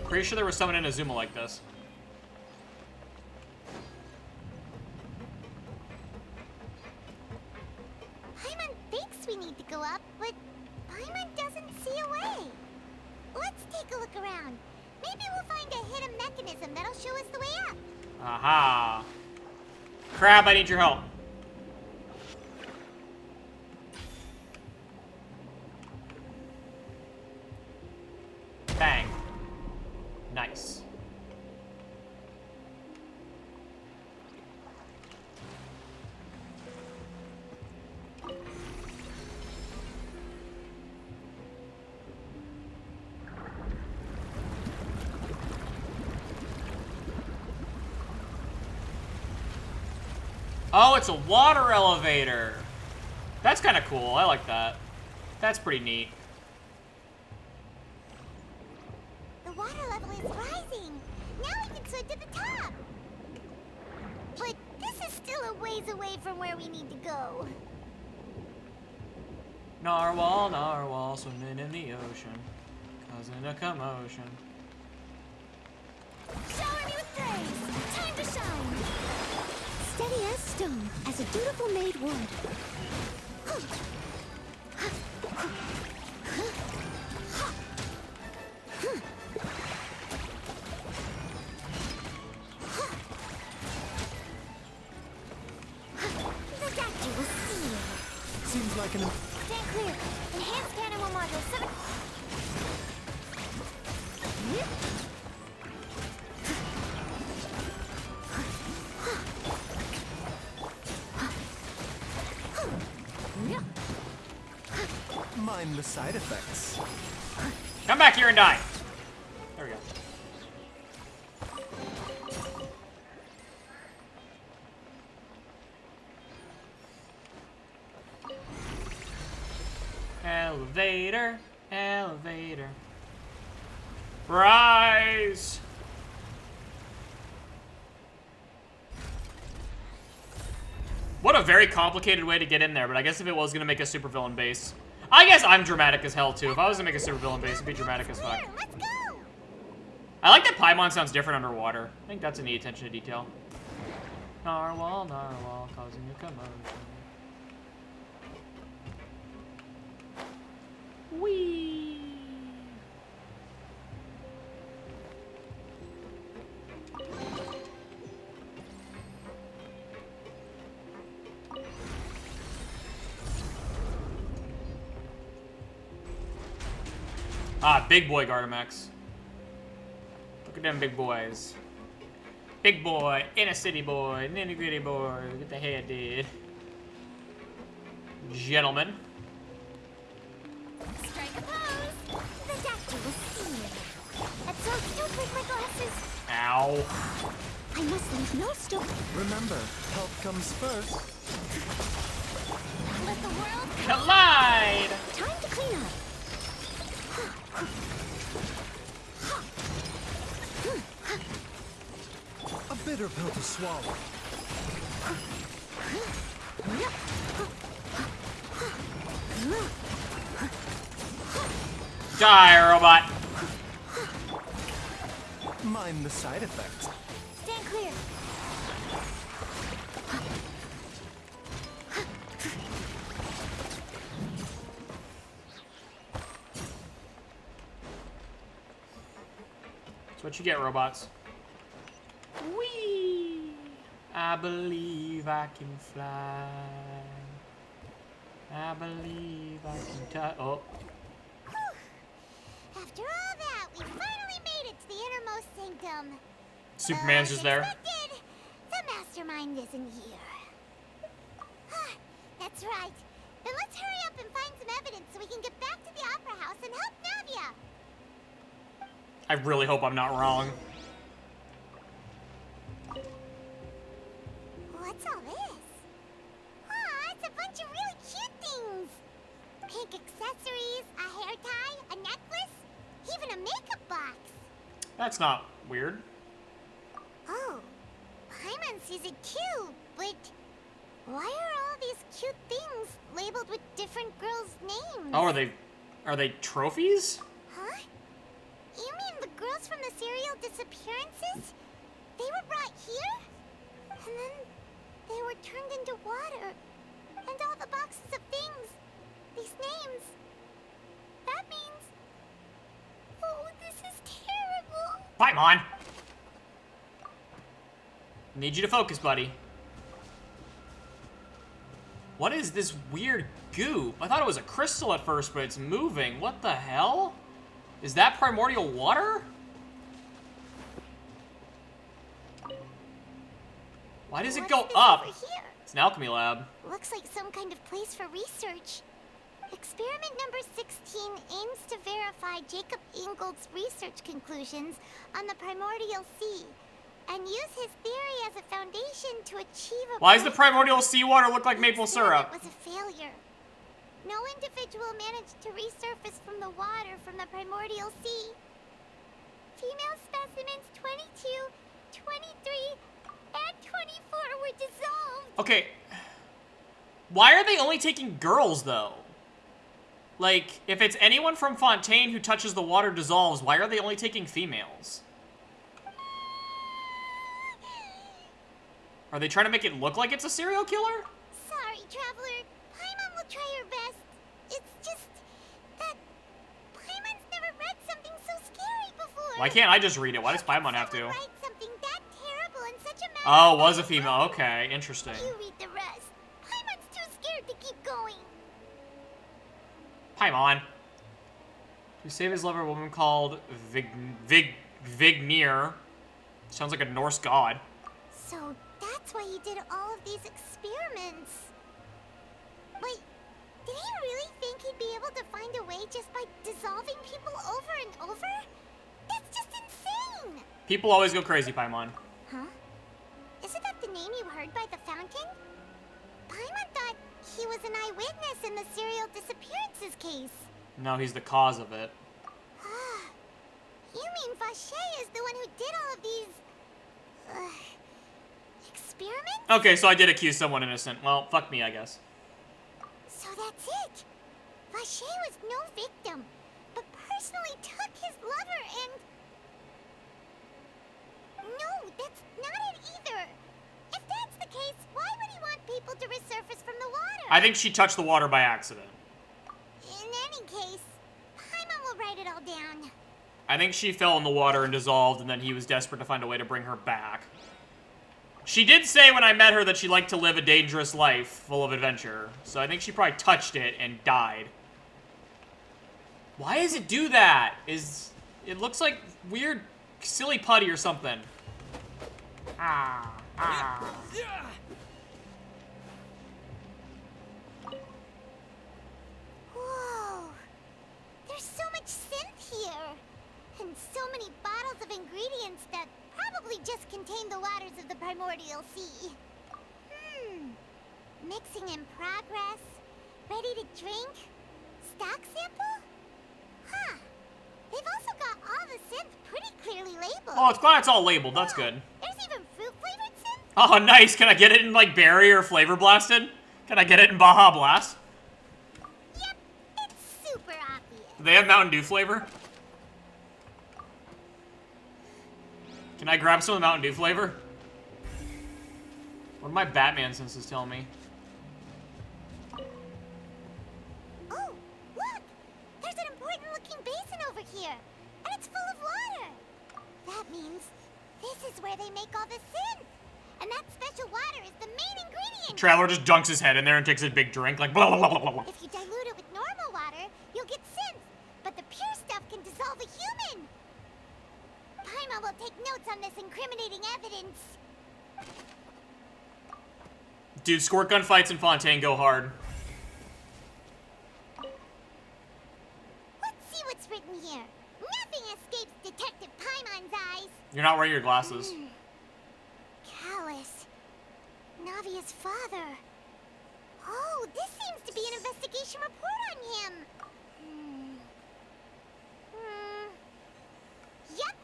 Pretty sure there was someone in Azuma like this. Paimon thinks we need to go up, but Paimon doesn't see a way. Let's take a look around. Maybe we'll find a hidden mechanism that'll show us the way up. Aha. Crab, I need your help. Bang. Nice. Oh, it's a water elevator. That's kind of cool. I like that. That's pretty neat. The water level is rising. Now we can swim to the top. But this is still a ways away from where we need to go. Narwhal, narwhal, swimming in the ocean, causing a commotion. Shower me with praise. Time to shine. Steady as stone, as a dutiful maid would. The doctor will see you. Seems like an... Stand clear. Enhanced cannon will module 7. Mind the side effects. Come back here and die. There we go. Elevator, elevator. Rise! What a very complicated way to get in there, but I guess if it was gonna make a supervillain base. I guess I'm dramatic as hell too. If I was gonna make a supervillain base, it'd be dramatic as fuck. I like that Paimon sounds different underwater. I think that's a neat attention to detail. Narwhal, narwhal, causing a commotion. Whee! Ah, big boy Gardamex. Look at them big boys. Big boy, inner city boy, nitty gritty boy, get the head did. Gentlemen. Strike a pose. The doctor will see you. Absorb, don't break my glasses. Ow. I must leave no stone. Remember, health comes first. Let the world collide. Time to clean up. A bitter pill to swallow. Die, robot. Mind the side effects. Stand clear. That's what you get, robots. Whee! I believe I can fly. I believe I can touch. Oh. After all that, we finally made it to the innermost sanctum. Superman's just there. Expected, the mastermind isn't here. That's right. Then let's hurry up and find some evidence so we can get back to the Opera House and help Navia. I really hope I'm not wrong. What's all this? Aw, it's a bunch of really cute things. Pink accessories, a hair tie, a necklace, even a makeup box. That's not weird. Oh, Paimon sees it too, but why are all these cute things labeled with different girls' names? Oh, are they trophies? Huh? You mean the girls from the serial disappearances? They were brought here? And then they were turned into water. And all the boxes of things. These names. That means... Oh, this is terrible. Paimon! Need you to focus, buddy. What is this weird goo? I thought it was a crystal at first, but it's moving. What the hell? Is that primordial water? Why does it go up? It's an alchemy lab. Looks like some kind of place for research. Experiment number 16 aims to verify Jacob Ingold's research conclusions on the primordial sea and use his theory as a foundation to achieve a... Why does the primordial seawater look like maple syrup? It was a failure. No individual managed to resurface from the water from the primordial sea. Female specimens 22, 23, and 24 were dissolved. Okay. Why are they only taking girls, though? Like, if it's anyone from Fontaine who touches the water dissolves, why are they only taking females? Are they trying to make it look like it's a serial killer? Sorry, Traveler. Paimon will try her best. It's just that Paimon's never read something so scary before. Why can't I just read it? Why does Paimon have to? Write something that terrible in such a Oh, was a female. Okay, interesting. You read the rest. Paimon's too scared to keep going. Paimon. To save his lover, a woman called Vignir. Sounds like a Norse god. So that's why he did all of these experiments. Wait, did he really think he'd be able to find a way just by dissolving people over and over? That's just insane! People always go crazy, Paimon. Huh? Isn't that the name you heard by the fountain? Paimon thought he was an eyewitness in the serial disappearances case. No, he's the cause of it. You mean Vacher is the one who did all of these... experiments? Okay, so I did accuse someone innocent. Well, fuck me, I guess. So that's it. Vacher was no victim, but personally took his lover and... No, that's not it either. If that's the case, why would he want people to resurface from the water? I think she touched the water by accident. In any case, Paimon will write it all down. I think she fell in the water and dissolved, and then he was desperate to find a way to bring her back. She did say when I met her that she liked to live a dangerous life, full of adventure. So I think she probably touched it and died. Why does it do that? It looks like weird, silly putty or something. Whoa. There's so much synth here. And so many bottles of ingredients that probably just contain the waters of the primordial sea. Mixing in progress. Ready to drink? Stock sample? Huh. They've also got all the synth pretty clearly labeled. Oh, it's glad it's all labeled. That's good. There's even fruit-flavored synth? Oh, nice. Can I get it in, like, Berry or Flavor Blasted? Can I get it in Baja Blast? Yep, it's super obvious. Do they have Mountain Dew flavor? Can I grab some of the Mountain Dew flavor? What do my Batman senses tell me? Oh, look! There's an important looking basin over here, and it's full of water. That means this is where they make all the synth. And that special water is the main ingredient. Traveler just dunks his head in there and takes a big drink, like blah, blah, blah, blah, blah. If you dilute it with normal water, you'll get synth. But the pure stuff can dissolve a human. Paimon will take notes on this incriminating evidence. Dude, squirt gun fights in Fontaine go hard. Let's see what's written here. Nothing escapes Detective Paimon's eyes. You're not wearing your glasses. Callus. Navia's father. Oh, this seems to be an investigation report on him. Yep.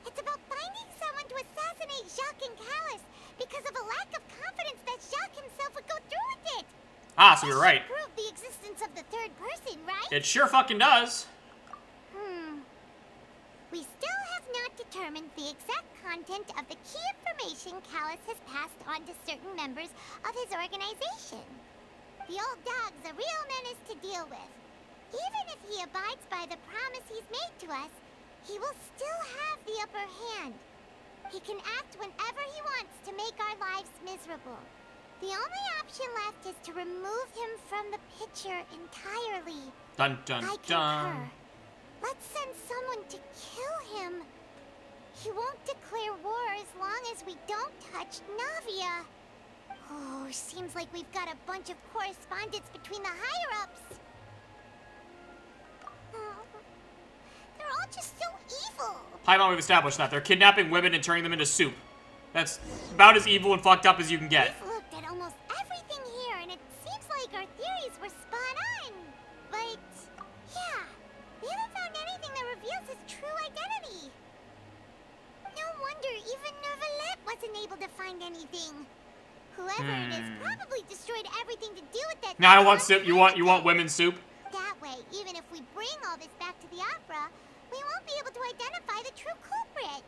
It's about finding someone to assassinate Jacques and Callus because of a lack of confidence that Jacques himself would go through with it. Ah, so you're right. Prove the existence of the third person, right? It sure fucking does. We still have not determined the exact content of the key information Callus has passed on to certain members of his organization. The old dog's a real menace to deal with. Even if he abides by the promise he's made to us, he will still have the upper hand. He can act whenever he wants to make our lives miserable. The only option left is to remove him from the picture entirely. Dun dun I dun. concur. Let's send someone to kill him. He won't declare war as long as we don't touch Navia. Oh, seems like we've got a bunch of correspondence between the higher-ups. They're all just so evil. Paimon, we've established that. They're kidnapping women and turning them into soup. That's about as evil and fucked up as you can get. We've looked at almost everything here, and it seems like our theories were spot on. But, yeah, we haven't found anything that reveals his true identity. No wonder even Neuvillette wasn't able to find anything. Whoever it is probably destroyed everything to do with that. Now I want soup. You want women's soup? That way, even if we bring all this back to the opera, we won't be able to identify the true culprit.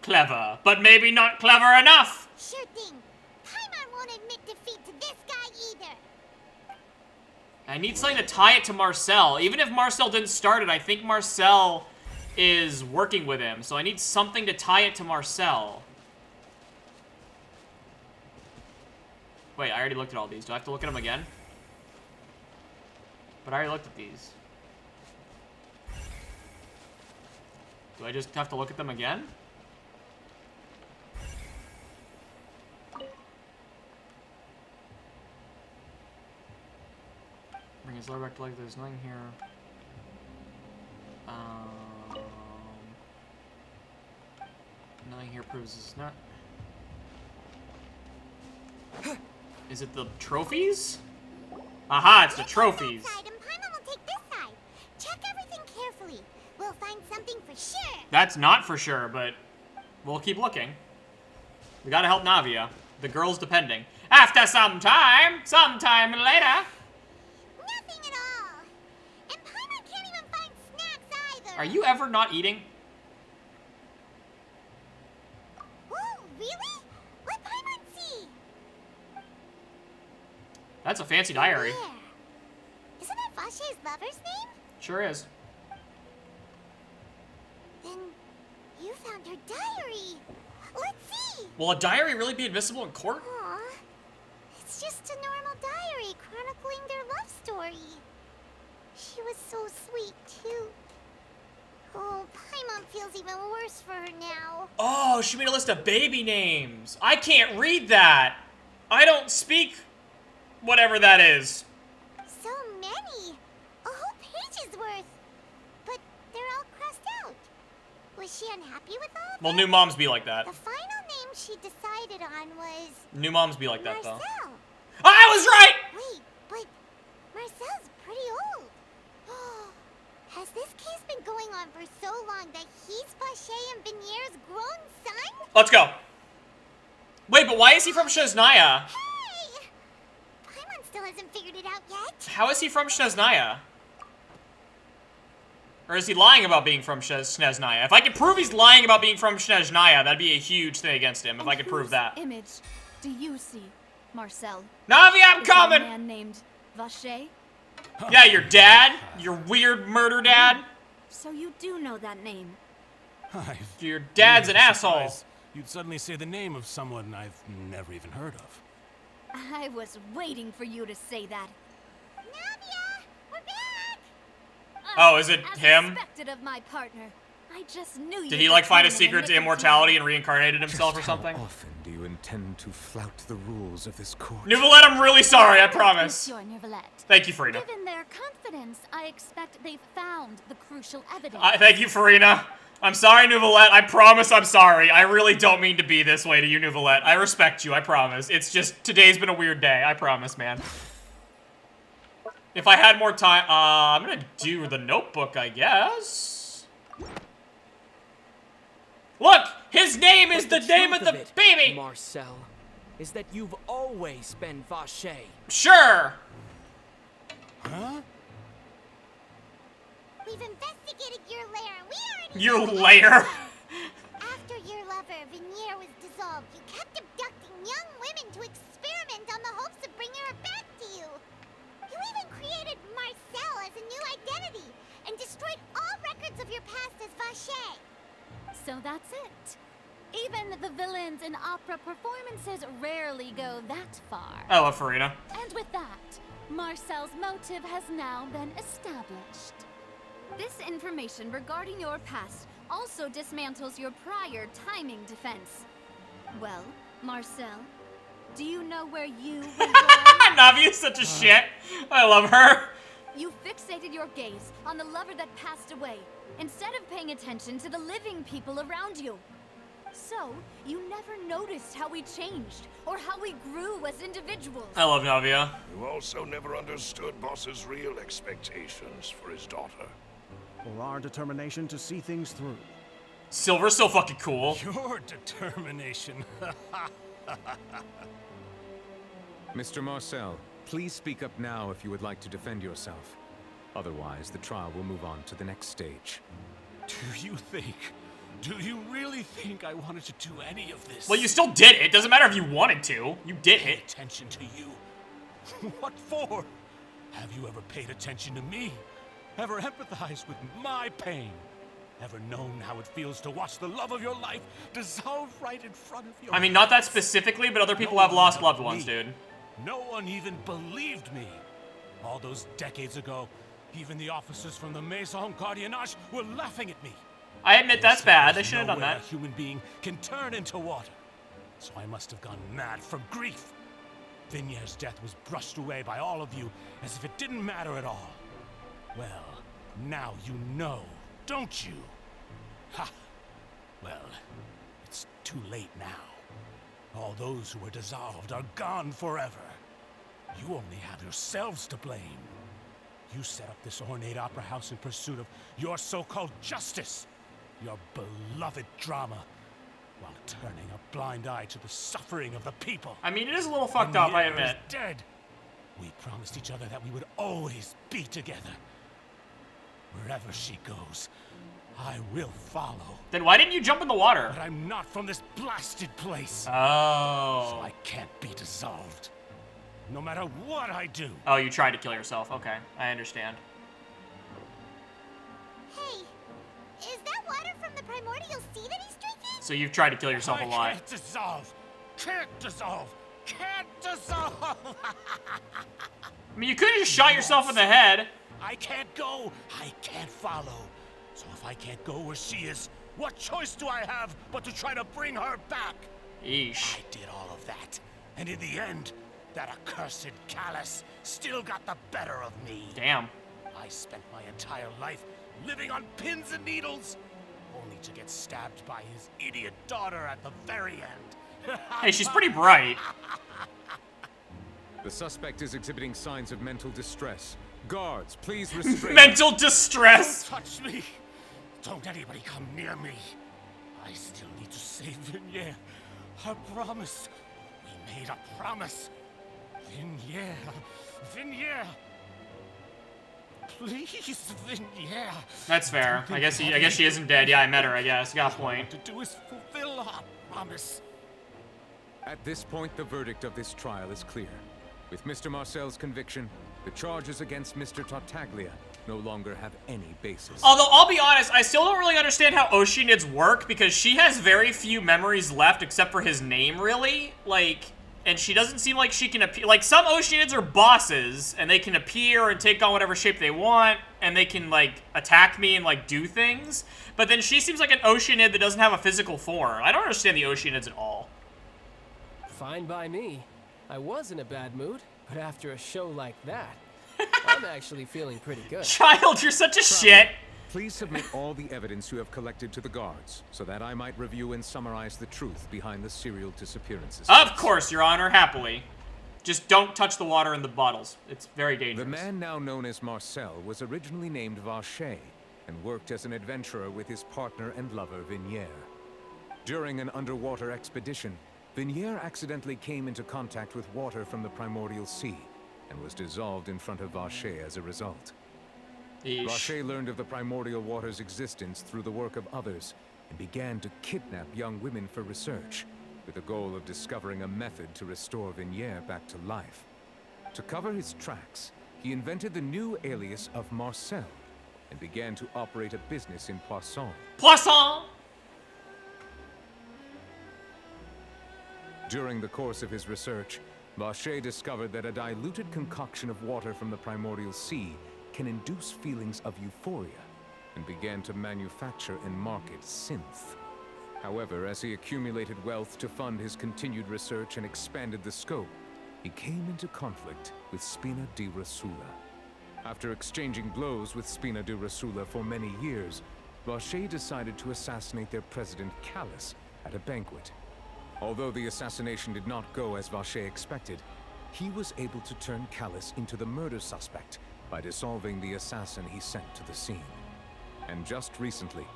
Clever, but maybe not clever enough. Sure thing. Paimon won't admit defeat to this guy either. I need something to tie it to Marcel. Even if Marcel didn't start it, I think Marcel is working with him. So I need something to tie it to Marcel. Wait, I already looked at all these. Do I have to look at them again? But I already looked at these. Do I just have to look at them again? Bring his lower back to like there's nothing here. Nothing here proves it's not. Is it the trophies? Aha, it's the trophies. Side and Paimon will take this side. Check everything carefully. We'll find something for sure. That's not for sure, but we'll keep looking. We gotta help Navia. The girl's depending. After sometime later. Nothing at all. And Paimon can't even find snacks either. Are you ever not eating? Whoa, really? Let Paimon see. That's a fancy diary. Where? Isn't that Vache's lover's name? Sure is. Then you found her diary. Let's see. Will a diary really be admissible in court? Aw, it's just a normal diary chronicling their love story. She was so sweet, too. Oh, Paimon feels even worse for her now. Oh, she made a list of baby names. I can't read that. I don't speak whatever that is. So many. A whole page's worth. But they're all crossed out. Was she unhappy with all of Well, them? new moms be like that. The final name she decided on was New moms be like that, Marcel. though. I was right! Wait, but Marcel's pretty old. Has this case been going on for so long that he's Vache and Venier's grown son? Let's go. Wait, but why is he from Shesnaya? Hey! Paimon still hasn't figured it out yet. How is he from Shesnaya? Or is he lying about being from Shesnaya? If I could prove he's lying about being from Shesnaya, that'd be a huge thing against him, if I could prove that. Image do you see, Marcel? Navi, I'm coming! A man named Vache? Yeah, your dad? Your weird murder dad? So you do know that name. Your dad's an asshole. You'd suddenly say the name of someone I've never even heard of. I was waiting for you to say that. Oh, is it As him? expected of my partner. I just knew you Did he were like find a coming in secret the to nick of immortality and reincarnated himself or Just something? How often do you intend to flout the rules of this court? Nuvolette, I'm really sorry, I promise. Monsieur Neuvillette. Thank you, Farina. Given their confidence, I expect they've found the crucial evidence. Thank you, Farina. I'm sorry, Nuvolette. I promise I'm sorry. I really don't mean to be this way to you, Nuvolette. I respect you, I promise. It's just, today's been a weird day. I promise, man. If I had more time, I'm gonna do the notebook, I guess. Look! His name is the name of the baby! Marcel, is that you've always been Vache. Sure! Huh? We've investigated your lair and we already Your know the lair? answer. After your lover, Venier, was dissolved, you kept abducting young women to experiment on the hopes of bringing her back to you. You even created Marcel as a new identity and destroyed all records of your past as Vache. So that's it. Even the villains in opera performances rarely go that far. I love Farina. And with that, Marcel's motive has now been established. This information regarding your past also dismantles your prior timing defense. Well, Marcel, do you know where you were born? Navi is such a shit. I love her. You fixated your gaze on the lover that passed away, instead of paying attention to the living people around you. So, you never noticed how we changed, or how we grew as individuals. I love Navia. You also never understood Boss's real expectations for his daughter. Or our determination to see things through. Silver's so fucking cool. Your determination. Mr. Marcel, please speak up now if you would like to defend yourself. Otherwise, the trial will move on to the next stage. Do you really think I wanted to do any of this? Well, you still did it. It doesn't matter if you wanted to. You did Pay it. attention to you. What for? Have you ever paid attention to me? Ever empathized with my pain? Ever known how it feels to watch the love of your life dissolve right in front of you? I mean, not that specifically, but other people have lost loved ones, dude. No one even believed me. All those decades ago, even the officers from the Maison Gardiennage were laughing at me. I admit that's bad. They should have done Nowhere that. a human being can turn into water. So I must have gone mad from grief. Vinier's death was brushed away by all of you as if it didn't matter at all. Well, now you know, don't you? Ha! Well, it's too late now. All those who were dissolved are gone forever. You only have yourselves to blame. You set up this ornate opera house in pursuit of your so-called justice, your beloved drama, while turning a blind eye to the suffering of the people. I mean, it is a little fucked up, I admit. Is dead. We promised each other that we would always be together. Wherever she goes, I will follow. Then why didn't you jump in the water? But I'm not from this blasted place. Oh. So I can't be dissolved. No matter what I do. Oh, you tried to kill yourself. Okay, I understand. Hey, is that water from the primordial sea that he's drinking? So you've tried to kill yourself a lot. Can't dissolve. Can't dissolve. Can't dissolve. I mean, you could have just shot yourself in the head. I can't go. I can't follow. So if I can't go where she is, what choice do I have but to try to bring her back? Yeesh. I did all of that. And in the end, that accursed Callus still got the better of me. Damn. I spent my entire life living on pins and needles, only to get stabbed by his idiot daughter at the very end. Hey, she's pretty bright. The suspect is exhibiting signs of mental distress. Guards, please restrain. Mental distress. Don't touch me. Don't anybody come near me. I still need to save Vinier. I promise. We made a promise. Vinier. Vinier. Please, Vinier. That's fair. I guess she isn't dead. Yeah, I met her, I guess. Got a point. All to do is fulfill our promise. At this point, the verdict of this trial is clear. With Mr. Marcel's conviction, the charges against Mr. Tartaglia no longer have any basis. Although, I'll be honest, I still don't really understand how Oceanids work, because she has very few memories left except for his name, really. Like, and she doesn't seem like she can appear. Like, some Oceanids are bosses, and they can appear and take on whatever shape they want, and they can, like, attack me and, like, do things. But then she seems like an Oceanid that doesn't have a physical form. I don't understand the Oceanids at all. Fine by me. I was in a bad mood, but after a show like that, I'm actually feeling pretty good. Child, you're such a shit! Please submit all the evidence you have collected to the guards, so that I might review and summarize the truth behind the serial disappearances. Of course, Your Honor, happily. Just don't touch the water in the bottles. It's very dangerous. The man now known as Marcel was originally named Vacher, and worked as an adventurer with his partner and lover, Vinier. During an underwater expedition, Vinier accidentally came into contact with water from the primordial sea, and was dissolved in front of Vacher as a result. Vacher learned of the primordial water's existence through the work of others, and began to kidnap young women for research, with the goal of discovering a method to restore Vinier back to life. To cover his tracks, he invented the new alias of Marcel, and began to operate a business in Poisson. Poisson! During the course of his research, Vacher discovered that a diluted concoction of water from the primordial sea can induce feelings of euphoria, and began to manufacture and market synth. However, as he accumulated wealth to fund his continued research and expanded the scope, he came into conflict with Spina di Rosula. After exchanging blows with Spina di Rosula for many years, Vacher decided to assassinate their president, Callus, at a banquet. Although the assassination did not go as Vacher expected, he was able to turn Callus into the murder suspect by dissolving the assassin he sent to the scene. And just recently,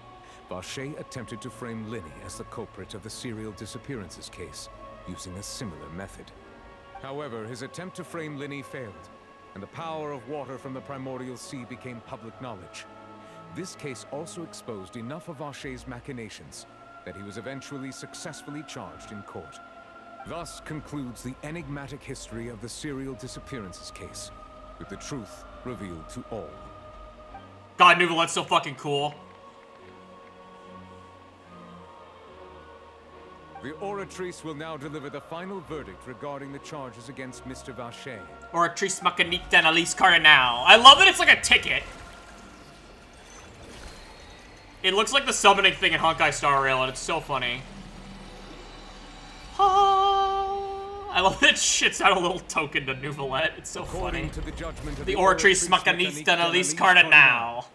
Vacher attempted to frame Linny as the culprit of the serial disappearances case, using a similar method. However, his attempt to frame Linny failed, and the power of water from the primordial sea became public knowledge. This case also exposed enough of Vacher's machinations that he was eventually successfully charged in court. Thus concludes the enigmatic history of the serial disappearances case, with the truth revealed to all. God, Nouvelette's so fucking cool. The Oratrice will now deliver the final verdict regarding the charges against Mr. Vacher. Oratrice Macanique d'Analyse Cardinal. I love that it's like a ticket. It looks like the summoning thing in Honkai Star Rail, and it's so funny. I love that it shits out a little token to Nouvelette. It's so funny. To the judgment of the Oratrice Macanique d'Analyse Cardinal.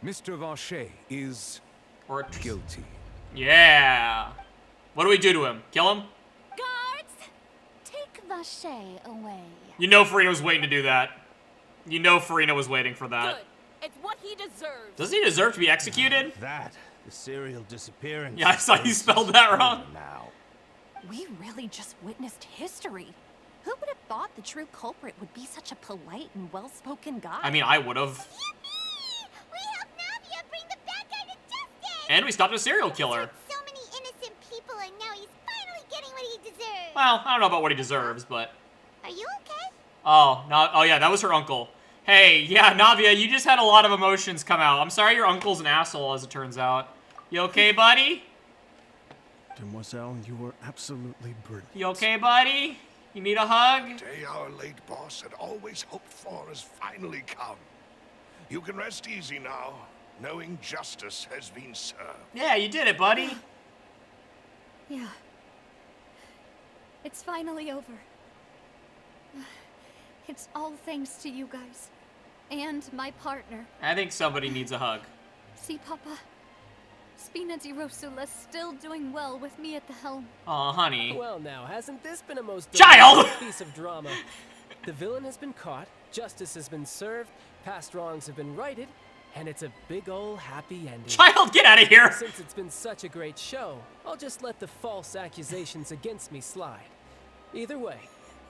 Mr. Vacher is guilty. Yeah. What do we do to him? Kill him? Guards, take Vacher away. You know Farina was waiting to do that. You know Farina was waiting for that. Good. It's what he deserves. Doesn't he deserve to be executed? That, the serial disappearance. Yeah, I saw you spelled that wrong. Now. We really just witnessed history. Who would have thought the true culprit would be such a polite and well-spoken guy? I mean, I would have. We helped Navia bring the bad guy to justice! And we stopped a serial killer. So many innocent people, and now he's finally getting what he deserves. Well, I don't know about what he deserves, but... Are you okay? Oh, no, oh yeah, that was her uncle. Hey, yeah, Navia, you just had a lot of emotions come out. I'm sorry your uncle's an asshole, as it turns out. You okay, buddy? Demoiselle, you were absolutely brilliant. You okay, buddy? You need a hug? The day our late boss had always hoped for has finally come. You can rest easy now, knowing justice has been served. Yeah, you did it, buddy. Yeah. It's finally over. It's all thanks to you guys. And my partner. I think somebody needs a hug. See, Papa? Spina di Rosula's still doing well with me at the helm. Aw, honey. Well now, hasn't this been a most Child! piece of drama? The villain has been caught, justice has been served, past wrongs have been righted, and it's a big ol' happy ending. Child, get out of here! Since it's been such a great show, I'll just let the false accusations against me slide. Either way,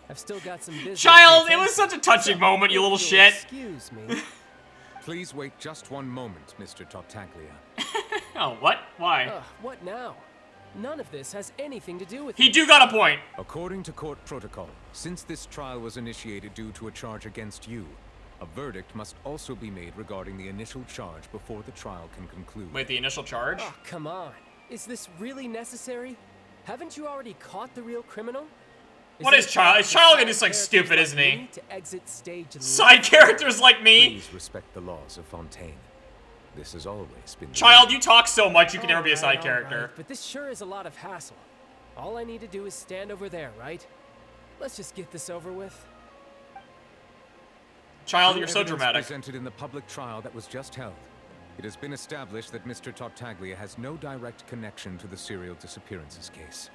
I've still got some business. Child, it was such a touching moment, you little shit. Excuse me. Please wait just one moment, Mr. Tartaglia. Oh, what? Why? What now? None of this has anything to do with He do got a point. According to court protocol, since this trial was initiated due to a charge against you, A verdict must also be made regarding the initial charge before the trial can conclude. Wait, the initial charge? Oh, come on. Is this really necessary? Haven't you already caught the real criminal? What is Child? Is Child gonna do something stupid, isn't he? To exit stage Side characters like me? Please respect the laws of Fontaine. This has always been... Child, you talk so much you can never be a side character. Right, but this sure is a lot of hassle. All I need to do is stand over there, right? Let's just get this over with. Child, you're so Evidence dramatic. Presented in the public trial that was just held. It has been established that Mr. Tartaglia has no direct connection to the serial disappearances case.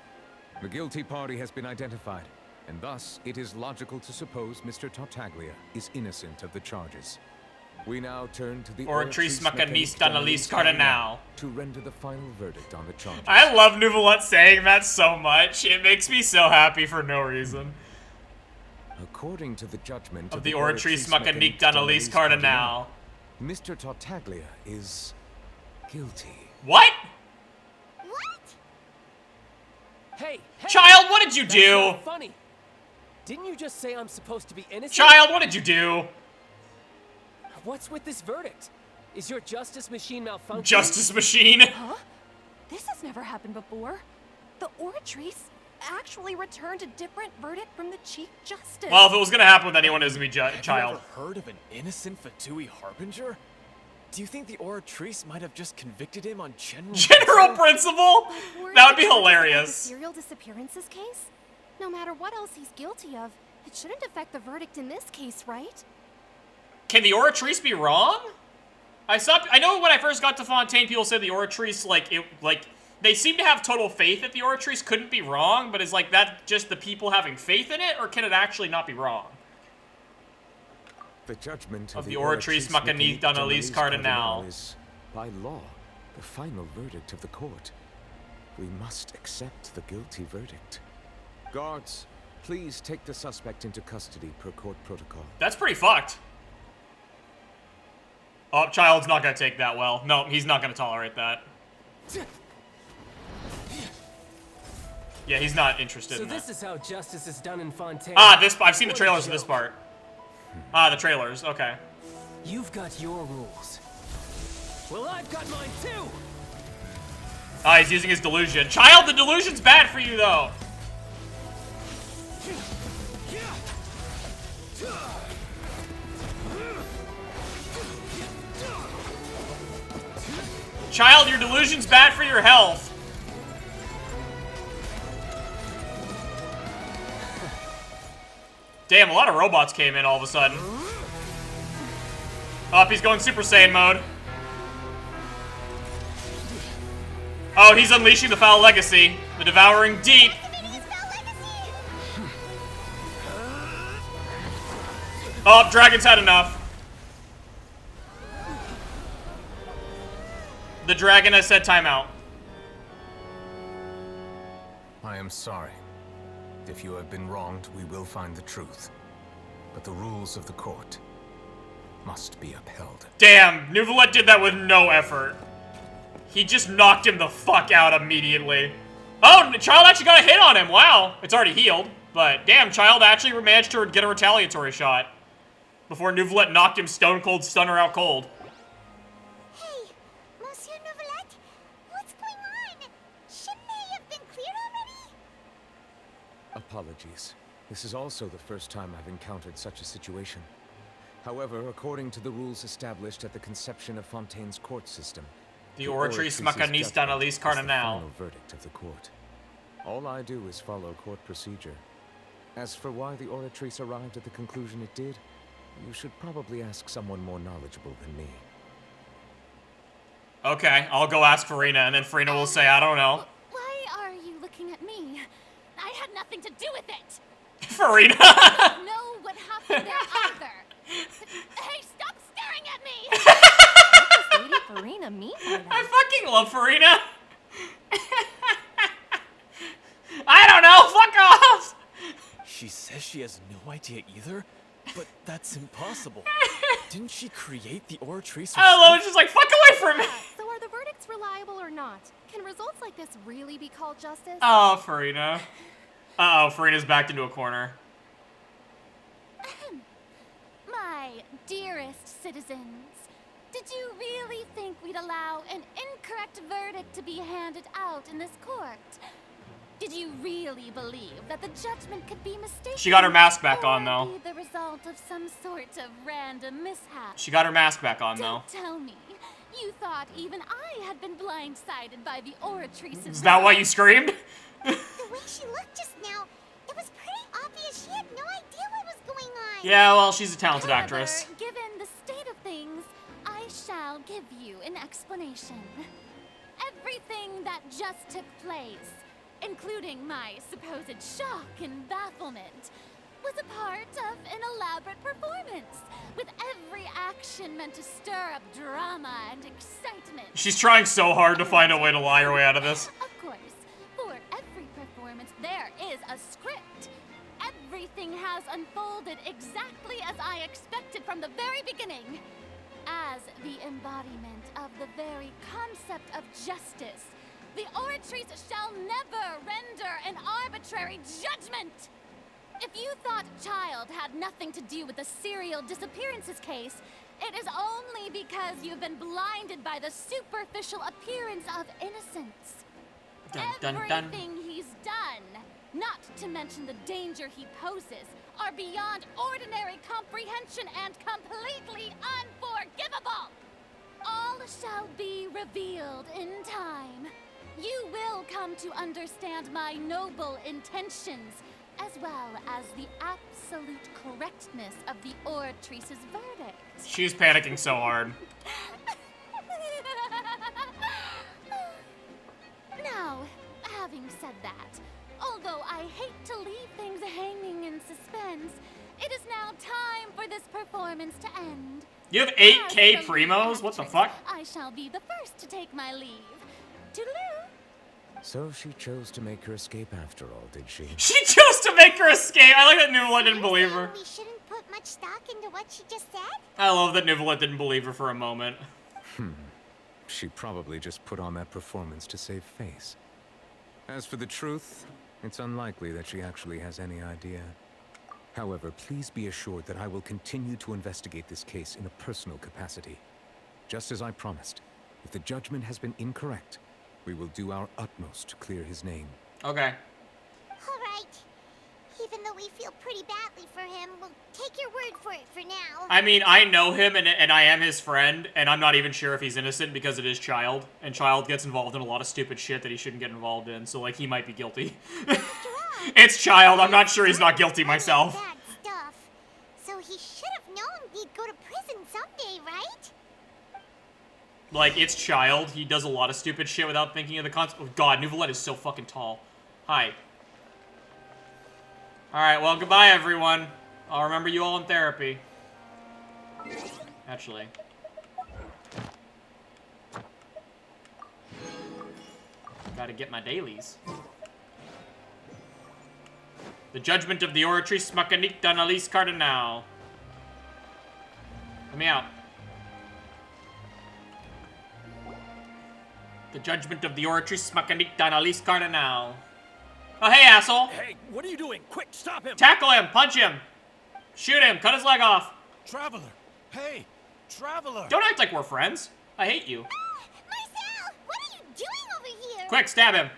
The guilty party has been identified, and thus it is logical to suppose Mr. Tartaglia is innocent of the charges. We now turn to the Oratrice Mécanique d'Analyse Cardinal to render the final verdict on the charges. I love Nouvelette saying that so much. It makes me so happy for no reason. According to the judgment of the Oratrice Mécanique d'Analyse Cardinal, Mr. Tartaglia is guilty. What? What? Hey, Child, what did you that's do? not funny. Didn't you just say I'm supposed to be innocent? Child, what did you do? What's with this verdict? Is your justice machine malfunctioning? Justice machine? Huh? This has never happened before. The Oratrice actually returned a different verdict from the Chief Justice. Well, if it was gonna happen with anyone, it was gonna be Child. Have you ever heard of an innocent Fatui Harbinger? Do you think the Oratrice might have just convicted him on General principle? That would be The hilarious. serial disappearances case? No matter what else he's guilty of, it shouldn't affect the verdict in this case, right? Can the Oratrice be wrong? I know when I first got to Fontaine, people said the Oratrice, they seem to have total faith that the Oratrice couldn't be wrong, but is like that just the people having faith in it, or can it actually not be wrong? The judgment of the Oratrice Mécanique d'Analyse Cardinal is, by law, the final verdict of the court. We must accept the guilty verdict. Guards, please take the suspect into custody per court protocol. That's pretty fucked. Oh, Child's not gonna take that well. No, he's not gonna tolerate that. Yeah, he's not interested in that. So this is how justice is done in Fontaine. Ah, I've seen the trailers for this part. Ah, the trailers, okay. You've got your rules. Well, I've got mine too! Ah, he's using his delusion. Child, the delusion's bad for you, though. Child, your delusion's bad for your health. Damn, a lot of robots came in all of a sudden. Up, he's going Super Saiyan mode. Oh, he's unleashing the Foul Legacy. The Devouring Deep. Oh, Dragon's had enough. The dragon has said timeout. I am sorry. If you have been wronged, we will find the truth. But the rules of the court must be upheld. Damn, Nouvelette did that with no effort. He just knocked him the fuck out immediately. Oh, Child actually got a hit on him. Wow. It's already healed. But damn, Child actually managed to get a retaliatory shot before Nouvelette knocked him stone cold stunner out cold. Hey, Monsieur Nouvelette, what's going on? Shouldn't they have been cleared already? Apologies. This is also the first time I've encountered such a situation. However, according to the rules established at the conception of Fontaine's court system, the Oratrice Mécanique d'Analyse Cardinal. The final verdict of the court. All I do is follow court procedure. As for why the Oratrice arrived at the conclusion it did, you should probably ask someone more knowledgeable than me. Okay, I'll go ask Farina, and then Farina will say, I don't know. Why are you looking at me? I had nothing to do with it. Farina! I don't know what happened there either. Hey, stop staring at me! What does Lady Farina mean by that? I fucking love Farina. I don't know, fuck off! She says she has no idea either, but that's impossible. Didn't she create the Oratrice herself? I love it, she's like, fuck away from me! So are the verdicts reliable or not? Can results like this really be called justice? Oh, Farina. Uh-oh, Farina's backed into a corner. My dearest citizens, did you really think we'd allow an incorrect verdict to be handed out in this court? Did you really believe that the judgment could be mistaken? She got her mask back on, though. Be the result of some sort of random mishap? She got her mask back on, though. Don't tell me. You thought even I had been blindsided by the Oratrice's... Is that why you screamed? The way she looked just now, it was pretty obvious she had no idea what was going on. Yeah, well, she's a talented However, actress. Given the state of things, I shall give you an explanation. Everything that just took place, including my supposed shock and bafflement, was a part of an elaborate performance, with every action meant to stir up drama and excitement. She's trying so hard to find a way to lie her way out of this. Of course, for every performance, there is a script. Everything has unfolded exactly as I expected from the very beginning. As the embodiment of the very concept of justice, the Oratrice shall never render an arbitrary judgment! If you thought Child had nothing to do with the serial disappearances case, it is only because you've been blinded by the superficial appearance of innocence. Dun, dun, dun. Everything he's done, not to mention the danger he poses, are beyond ordinary comprehension and completely unforgivable! All shall be revealed in time. You will come to understand my noble intentions, as well as the absolute correctness of the Oratrice's verdict. She's panicking so hard. Now, having said that, although I hate to leave things hanging in suspense, it is now time for this performance to end. You have 8K primos? What the fuck? I shall be the first to take my leave. Toodaloo! So she chose to make her escape after all, did she? She chose to make her escape. I like that Nuvola didn't believe her. We shouldn't put much stock into what she just said? I love that Nuvola didn't believe her for a moment. She probably just put on that performance to save face. As for the truth, it's unlikely that she actually has any idea. However, please be assured that I will continue to investigate this case in a personal capacity. Just as I promised, if the judgment has been incorrect, we will do our utmost to clear his name. Okay. All right. Even though we feel pretty badly for him, we'll take your word for it for now. I mean, I know him and I am his friend, and I'm not even sure if he's innocent because it is Child, and Child gets involved in a lot of stupid shit that he shouldn't get involved in, so, like, he might be guilty. It's Child. I'm not sure he's not guilty myself. Bad stuff. So he should have known he'd go to prison someday, right? Like, it's Child. He does a lot of stupid shit without thinking of the consequences. Oh, God, Nuvolette is so fucking tall. Hi. Alright, well, goodbye, everyone. I'll remember you all in therapy. Actually. Gotta get my dailies. The judgment of the Oratrice Macanique d'Annalise Cardinal. Let me out. The judgment of the Oratrice Macanique d'Annalise Cardinal. Oh, hey, asshole! Hey, what are you doing? Quick, stop him! Tackle him! Punch him! Shoot him! Cut his leg off! Traveler! Hey! Traveler! Don't act like we're friends. I hate you. Marcel! What are you doing over here? Quick, stab him!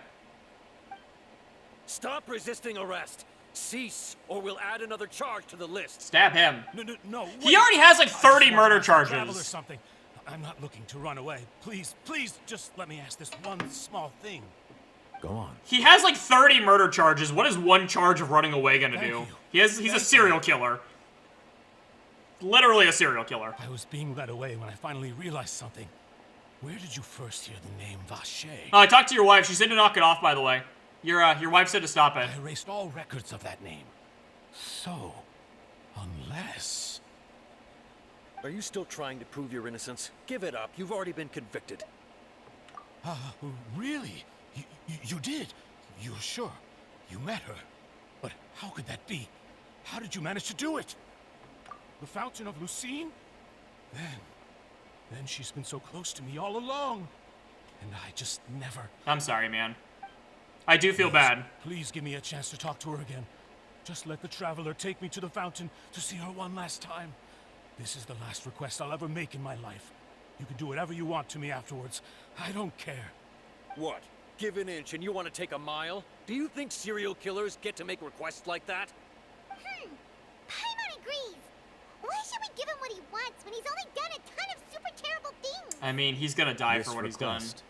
Stop resisting arrest! Cease, or we'll add another charge to the list. Stab him. No, He wait. already has like 30 murder Travel or charges. something. I'm not looking to run away. Please, just let me ask this one small thing. Go on. He has like 30 murder charges. What is one charge of running away gonna Thank do? you. He's a serial killer. Literally a serial killer. I was being led away when I finally realized something. Where did you first hear the name Vache? Oh, I talked to your wife. She said to knock it off, by the way. Your wife said to stop it. I erased all records of that name. So, unless... Are you still trying to prove your innocence? Give it up. You've already been convicted. Really? You did? You're sure? You met her? But how could that be? How did you manage to do it? The Fountain of Lucine? Then she's been so close to me all along. And I just never... I'm sorry, man. I do feel bad. Please give me a chance to talk to her again. Just let the Traveler take me to the fountain to see her one last time. This is the last request I'll ever make in my life. You can do whatever you want to me afterwards. I don't care. What? Give an inch and you want to take a mile? Do you think serial killers get to make requests like that? Paimon agrees. Why should we give him what he wants when he's only done a ton of super terrible things? I mean, he's gonna die This for what he's done. request,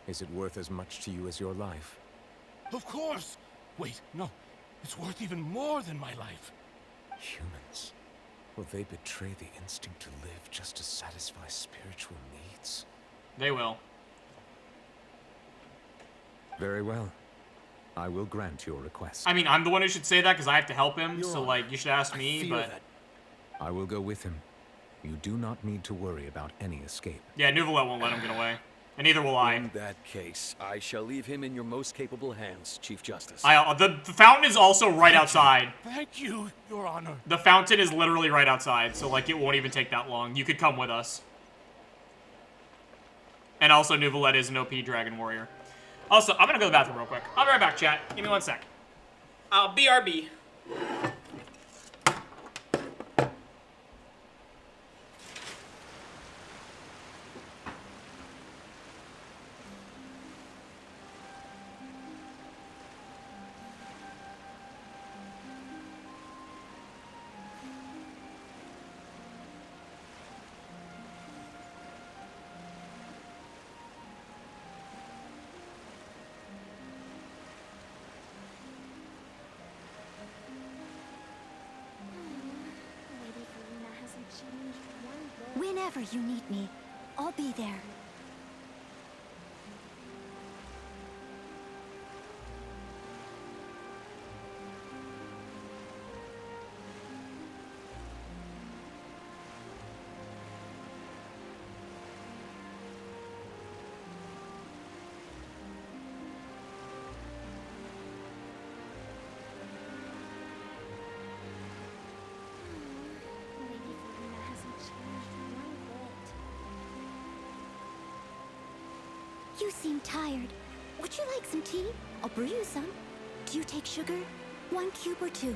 is it worth as much to you as your life? Of course! Wait, no. It's worth even more than my life. Humans. Will they betray the instinct to live just to satisfy spiritual needs? They will. Very well. I will grant your request. I mean, I'm the one who should say that because I have to help him, so, like, you should ask me, but... I will go with him. You do not need to worry about any escape. Yeah, Nouvelette won't let him get away. And neither will I. In that case, I shall leave him in your most capable hands, Chief Justice. The fountain is also right outside. Thank you, Your Honor. The fountain is literally right outside, so, like, it won't even take that long. You could come with us. And also, Nouvelette is an OP Dragon Warrior. Also, I'm gonna go to the bathroom real quick. I'll be right back, chat. Give me 1 sec. BRB. Whenever you need me, I'll be there. You seem tired. Would you like some tea? I'll brew you some. Do you take sugar? 1 cube or 2?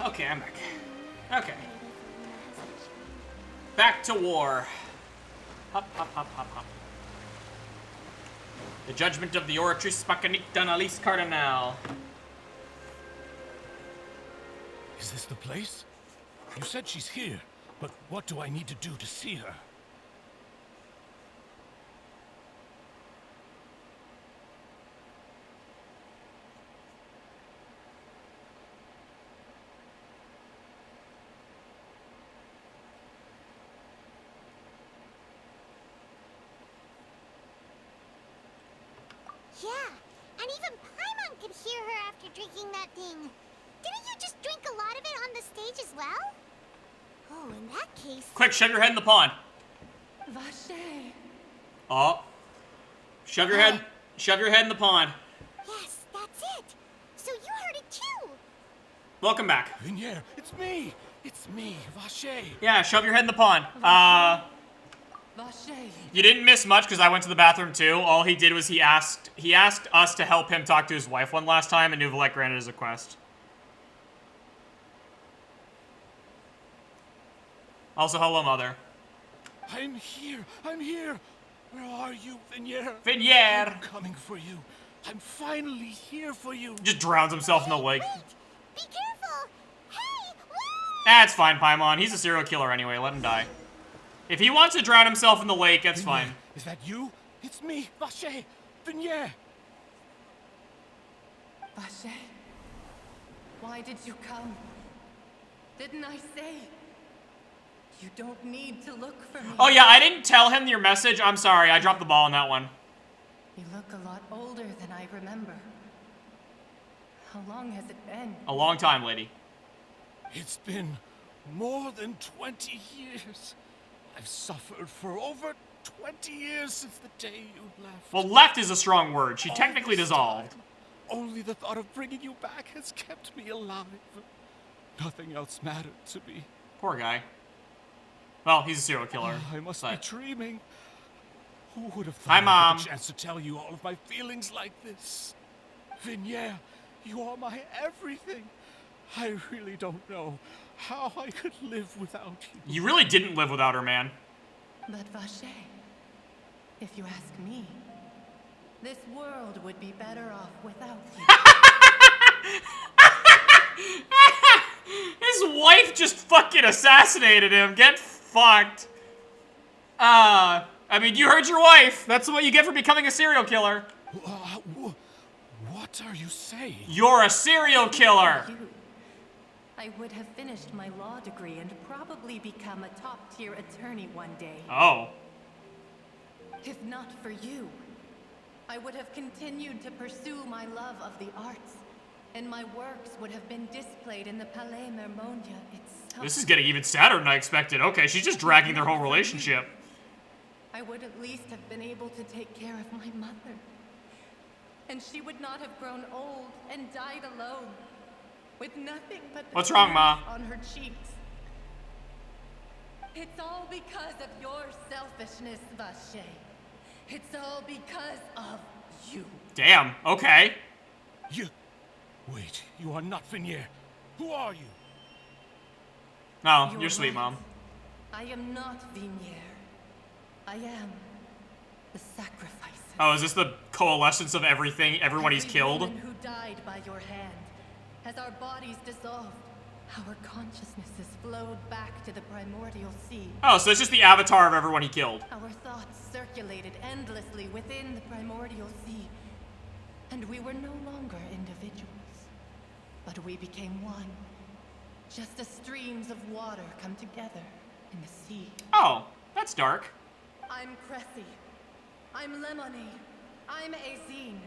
Okay, I'm back. Okay. Back to war. Hop, hop, hop, hop, hop. The judgment of the Oratrice Bacanita Nalis Cardinal. Is this the place? You said she's here, but what do I need to do to see her? Yeah, and even Paimon could hear her after drinking that thing. Didn't you just drink a lot of it on the stage as well? Oh, in that case... Quick, shove your head in the pond. Vache. Oh. Shove your head in the pond. Yes, that's it. So you heard it too. Welcome back. Vignier, it's me. It's me, Vache. Yeah, shove your head in the pond. Vache. You didn't miss much because I went to the bathroom too. All he did was he asked us to help him talk to his wife one last time, and Nouvelette granted his request. Also, hello, mother. I'm here. I'm here. Where are you, Vignier? Vignier! I'm coming for you. I'm finally here for you. Just drowns himself in the lake. Be careful. Hey, That's fine, Paimon. He's a serial killer anyway. Let him die. If he wants to drown himself in the lake, that's fine. Is that you? It's me, Vache. Vignier. Vache. Why did you come? Didn't I say? You don't need to look for me. Oh yeah, I didn't tell him your message. I'm sorry, I dropped the ball on that one. You look a lot older than I remember. How long has it been? A long time, lady. It's been more than 20 years. I've suffered for over 20 years since the day you left. Well, left is a strong word. She technically dissolved. Only the thought of bringing you back has kept me alive. Nothing else mattered to me. Poor guy. Well, he's a serial killer. I must but... be dreaming. Who would have Hi, thought Mom. I'd get a chance to tell you all of my feelings like this? Vignere, you are my everything. I really don't know how I could live without you. You really didn't live without her, man. But Vache, if you ask me, this world would be better off without you. His wife just fucking assassinated him. Get fucked. I mean, you heard your wife. That's what you get for becoming a serial killer. What are you saying? You're a serial killer. I would have finished my law degree and probably become a top-tier attorney one day. Oh. If not for you, I would have continued to pursue my love of the arts, and my works would have been displayed in the Palais Mermonia itself. This is getting even sadder than I expected. Okay, she's just dragging their whole relationship. I would at least have been able to take care of my mother. And she would not have grown old and died alone, with nothing but the What's wrong, tears Ma? on her cheeks. It's all because of your selfishness, Vache. It's all because of you. Damn, okay. Wait, you are not Vignere. Who are you? No, you're sweet, right. Mom. I am not Vignere. I am the sacrifice. Oh, is this the coalescence of everything, everyone he's killed? Woman who died by your hand. As our bodies dissolved, our consciousnesses flowed back to the primordial sea. Oh, so it's just the avatar of everyone he killed. Our thoughts circulated endlessly within the primordial sea, and we were no longer individuals, but we became one, just as streams of water come together in the sea. Oh, that's dark. I'm Cressy. I'm Lemonade. I'm Azine.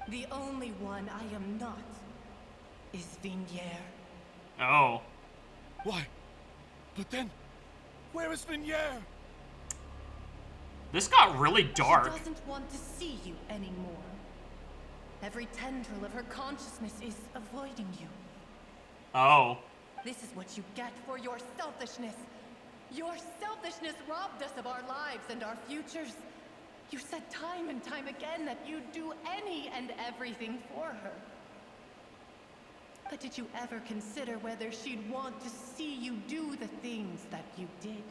The only one I am not is Vignere. Oh. Why? But then, where is Vignere? This got really dark. She doesn't want to see you anymore. Every tendril of her consciousness is avoiding you. Oh. This is what you get for your selfishness. Your selfishness robbed us of our lives and our futures. You said time and time again that you'd do any and everything for her. But did you ever consider whether she'd want to see you do the things that you did?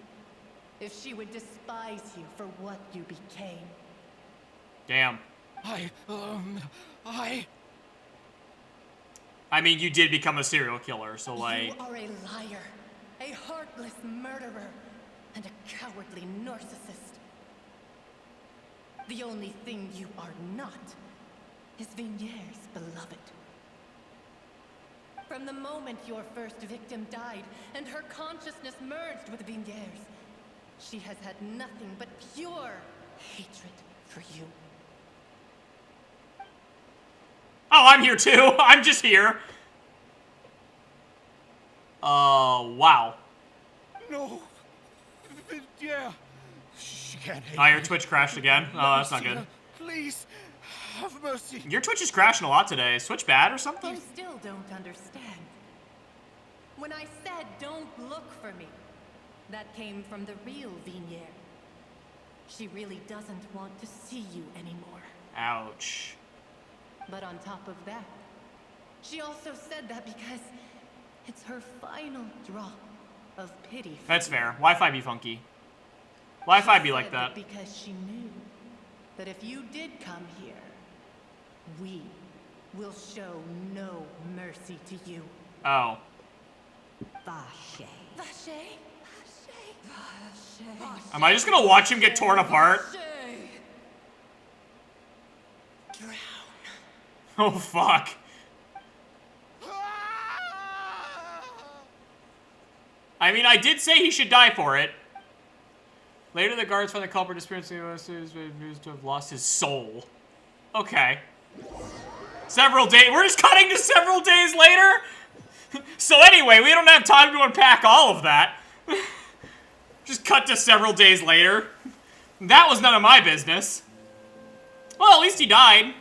If she would despise you for what you became? Damn. I mean, you did become a serial killer, so like... You are a liar, a heartless murderer, and a cowardly narcissist. The only thing you are not is Vignere's beloved. From the moment your first victim died and her consciousness merged with Vignere's, she has had nothing but pure hatred for you. Oh, I'm here too. I'm just here. Wow. No. Vignere. She can't hate Oh, your me. Twitch crashed again. Oh, that's not good. Please, have mercy. Your Twitch is crashing a lot today. Is Twitch bad or something? You still don't understand. When I said don't look for me, that came from the real Vignere. She really doesn't want to see you anymore. Ouch. But on top of that, she also said that because it's her final drop of pity for That's you. fair. Wi-Fi be funky. Wi-Fi be like Said that. because she knew that if you did come here, we will show no mercy to you. Oh. Vache. Vache? Vache. Am I just gonna watch him get torn apart? Drown. Oh, fuck. I mean, I did say he should die for it. Later, the guards find the culprit experiencing to have lost his soul. Okay. Several days. We're just cutting to several days later? So anyway, we don't have time to unpack all of that. Just cut to several days later. That was none of my business. Well, at least he died.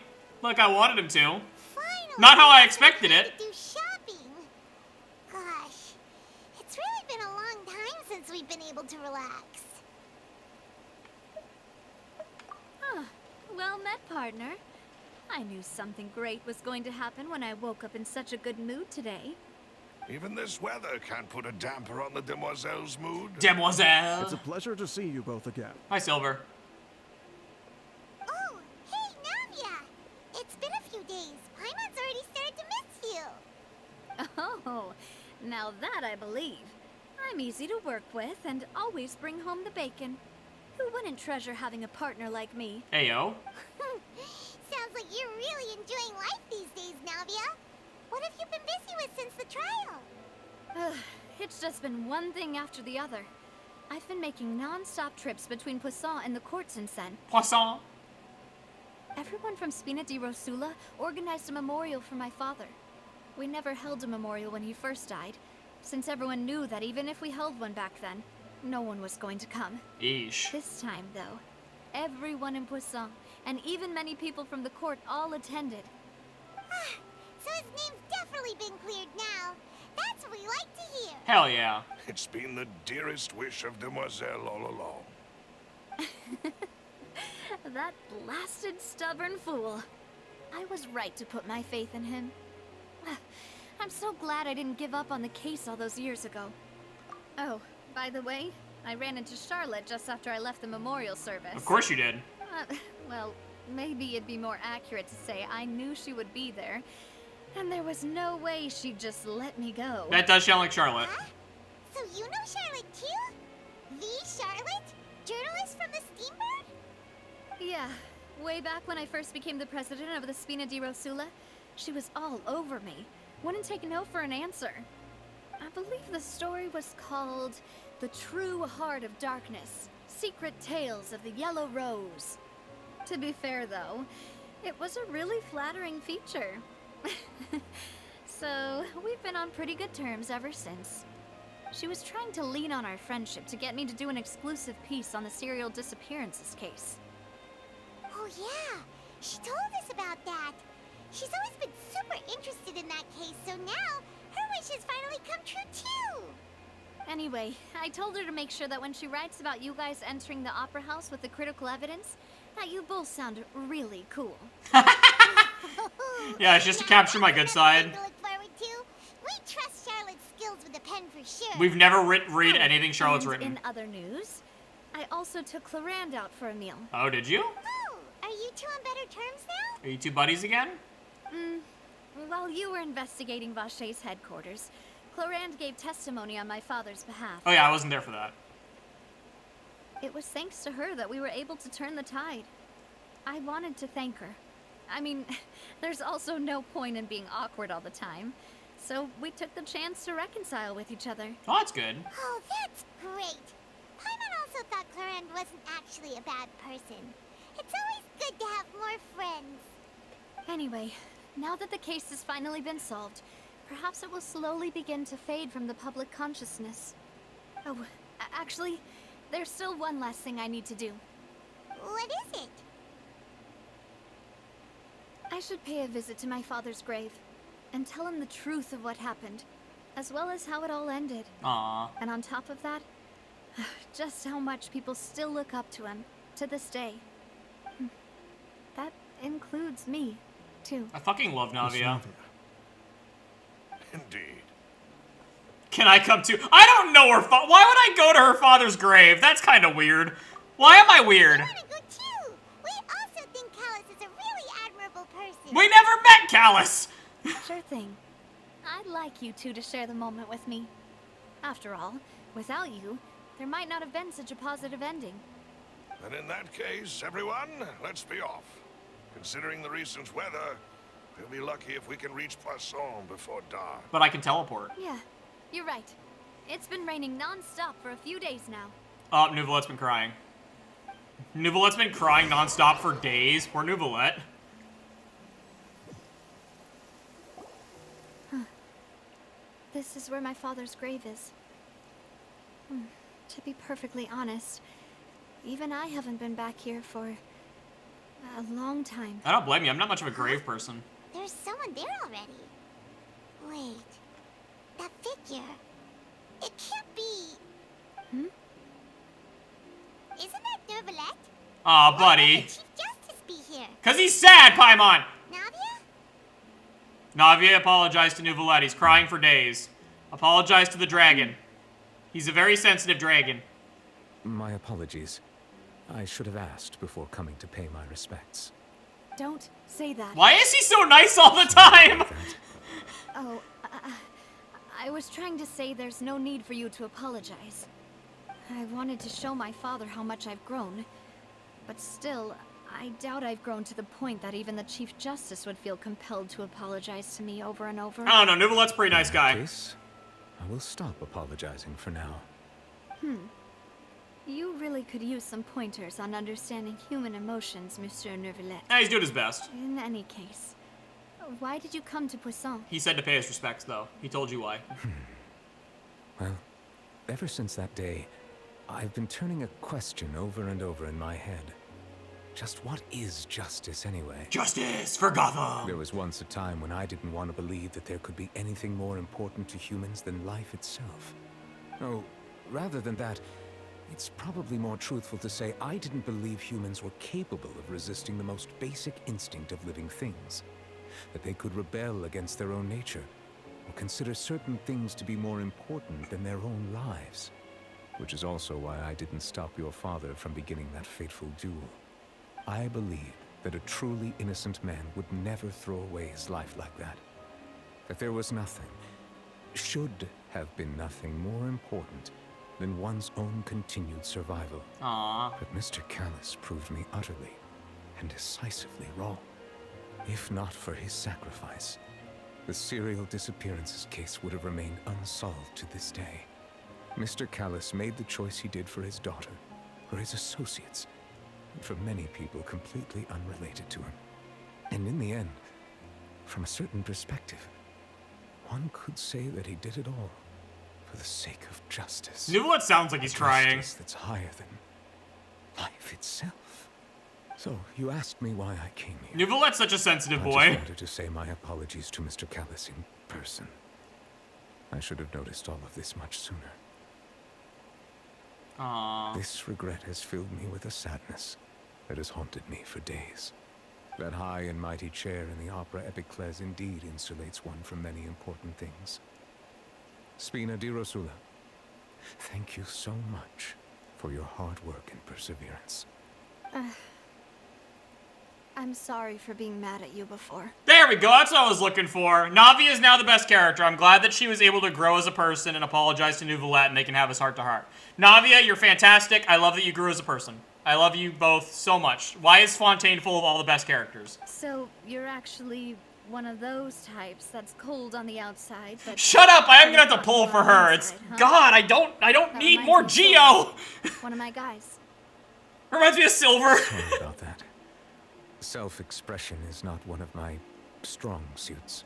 Like I wanted him to. Finally, Not how I expected it. do shopping. able to relax. Huh. Well met, partner. I knew something great was going to happen when I woke up in such a good mood today. Even this weather can't put a damper on the demoiselle's mood. Demoiselle! It's a pleasure to see you both again. Hi, Silver. Oh, hey, Navia! It's been a few days. Paimon's already started to miss you. Oh, now that I believe. I'm easy to work with and always bring home the bacon. Who wouldn't treasure having a partner like me? Heyo. Sounds like you're really enjoying life these days, Navia. What have you been busy with since the trial? It's just been one thing after the other. I've been making non-stop trips between Poisson and the courts in Sen. Poisson. Everyone from Spina di Rosula organized a memorial for my father. We never held a memorial when he first died, since everyone knew that even if we held one back then, no one was going to come. Eesh. This time, though, everyone in Poisson, and even many people from the court, all attended. So his name's definitely been cleared now. That's what we like to hear. Hell yeah. It's been the dearest wish of Demoiselle all along. That blasted stubborn fool. I was right to put my faith in him. I'm so glad I didn't give up on the case all those years ago. Oh, by the way, I ran into Charlotte just after I left the memorial service. Of course you did. Well, maybe it'd be more accurate to say I knew she would be there, and there was no way she'd just let me go. That does sound like Charlotte. Huh? So you know Charlotte too? The Charlotte? Journalist from the Steambird? Yeah, way back when I first became the president of the Spina di Rosula, she was all over me. Wouldn't take no for an answer. I believe the story was called The True Heart of Darkness, Secret Tales of the Yellow Rose. To be fair, though, it was a really flattering feature. So, we've been on pretty good terms ever since. She was trying to lean on our friendship to get me to do an exclusive piece on the serial disappearances case. Oh yeah, she told us about that. She's always been super interested in that case, so now her wish has finally come true too. Anyway, I told her to make sure that when she writes about you guys entering the opera house with the critical evidence, that you both sound really cool. Yeah, it's just to capture my good side. To look forward to. We trust Charlotte's skills with a pen for sure. We've never read anything Charlotte's And written. in other news, I also took Clarande out for a meal. Oh, did you? Oh, are you two on better terms now? Are you two buddies again? While you were investigating Vaché's headquarters, Clarande gave testimony on my father's behalf. Oh yeah, I wasn't there for that. It was thanks to her that we were able to turn the tide. I wanted to thank her. I mean, there's also no point in being awkward all the time. So we took the chance to reconcile with each other. Oh, that's good. Oh, that's great. Paimon also thought Clarande wasn't actually a bad person. It's always good to have more friends. Anyway, now that the case has finally been solved, perhaps it will slowly begin to fade from the public consciousness. Oh, actually, there's still one last thing I need to do. What is it? I should pay a visit to my father's grave and tell him the truth of what happened, as well as how it all ended. Aww. And on top of that, just how much people still look up to him to this day. That includes me, too. I fucking love Navia. Indeed. Can I come too? I don't know her why would I go to her father's grave? That's kind of weird. Why am I weird? I want to go too. We also think Callus is a really admirable person. We never met Callus. Sure thing. I'd like you two to share the moment with me. After all, without you, there might not have been such a positive ending. And in that case, everyone, let's be off. Considering the recent weather, we'll be lucky if we can reach Poisson before dark. But I can teleport. Yeah, you're right. It's been raining non-stop for a few days now. Oh, Nouvelette's been crying. Nouvelette's been crying non-stop for days. Poor Nouvelette. This is where my father's grave is. To be perfectly honest, even I haven't been back here for a long time. I don't blame you. I'm not much of a grave person. There's someone there already. Wait. That figure. It can't be... Aw, buddy. Chief Justice be here? Cause he's sad, Paimon! Navia? Navia apologized to Nouvellette. He's crying for days. Apologize to the dragon. He's a very sensitive dragon. My apologies. I should have asked before coming to pay my respects. Don't say that. Why is he so nice all the time? Oh, I was trying to say there's no need for you to apologize. I wanted to show my father how much I've grown. But still, I doubt I've grown to the point that even the Chief Justice would feel compelled to apologize to me over and over. I don't know, Nouvellette's a pretty nice guy. Case, I will stop apologizing for now. You really could use some pointers on understanding human emotions, Monsieur Neuvillette. Yeah, he's doing his best. In any case, why did you come to Poisson? He said to pay his respects, though. He told you why. Well, ever since that day, I've been turning a question over and over in my head. Just what is justice anyway? Justice for Gotham! There was once a time when I didn't want to believe that there could be anything more important to humans than life itself. Oh, rather than that, it's probably more truthful to say I didn't believe humans were capable of resisting the most basic instinct of living things. That they could rebel against their own nature, or consider certain things to be more important than their own lives. Which is also why I didn't stop your father from beginning that fateful duel. I believe that a truly innocent man would never throw away his life like that. That there was nothing, should have been nothing more important than one's own continued survival. Aww. But Mr. Callus proved me utterly and decisively wrong. If not for his sacrifice, the serial disappearances case would have remained unsolved to this day. Mr. Callus made the choice he did for his daughter, for his associates, and for many people completely unrelated to him. And in the end, from a certain perspective, one could say that he did it all for the sake of justice. Nouvellette sounds like he's crying. Justice that's higher than life itself. So, you asked me why I came here. Nouvellette's such a sensitive boy. I just wanted to say my apologies to Mr. Callus in person. I should have noticed all of this much sooner. Aww. This regret has filled me with a sadness that has haunted me for days. That high and mighty chair in the Opera Epiclese indeed insulates one from many important things. Spina di Rosula, thank you so much for your hard work and perseverance. I'm sorry for being mad at you before. There we go, that's what I was looking for. Navi is now the best character. I'm glad that she was able to grow as a person and apologize to Nouvellette and they can have his heart-to-heart. Navia, you're fantastic. I love that you grew as a person. I love you both so much. Why is Fontaine full of all the best characters? So, you're actually one of those types that's cold on the outside, but... Shut up! I am gonna have to pull for her. It's... God, I don't need more Geo! One of my guys. Reminds me of Silver. Sorry about that. Self-expression is not one of my strong suits.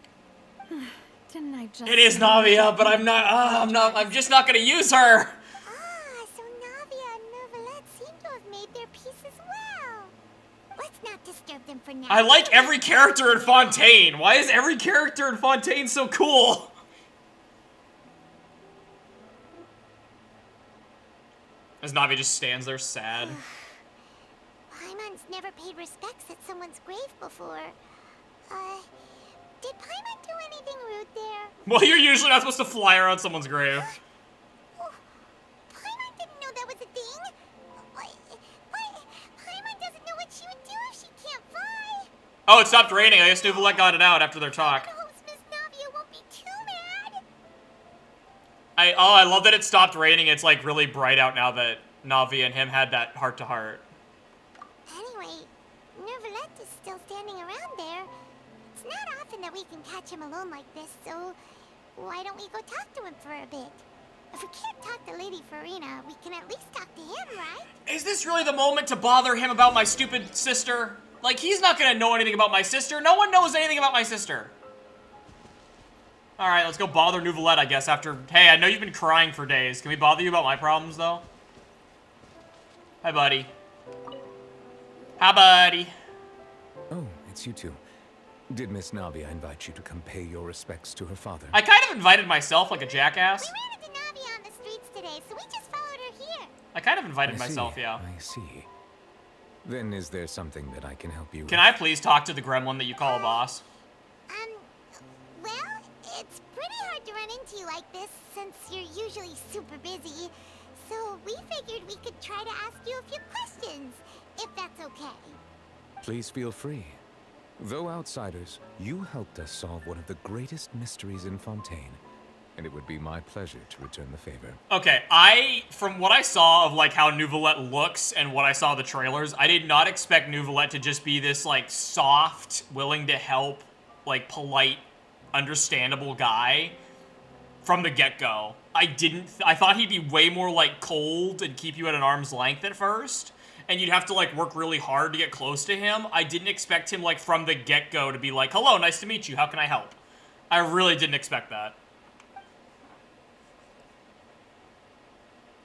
Didn't I just... It is Navia, but I'm just not gonna use her! So Navia and Nouvellette seem to have made their peace as well. Let's not disturb them for now. I like every character in Fontaine. Why is every character in Fontaine so cool? As Navi just stands there sad. Paimon's never paid respects at someone's grave before. Did Paimon do anything rude there? Well, you're usually not supposed to fly around someone's grave. Paimon didn't know that was a thing. Paimon doesn't know what she would do if she can't fly. Oh, it stopped raining. I guess Nouvellette got it out after their talk. I hope Miss Navia won't be too mad. I love that it stopped raining. It's like really bright out now that Navi and him had that heart-to-heart. Anyway, Nouvellette is still standing around there. It's not often that we can catch him alone like this, so why don't we go talk to him for a bit? If we can't talk to Lady Farina, we can at least talk to him, right? Is this really the moment to bother him about my stupid sister? Like, he's not gonna know anything about my sister. No one knows anything about my sister. Alright, let's go bother Nouvellette, I guess, after... Hey, I know you've been crying for days. Can we bother you about my problems, though? Hi, buddy. Hi, buddy. Oh, it's you two. Did Miss Navia invite you to come pay your respects to her father? I kind of invited myself like a jackass. We ran into Navia on the streets today, so we just followed her here. I kind of invited I myself, see. yeah. I see. Then is there something that I can help you with? Can I please talk to the gremlin that you call a boss? Well, it's pretty hard to run into you like this since you're usually super busy. So we figured we could try to ask you a few questions, if that's okay. Please feel free. Though outsiders, you helped us solve one of the greatest mysteries in Fontaine, and it would be my pleasure to return the favor. Okay, from what I saw of, like, how Nouvelette looks and what I saw of the trailers, I did not expect Nouvelette to just be this, like, soft, willing to help, like, polite, understandable guy from the get-go. I thought he'd be way more, like, cold and keep you at an arm's length at first, and you'd have to, like, work really hard to get close to him. I didn't expect him, like, from the get-go to be like, hello, nice to meet you, how can I help? I really didn't expect that.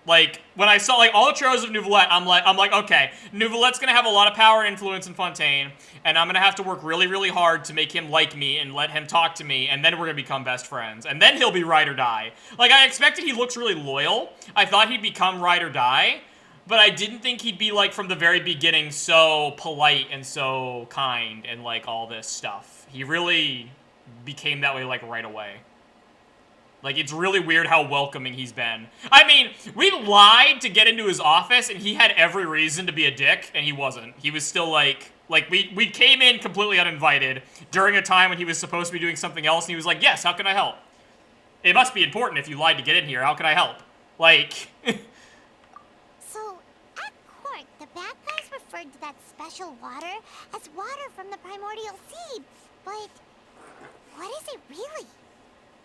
Like, when I saw, like, all the trailers of Nouvelette, I'm like, okay, Nouvelette's gonna have a lot of power and influence in Fontaine, and I'm gonna have to work really, really hard to make him like me and let him talk to me, and then we're gonna become best friends. And then he'll be ride or die. Like, I expected he looks really loyal. I thought he'd become ride or die, but I didn't think he'd be, like, from the very beginning so polite and so kind and, like, all this stuff. He really became that way, like, right away. Like, it's really weird how welcoming he's been. I mean, we lied to get into his office, and he had every reason to be a dick, and he wasn't. He was still, like we came in completely uninvited during a time when he was supposed to be doing something else, and he was like, yes, how can I help? It must be important if you lied to get in here. How can I help? Like... So, at court, the bad guys referred to that special water as water from the primordial sea, but what is it really?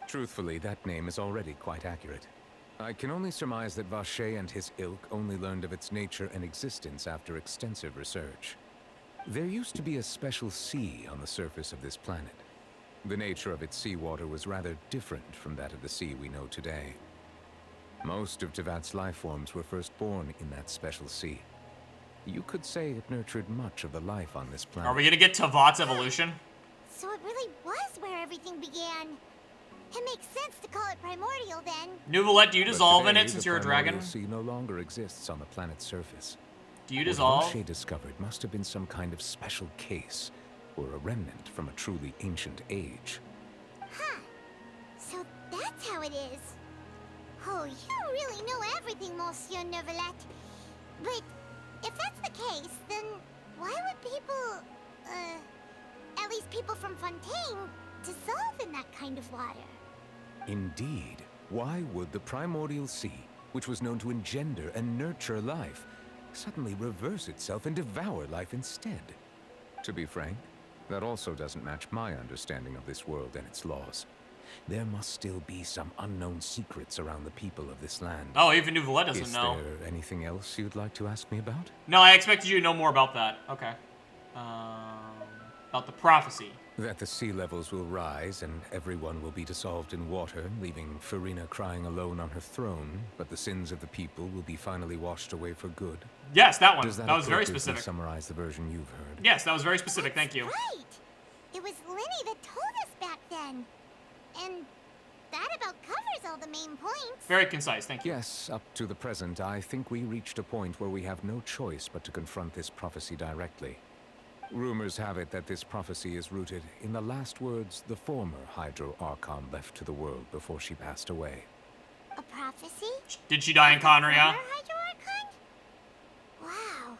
Truthfully, that name is already quite accurate. I can only surmise that Vacher and his ilk only learned of its nature and existence after extensive research. There used to be a special sea on the surface of this planet. The nature of its seawater was rather different from that of the sea we know today. Most of Tevat's life forms were first born in that special sea. You could say it nurtured much of the life on this planet. Are we gonna get Tevat's evolution? So it really was where everything began. It makes sense to call it primordial then. Nouvelette, do you dissolve But in today, it since the you're a dragon? primordial sea no longer exists on the planet's surface. Do you dissolve? What Vacher discovered must have been some kind of special case, or a remnant from a truly ancient age. Huh. So that's how it is. Oh, you really know everything, Monsieur Nouvelette. But if that's the case, then why would people, at least people from Fontaine, dissolve in that kind of water? Indeed. Why would the primordial sea, which was known to engender and nurture life, suddenly reverse itself and devour life instead? To be frank, that also doesn't match my understanding of this world and its laws. There must still be some unknown secrets around the people of this land. Oh, even Nouvelette doesn't know. Is there anything else you'd like to ask me about? No, I expected you to know more about that. Okay. About the prophecy. That the sea levels will rise and everyone will be dissolved in water, leaving Farina crying alone on her throne, but the sins of the people will be finally washed away for good. Yes, that one. Does that was very appropriately specific. Summarize the version you've heard? Yes, that was very specific. Thank you. Right. It was Lenny that told us back then. And that about covers all the main points. Very concise. Thank you. Yes, up to the present, I think we reached a point where we have no choice but to confront this prophecy directly. Rumors have it that this prophecy is rooted in the last words the former Hydro Archon left to the world before she passed away. A prophecy? Did she die in Conria? Hydro Archon? Wow.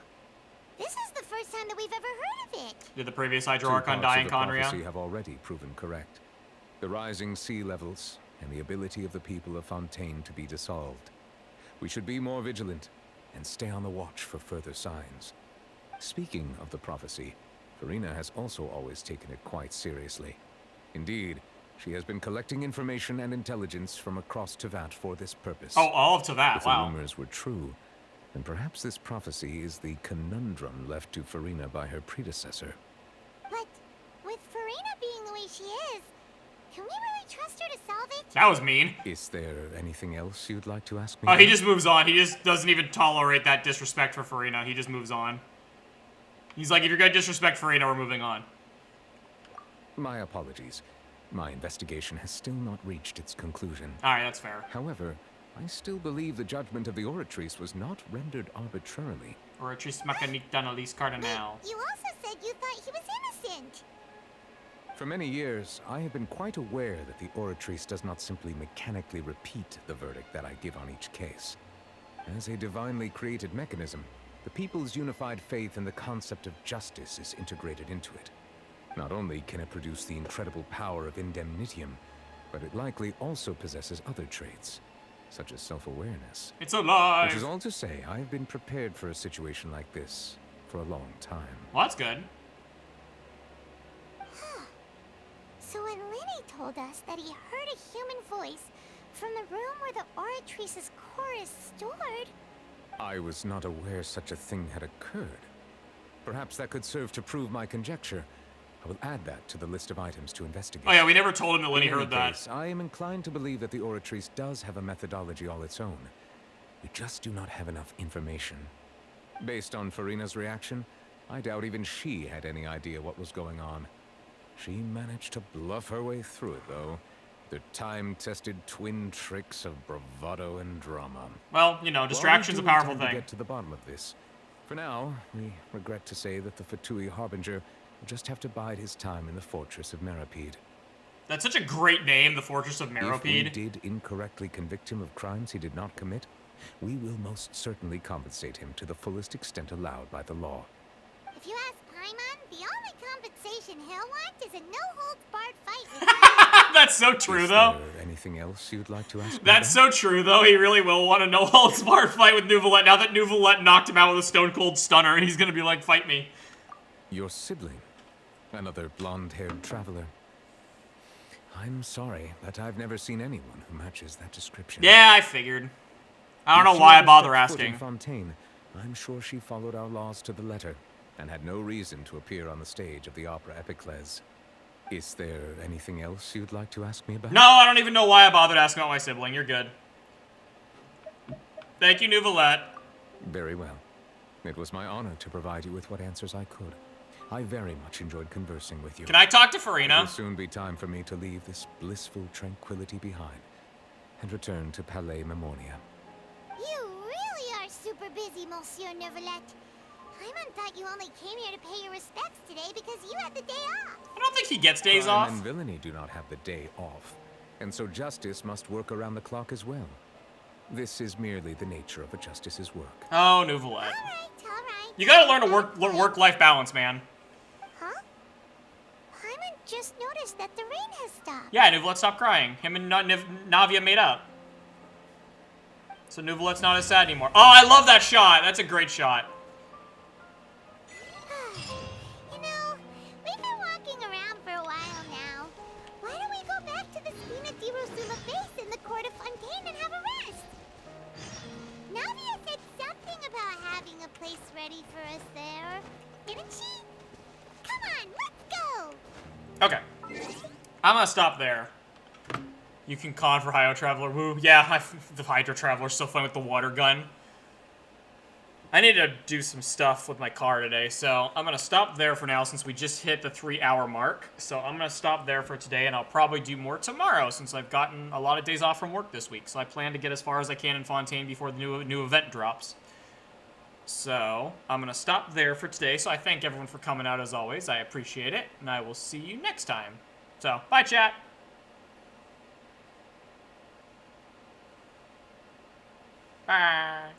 This is the first time that we've ever heard of it. Did the previous Hydro Two Archon parts die of in the Conria? prophecy have already proven correct. The rising sea levels and the ability of the people of Fontaine to be dissolved. We should be more vigilant and stay on the watch for further signs. Speaking of the prophecy, Farina has also always taken it quite seriously. Indeed, she has been collecting information and intelligence from across Tevat for this purpose. Oh, all of Tevat, If wow. the rumors were true, then perhaps this prophecy is the conundrum left to Farina by her predecessor. But with Farina being the way she is, can we really trust her to solve it? That was mean. Is there anything else you'd like to ask me? Oh, he just moves on. He just doesn't even tolerate that disrespect for Farina. He just moves on. He's like, if you're gonna disrespect Farina, we're moving on. My apologies. My investigation has still not reached its conclusion. Alright, that's fair. However, I still believe the judgment of the Oratrice was not rendered arbitrarily. Oratrice mécanique d'analyse cardinale. You also said you thought he was innocent. For many years, I have been quite aware that the Oratrice does not simply mechanically repeat the verdict that I give on each case. As a divinely created mechanism, the people's unified faith in the concept of justice is integrated into it. Not only can it produce the incredible power of indemnitium, but it likely also possesses other traits, such as self-awareness. It's alive! Which is all to say, I've been prepared for a situation like this for a long time. Well, that's good. So when Lenny told us that he heard a human voice from the room where the Oratrice's core is stored... I was not aware such a thing had occurred. Perhaps that could serve to prove my conjecture. I will add that to the list of items to investigate. Oh yeah, we never told him that Lenny In any heard that. case, I am inclined to believe that the Oratrice does have a methodology all its own. We just do not have enough information. Based on Farina's reaction, I doubt even she had any idea what was going on. She managed to bluff her way through it, though. The time-tested twin tricks of bravado and drama. Well, you know, distraction's a powerful To thing. get to the bottom of this. For now, we regret to say that the Fatui Harbinger will just have to bide his time in the Fortress of Meripede. That's such a great name, the Fortress of If we Meripede. did incorrectly convict him of crimes he did not commit, we will most certainly compensate him to the fullest extent allowed by the law. If you ask Paimon, the only compensation he'll want is a no-holds-barred fight with That's so true, Is though. there anything else you'd like to ask me That's about? so true, though. He really will want a no-holds-barred fight with Nouvelette. Now that Nouvelette knocked him out with a stone-cold stunner, he's gonna be like, fight me. Your sibling. Another blonde-haired traveler. I'm sorry, but I've never seen anyone who matches that description. Yeah, I figured. I don't know If she why I ever bother stepped foot in asking. Fontaine, I'm sure she followed our laws to the letter, and had no reason to appear on the stage of the opera Epiclese. Is there anything else you'd like to ask me about? No, I don't even know why I bothered asking about my sibling. You're good. Thank you, Nouvelette. Very well. It was my honor to provide you with what answers I could. I very much enjoyed conversing with you. Can I talk to It Farina? will soon be time for me to leave this blissful tranquility behind and return to Palais Memoria. You really are super busy, Monsieur Neuvillette. Paimon thought you only came here to pay your respects today because you had the day off. I don't think he gets days Crime off. and villainy do not have the day off, and so justice must work around the clock as well. This is merely the nature of a justice's work. Oh, Nouvelette. All right. You gotta learn to work-life balance, man. Huh? Paimon just noticed that the rain has stopped. Yeah, Nouvelette stopped crying. Him and Navia made up. So Nouvelette's not as sad anymore. Oh, I love that shot. That's a great shot. You know, we've been walking around for a while now. Why don't we go back to the Spina di Rosula base in the court of Fontaine and have a rest? Navia said something about having a place ready for us there, didn't she? Come on, let's go! Okay. I'm gonna stop there. You can con for Hydro Traveler. Woo. Yeah, the Hydro Traveler's so fun with the water gun. I need to do some stuff with my car today, so I'm gonna stop there for now since we just hit the 3-hour mark. So I'm gonna stop there for today, and I'll probably do more tomorrow since I've gotten a lot of days off from work this week. So I plan to get as far as I can in Fontaine before the new event drops. So I'm gonna stop there for today. So I thank everyone for coming out as always. I appreciate it, and I will see you next time. So bye, chat. Bye.